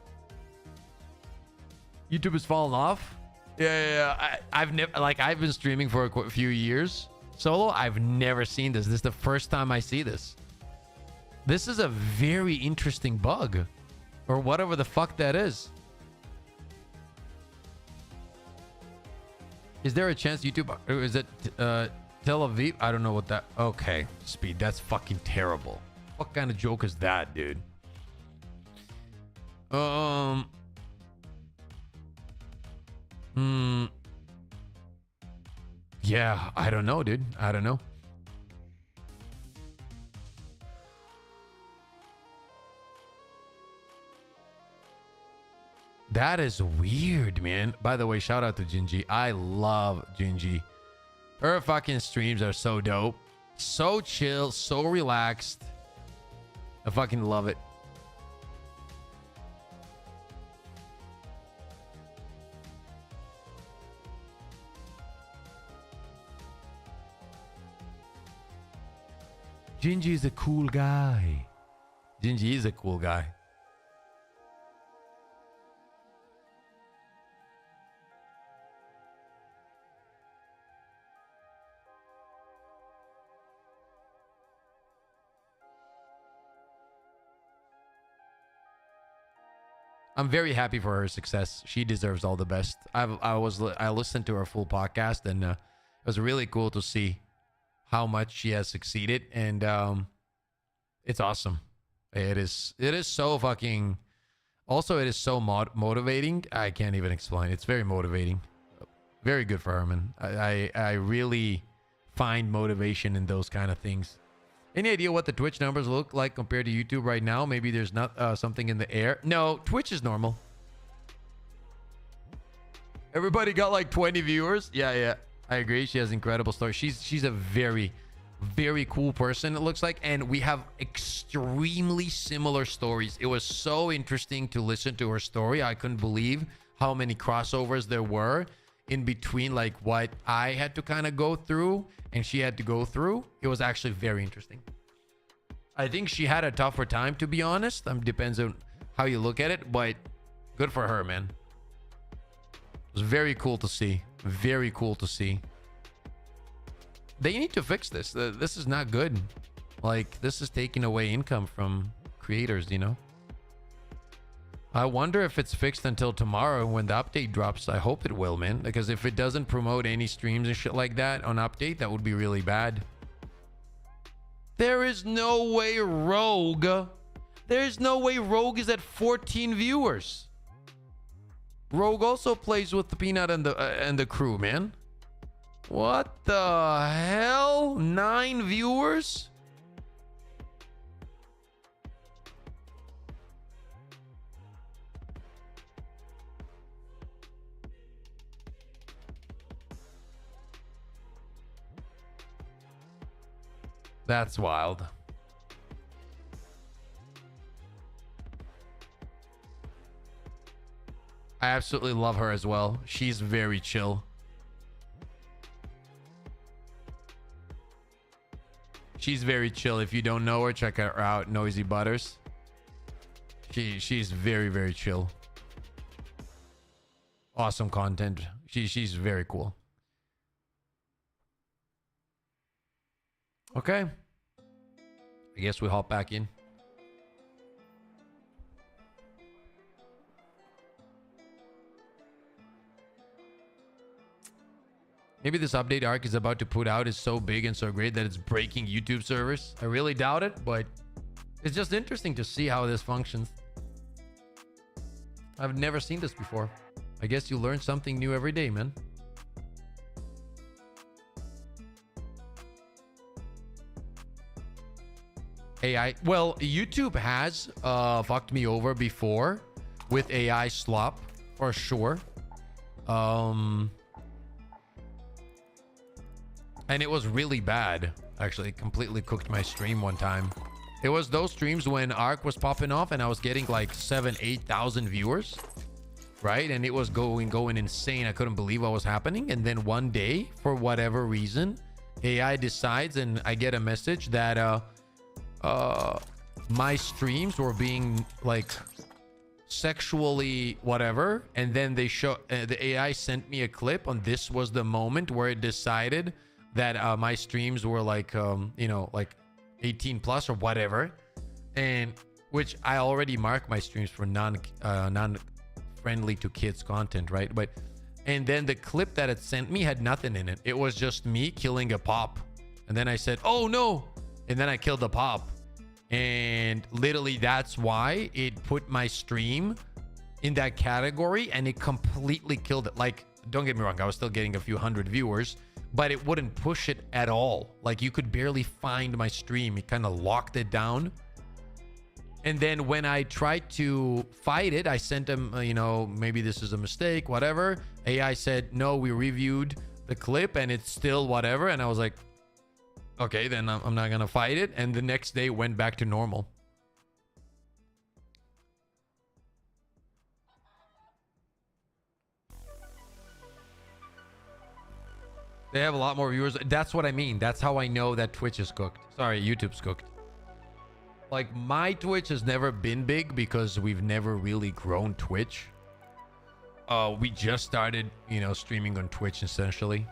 YouTube has fallen off. Yeah. I've never, like, I've been streaming for a few years solo. I've never seen this. This is the first time I see this. This is a very interesting bug, or whatever the fuck that is. Is there a chance YouTube, or is it Tel Aviv? I don't know what that. Okay, Speed. That's fucking terrible. What kind of joke is that, dude? Yeah, I don't know, dude. I don't know. That is weird, man. By the way, shout out to Gingy. I love Gingy. Her fucking streams are so dope. So chill, so relaxed. I fucking love it. Gingy is a cool guy. Gingy is a cool guy. I'm very happy for her success. She deserves all the best. I listened to her full podcast, and it was really cool to see how much she has succeeded, and it's awesome. It is so fucking. Also, it is so motivating. I can't even explain. It's very motivating. Very good for her, man. I really find motivation in those kind of things. Any idea what the Twitch numbers look like compared to YouTube right now? Maybe there's not something in the air. No, Twitch is normal. Everybody got like 20 viewers. Yeah. I agree. She has incredible stories. She's a very, very cool person, it looks like. And we have extremely similar stories. It was so interesting to listen to her story. I couldn't believe how many crossovers there were in between, like what I had to kind of go through and she had to go through. It was actually very interesting. I think she had a tougher time, to be honest. Depends on how you look at it, but good for her, man. It was very cool to see. Very cool to see. They need to fix this. This is not good. Like, this is taking away income from creators, you know? I wonder if it's fixed until tomorrow when the update drops. I hope it will, man. Because if it doesn't promote any streams and shit like that on update, that would be really bad. There is no way Rogue... There's no way Rogue is at 14 viewers. Rogue also plays with the Peanut and the crew, man. What the hell? 9 viewers? That's wild. I absolutely love her as well. She's very chill. She's very chill. If you don't know her, check her out. Noisy Butters. She's very, very chill. Awesome content. She's very cool. Okay. I guess we hop back in. Maybe this update Ark is about to put out is so big and so great that it's breaking YouTube servers. I really doubt it, but it's just interesting to see how this functions. I've never seen this before. I guess you learn something new every day, man. AI. Well, YouTube has fucked me over before with AI slop, for sure. And it was really bad. Actually, it completely cooked my stream one time. It was those streams when Ark was popping off and I was getting like 7,000-8,000 viewers, right? And it was going insane. I couldn't believe what was happening. And then one day, for whatever reason, AI decides, and I get a message that my streams were being like sexually whatever, and then they show the AI sent me a clip on this was the moment where it decided that my streams were like you know, like 18 plus or whatever, and which I already mark my streams for non friendly to kids content, right? But and then the clip that it sent me had nothing in it. It was just me killing a pop, and then I said, oh no, and then I killed the pop. And literally that's why it put my stream in that category, and it completely killed it. Like, don't get me wrong, I was still getting a few hundred viewers, but it wouldn't push it at all. Like, you could barely find my stream. It kind of locked it down. And then when I tried to fight it, I sent him, you know, maybe this is a mistake, whatever. AI said, no, we reviewed the clip and it's still whatever. And I was like, okay, then I'm not gonna fight it. And the next day went back to normal. They have a lot more viewers. That's what I mean. That's how I know that Twitch is cooked. Sorry, YouTube's cooked. Like, my Twitch has never been big because we've never really grown Twitch. We just started, you know, streaming on Twitch essentially.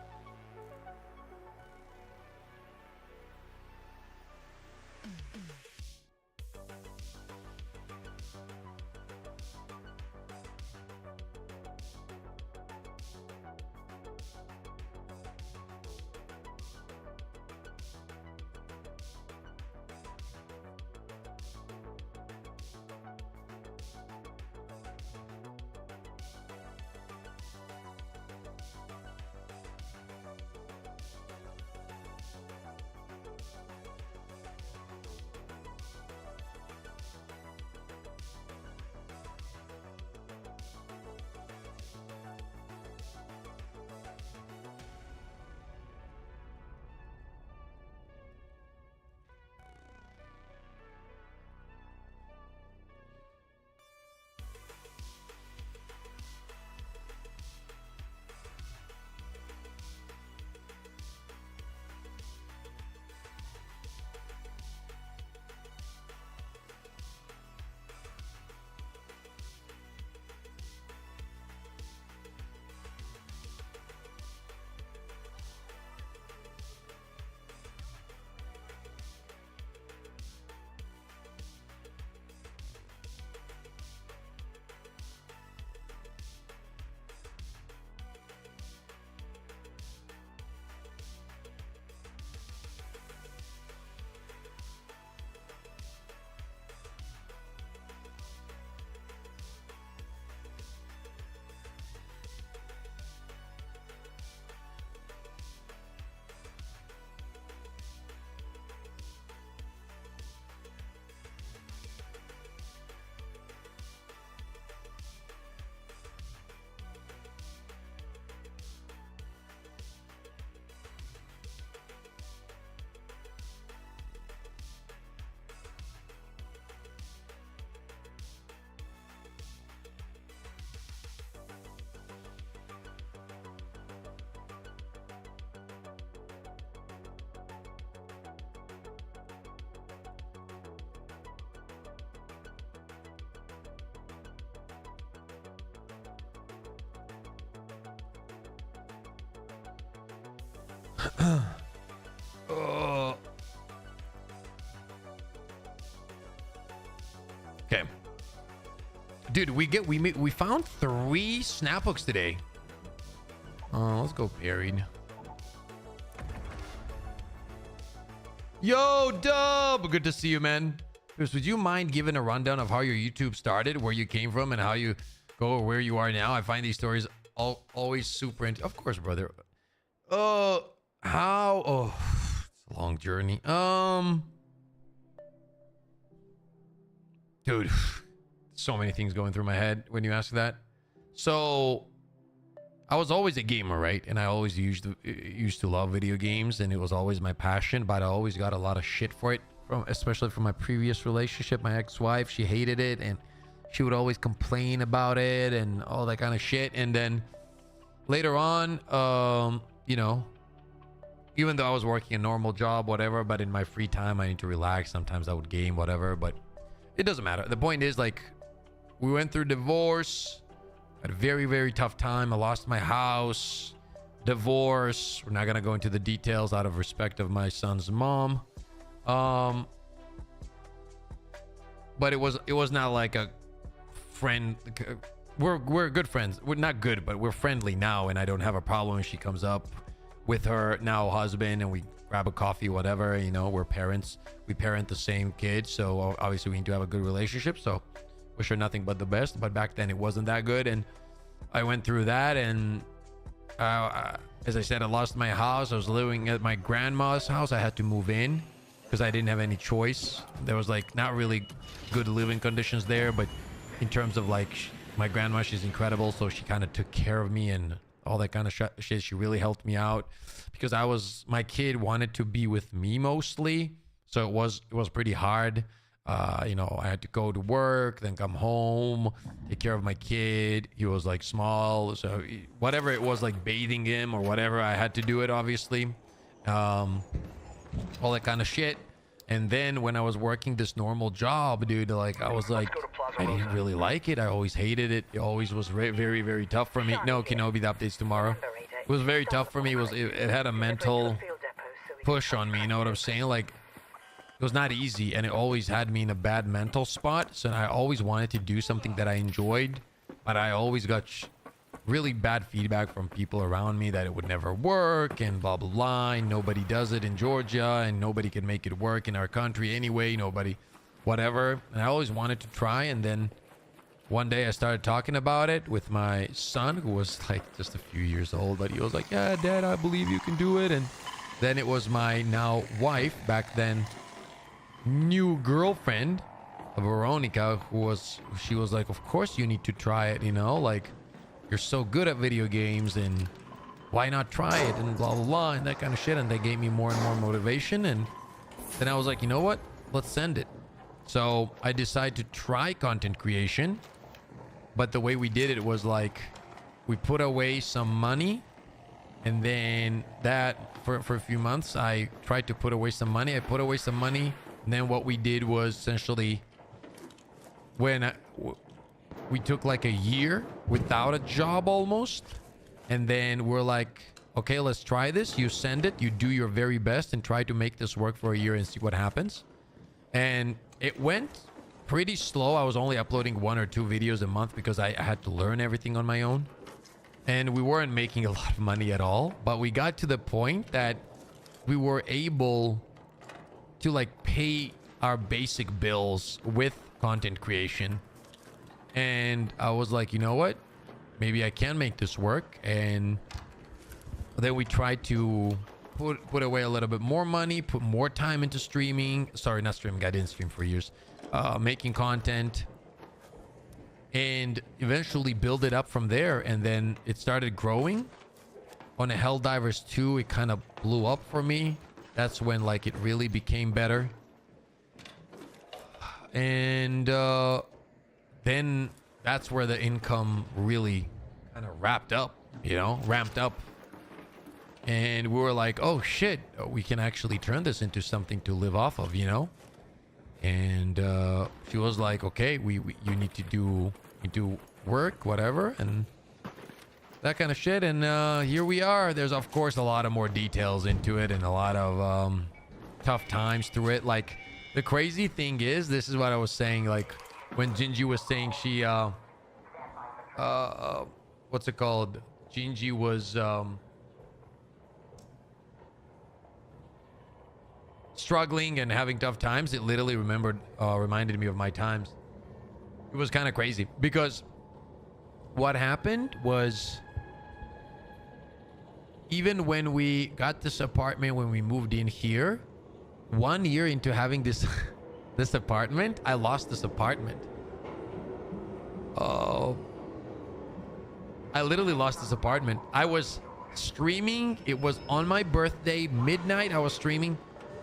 Okay, dude, we found 3 snap hooks today. Let's go buried. Yo, Dub! Good to see you, man. Chris, would you mind giving a rundown of how your YouTube started, where you came from, and how you go where you are now? I find these stories always super of course, brother. How? Oh, it's a long journey. Dude, so many things going through my head when you ask that. So I was always a gamer, right? And I always used to love video games, and it was always my passion, but I always got a lot of shit for it, especially from my previous relationship. My ex-wife, she hated it, and she would always complain about it and all that kind of shit. And then later on, you know, even though I was working a normal job, whatever, but in my free time, I need to relax. Sometimes I would game, whatever, but it doesn't matter. The point is, like, we went through divorce. Had a very, very tough time. I lost my house, divorce. We're not going to go into the details out of respect of my son's mom. But it was not like a friend. We're good friends. We're not good, but we're friendly now, and I don't have a problem when she comes up with her now husband, and we grab a coffee, whatever. You know, we're parents. We parent the same kids, so obviously we need to have a good relationship. So wish her nothing but the best, but back then it wasn't that good, and I went through that. And as I said, I lost my house. I was living at my grandma's house. I had to move in because I didn't have any choice. There was like not really good living conditions there, but in terms of like my grandma, she's incredible, so she kind of took care of me and all that kind of shit. She really helped me out because my kid wanted to be with me mostly, so it was pretty hard. You know, I had to go to work, then come home, take care of my kid. He was like small, so whatever it was, like bathing him or whatever, I had to do it, obviously. All that kind of shit. And then when I was working this normal job, dude, like I was like, I didn't really like it. I always hated it. It always was very, very, very tough for me. No, Kenobi, the update's tomorrow. It was very tough for me. It had a mental push on me. You know what I'm saying? Like, it was not easy, and it always had me in a bad mental spot. So I always wanted to do something that I enjoyed, but I always got really bad feedback from people around me that it would never work and blah, blah, blah. And nobody does it in Georgia, and nobody can make it work in our country anyway. Nobody, whatever. And I always wanted to try. And then one day I started talking about it with my son, who was like just a few years old, but he was like, yeah, Dad, I believe you can do it. And then it was my now wife, back then new girlfriend, Veronica, she was like, of course you need to try it, you know, like you're so good at video games, and why not try it, and blah blah blah, and that kind of shit. And they gave me more and more motivation, and then I was like, you know what, let's send it. So I decided to try content creation, but the way we did it was like we put away some money, and then that for a few months I tried to put away some money. I put away some money. And then what we did was essentially, when we took like a year without a job almost, and then we're like, okay, let's try this. You send it, you do your very best and try to make this work for a year and see what happens. And it went pretty slow. I was only uploading 1 or 2 videos a month because I had to learn everything on my own, and we weren't making a lot of money at all. But we got to the point that we were able to like pay our basic bills with content creation. And I was like, you know what, maybe I can make this work. And then we tried to put away a little bit more money, put more time into streaming. Sorry, not streaming, I didn't stream for years. Making content, and eventually build it up from there. And then it started growing. On a Helldivers 2, it kind of blew up for me. That's when like it really became better. And then that's where the income really kind of ramped up. And we were like, oh shit, we can actually turn this into something to live off of, you know. And she was like, okay, you need to do work, whatever, and that kind of shit. And here we are. There's of course a lot of more details into it, and a lot of tough times through it. Like, the crazy thing is, this is what I was saying, like when Gingy was saying she what's it called, Gingy was struggling and having tough times, it literally reminded me of my times. It was kind of crazy because what happened was, even when we got this apartment, when we moved in here, 1 year into having this this apartment, I lost this apartment. Oh, I literally lost this apartment. I was streaming. It was on my birthday, midnight. I was streaming.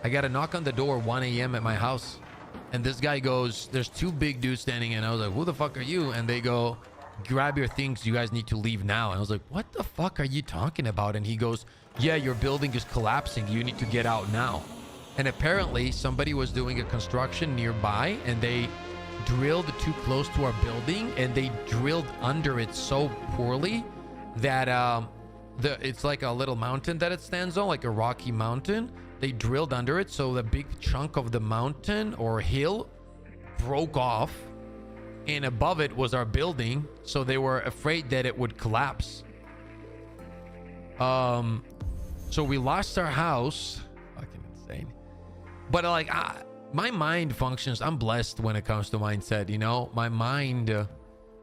I got a knock on the door 1 a.m. at my house. And this guy goes, there's two big dudes standing. And I was like, who the fuck are you? And they go, grab your things. You guys need to leave now. And I was like, what the fuck are you talking about? And he goes, yeah, your building is collapsing. You need to get out now. And apparently somebody was doing a construction nearby and they drilled too close to our building and they drilled under it so poorly that it's like a little mountain that it stands on, like a rocky mountain. They drilled under it, so the big chunk of the mountain or hill broke off, and above it was our building, so they were afraid that it would collapse. So we lost our house. Fucking insane. But like my mind functions, I'm blessed when it comes to mindset, you know. My mind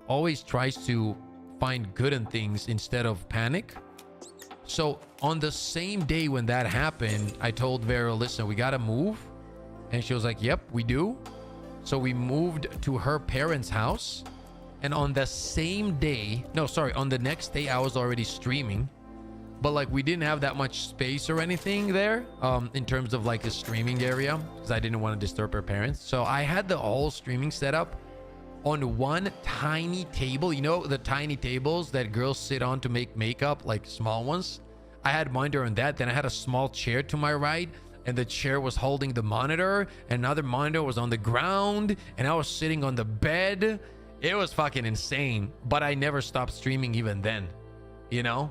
always tries to find good in things instead of panic. So on the same day when that happened, I told Vera, listen, we gotta move. And she was like, yep, we do. So we moved to her parents' house. And on the same day, no, sorry, on the next day, I was already streaming. But like, we didn't have that much space or anything there in terms of like a streaming area, because I didn't want to disturb her parents. So I had the whole streaming setup on one tiny table. You know, the tiny tables that girls sit on to make makeup, like small ones. I had mine there on that. Then I had a small chair to my right, and the chair was holding the monitor. Another monitor was on the ground, and I was sitting on the bed. It was fucking insane. But I never stopped streaming even then, you know?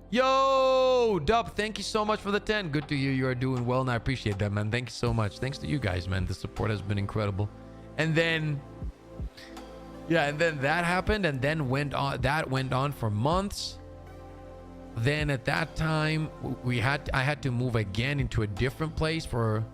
Yo, Dub, thank you so much for the 10. Good to hear you are doing well, and I appreciate that, man. Thank you so much. Thanks to you guys, man. The support has been incredible. And then, yeah, and then that happened, and then that went on for months. Then at that time, I had to move again into a different place for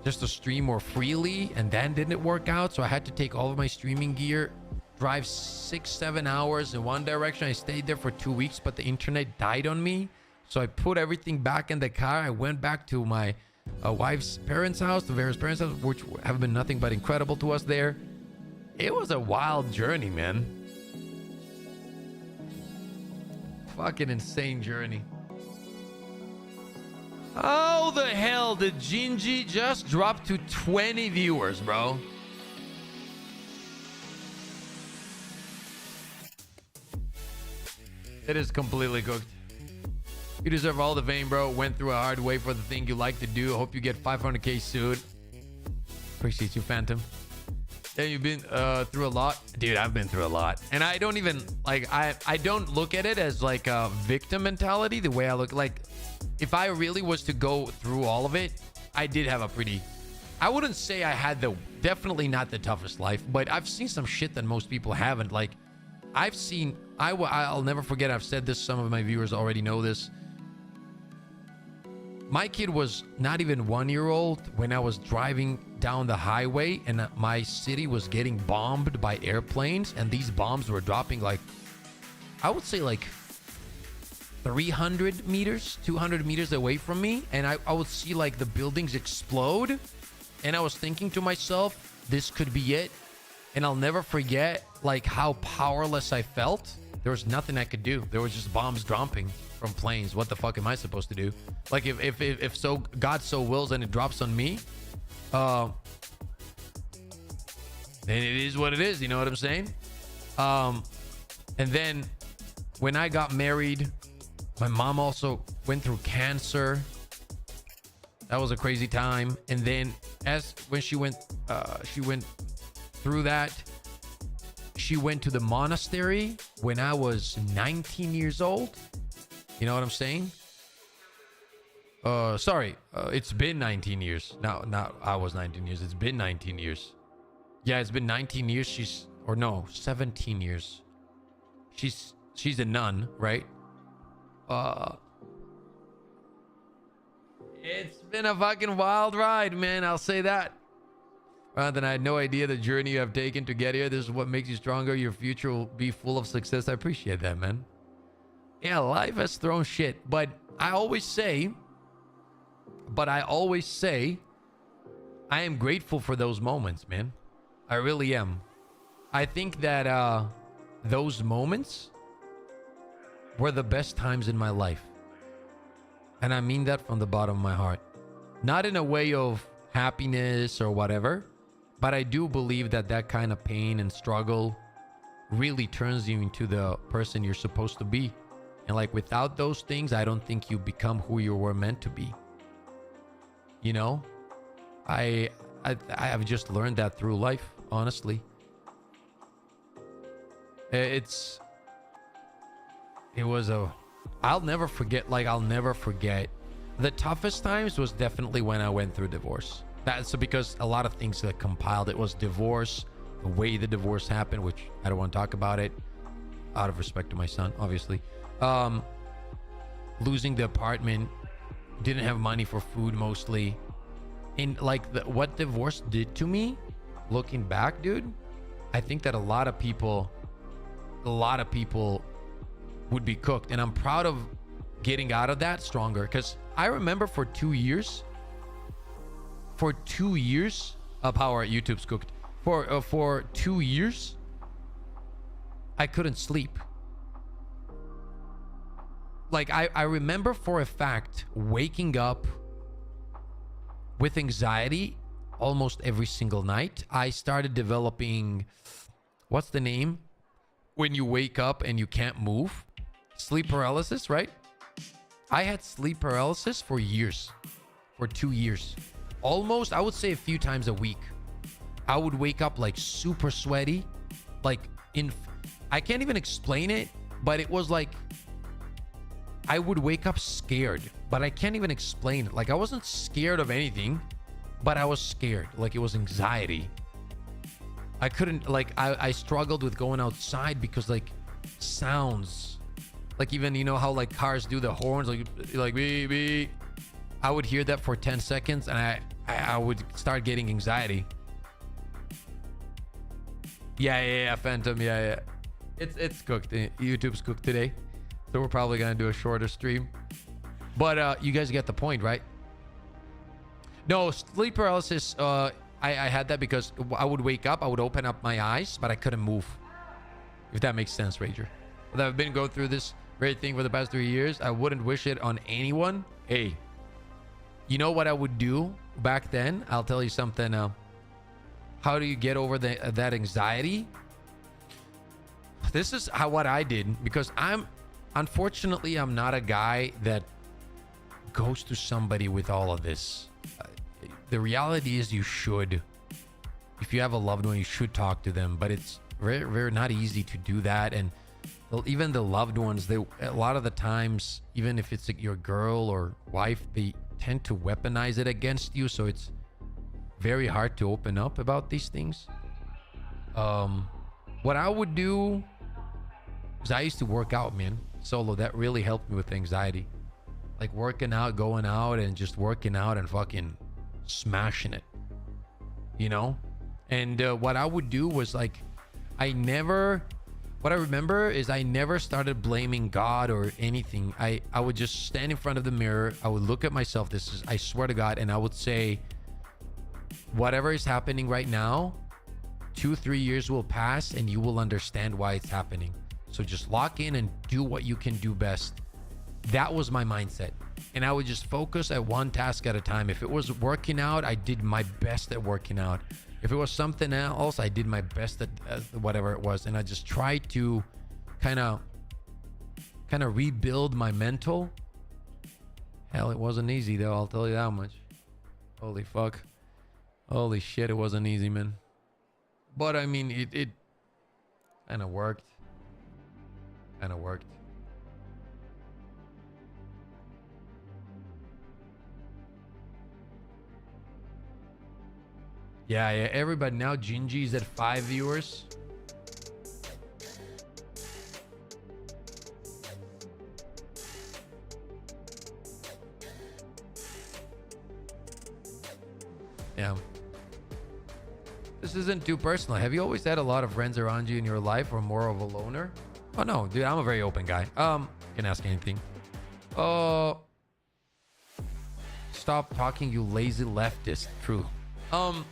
just to stream more freely, and then didn't work out. So I had to take all of my streaming gear, drive 6-7 hours in one direction. I stayed there for 2 weeks, but the internet died on me. So I put everything back in the car. I went back to my wife's parents' house, the Vera's parents' house, which have been nothing but incredible to us there. It was a wild journey, man. Fucking insane journey. How the hell did Gingy just drop to 20 viewers, bro? It is completely cooked. You deserve all the fame, bro. Went through a hard way for the thing you like to do. Hope you get 500k soon. Appreciate you, Phantom. Yeah, you've been through a lot. Dude, I've been through a lot. And I don't even, like, I don't look at it as like a victim mentality. The way I look, like, if I really was to go through all of it, I did have a pretty, I wouldn't say I had definitely not the toughest life, but I've seen some shit that most people haven't. Like, I've seen, I'll never forget, I've said this, some of my viewers already know this. My kid was not even 1 year old when I was driving down the highway and my city was getting bombed by airplanes, and these bombs were dropping like, I would say like 300 meters, 200 meters away from me, and I would see like the buildings explode, and I was thinking to myself, this could be it. And I'll never forget like how powerless I felt. There was nothing I could do. There was just bombs dropping from planes. What the fuck am I supposed to do? Like if so God so wills and it drops on me, then it is what it is. You know what I'm saying? And then when I got married, my mom also went through cancer. That was a crazy time. And then when she went through that, she went to the monastery when I was 19 years old. You know what I'm saying? Sorry, it's been 19 years. Not I was 19 years. It's been 19 years. Yeah, it's been 19 years. 17 years. She's a nun, right? It's been a fucking wild ride, man. I'll say that. Then I had no idea the journey you have taken to get here. This is what makes you stronger. Your future will be full of success. I appreciate that, man. Yeah, life has thrown shit. But I always say, I am grateful for those moments, man. I really am. I think that those moments were the best times in my life. And I mean that from the bottom of my heart. Not in a way of happiness or whatever, but I do believe that that kind of pain and struggle really turns you into the person you're supposed to be. And like without those things, I don't think you become who you were meant to be. You know? I have just learned that through life, honestly. I'll never forget the toughest times was definitely when I went through divorce. That's because a lot of things that compiled. It was divorce, the way the divorce happened, which I don't want to talk about it out of respect to my son, obviously. Losing the apartment, didn't have money for food mostly. And like what divorce did to me, looking back, dude, I think that a lot of people would be cooked. And I'm proud of getting out of that stronger. Because I remember for 2 years of how our YouTube's cooked. For 2 years, I couldn't sleep. Like I remember for a fact waking up with anxiety almost every single night. I started developing, what's the name? When you wake up and you can't move. Sleep paralysis, right? I had sleep paralysis for years. For 2 years. Almost, I would say a few times a week. I would wake up like super sweaty. I can't even explain it, but it was like, I would wake up scared, but I can't even explain it. Like I wasn't scared of anything, but I was scared. Like it was anxiety. I couldn't, like, I struggled with going outside because like sounds, like even, you know how like cars do the horns, like beep, beep. I would hear that for 10 seconds and I would start getting anxiety. Yeah, Phantom, yeah. It's cooked. YouTube's cooked today. So we're probably going to do a shorter stream. But you guys get the point, right? No, sleep paralysis, I had that because I would wake up, I would open up my eyes, but I couldn't move. If that makes sense, Rager. But I've been going through this very thing for the past 3 years. I wouldn't wish it on anyone. Hey, you know what I would do back then? I'll tell you something. How do you get over that anxiety? This is what I did, because unfortunately, I'm not a guy that goes to somebody with all of this. The reality is you should. If you have a loved one, you should talk to them. But it's very, very not easy to do that. And even the loved ones, a lot of the times, even if it's your girl or wife, they tend to weaponize it against you. So it's very hard to open up about these things. What I would do is I used to work out, man. Solo, that really helped me with anxiety. Like working out, going out and just working out and fucking smashing it, you know? And what I would do was like, what I remember is I never started blaming God or anything. I would just stand in front of the mirror. I would look at myself. I swear to God. And I would say, whatever is happening right now, 2-3 years will pass and you will understand why it's happening. So just lock in and do what you can do best. That was my mindset. And I would just focus at one task at a time. If it was working out, I did my best at working out. If it was something else, I did my best at whatever it was. And I just tried to kind of rebuild my mental. Hell, it wasn't easy though, I'll tell you that much. Holy fuck. Holy shit, it wasn't easy, man. But I mean, it kind of worked. Yeah, everybody now. Gingy's at 5 viewers. Yeah. This isn't too personal. Have you always had a lot of friends around you in your life, or more of a loner? Oh no, dude, I'm a very open guy. Can ask anything. Stop talking, you lazy leftist. True. I'm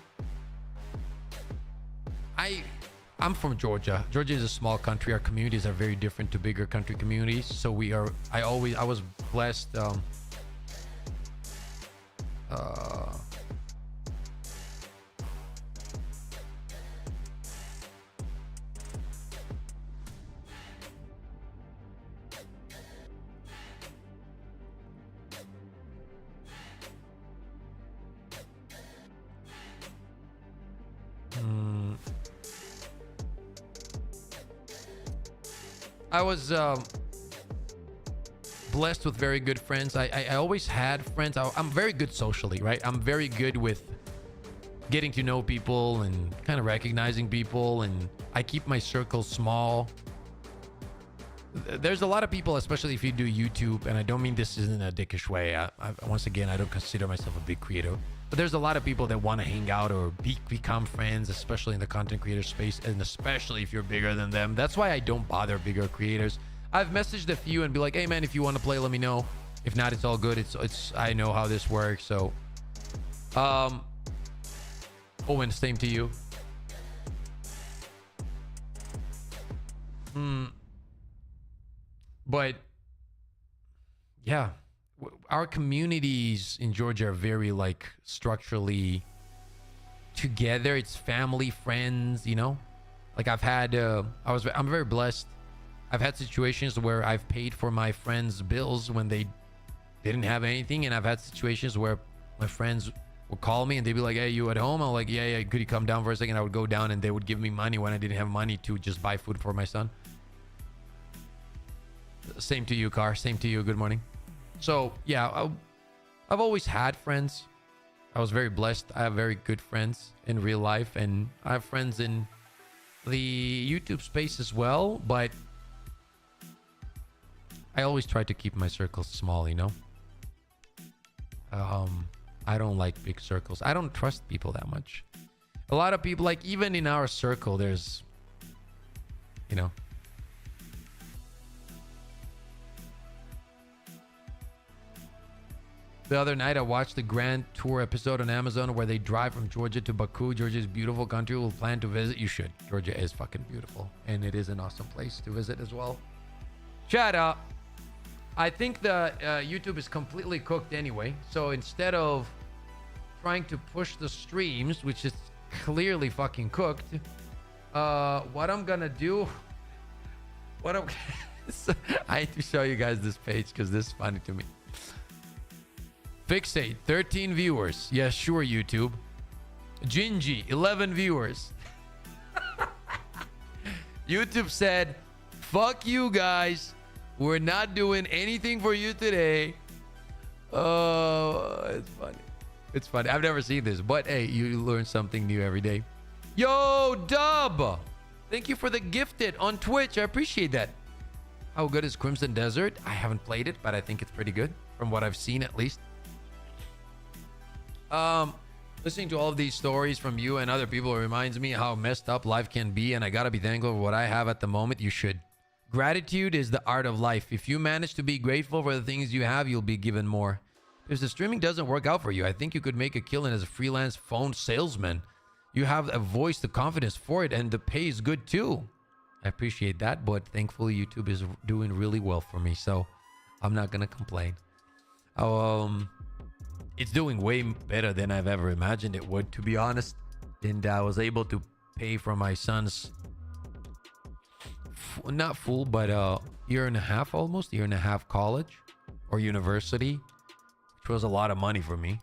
from Georgia. Georgia is a small country. Our communities are very different to bigger country communities. So I was blessed. I was blessed with very good friends. I always had friends. I'm very good socially, right? I'm very good with getting to know people and kind of recognizing people, and I keep my circle small. There's a lot of people, especially if you do YouTube, and I don't mean this in a dickish way. Once again, I don't consider myself a big creator, but there's a lot of people that want to hang out or become friends, especially in the content creator space, and especially if you're bigger than them. That's why I don't bother bigger creators. I've messaged a few and be like, hey man, if you want to play, let me know. If not, it's all good. It's I know how this works. So Owen, same to you. But yeah, our communities in Georgia are very like structurally together. It's family, friends, you know. Like I've had I'm very blessed. I've had situations where I've paid for my friends' bills when they didn't have anything, and I've had situations where my friends would call me and they'd be like, hey, you at home? I'm like, yeah, could you come down for a second? I would go down and they would give me money when I didn't have money to just buy food for my son. Same to you, Car. Same to you. Good morning. So yeah, I've always had friends. I was very blessed. I have very good friends in real life, and I have friends in the YouTube space as well, but I always try to keep my circles small, you know. I don't like big circles. I don't trust people that much. A lot of people, like even in our circle, there's, you know. The other night, I watched the Grand Tour episode on Amazon where they drive from Georgia to Baku. Georgia is a beautiful country. We'll plan to visit. You should. Georgia is fucking beautiful. And it is an awesome place to visit as well. Shut up. I think the YouTube is completely cooked anyway. So instead of trying to push the streams, which is clearly fucking cooked, what I'm gonna do... I hate to show you guys this page because this is funny to me. Fixate, 13 viewers. Yeah, sure, YouTube. Gingy, 11 viewers. YouTube said, fuck you guys. We're not doing anything for you today. Oh, it's funny. It's funny. I've never seen this, but hey, you learn something new every day. Yo, Dub. Thank you for the gifted on Twitch. I appreciate that. How good is Crimson Desert? I haven't played it, but I think it's pretty good from what I've seen at least. Listening to all of these stories from you and other people reminds me how messed up life can be, and I gotta be thankful for what I have at the moment. You should. Gratitude is the art of life. If you manage to be grateful for the things you have, you'll be given more. If the streaming doesn't work out for you, I think you could make a killing as a freelance phone salesman. You have a voice, the confidence for it, and the pay is good too. I appreciate that, but thankfully YouTube is doing really well for me, so I'm not gonna complain. It's doing way better than I've ever imagined it would, to be honest. And I was able to pay for my son's not full, but year and a half college or university, which was a lot of money for me.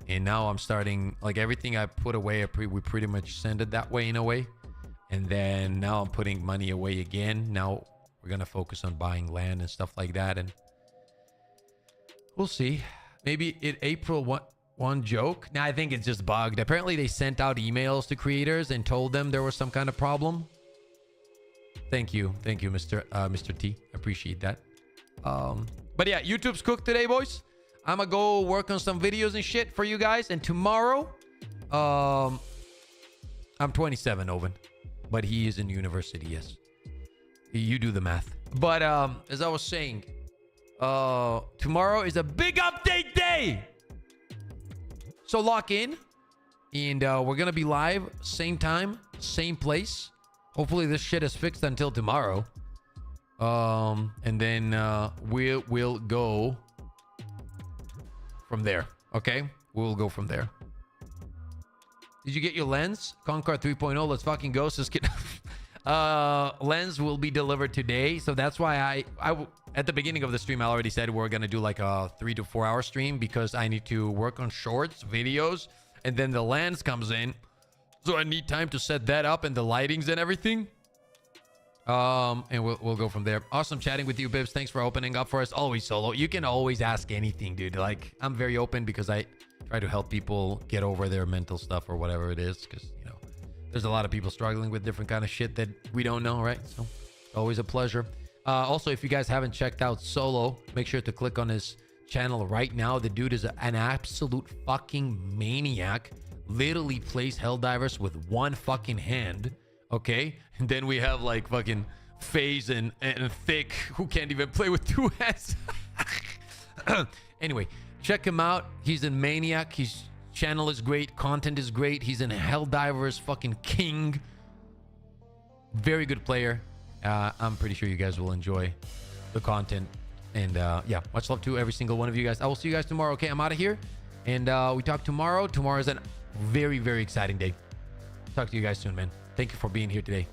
And now I'm starting, like everything I put away, we pretty much send it that way in a way. And then now I'm putting money away again. Now we're gonna focus on buying land and stuff like that, and we'll see. Maybe it April one joke. Nah, I think it's just bugged. Apparently they sent out emails to creators and told them there was some kind of problem. Thank you, Mr. T. Appreciate that. But yeah, YouTube's cooked today, boys. I'm gonna go work on some videos and shit for you guys, and tomorrow I'm 27, Owen, but he is in university. Yes, you do the math. But as I was saying, tomorrow is a big update day. So lock in, and we're gonna be live same time, same place. Hopefully this shit is fixed until tomorrow. And then we'll go from there. Okay, we'll go from there. Did you get your lens? Concord 3.0. Let's fucking go. Lens will be delivered today, so that's why I at the beginning of the stream I already said we're gonna do like a 3 to 4 hour stream because I need to work on shorts, videos, and then the lens comes in, so I need time to set that up and the lightings and everything. And we'll go from there. Awesome chatting with you, Bibs. Thanks for opening up for us. Always solo. You can always ask anything, dude. Like, I'm very open because I try to help people get over their mental stuff or whatever it is, because you know there's a lot of people struggling with different kind of shit that we don't know, right? So always a pleasure. Also, if you guys haven't checked out Solo, make sure to click on his channel right now. The dude is an absolute fucking maniac. Literally plays Helldivers with one fucking hand. Okay, and then we have like fucking FaZe and Thick, who can't even play with two hands. Anyway, check him out. He's a maniac. His channel is great. Content is great. He's in Helldivers, fucking king. Very good player. I'm pretty sure you guys will enjoy the content. And yeah, much love to every single one of you guys. I will see you guys tomorrow. Okay, I'm out of here. And we talk tomorrow. Tomorrow is a very, very exciting day. Talk to you guys soon, man. Thank you for being here today.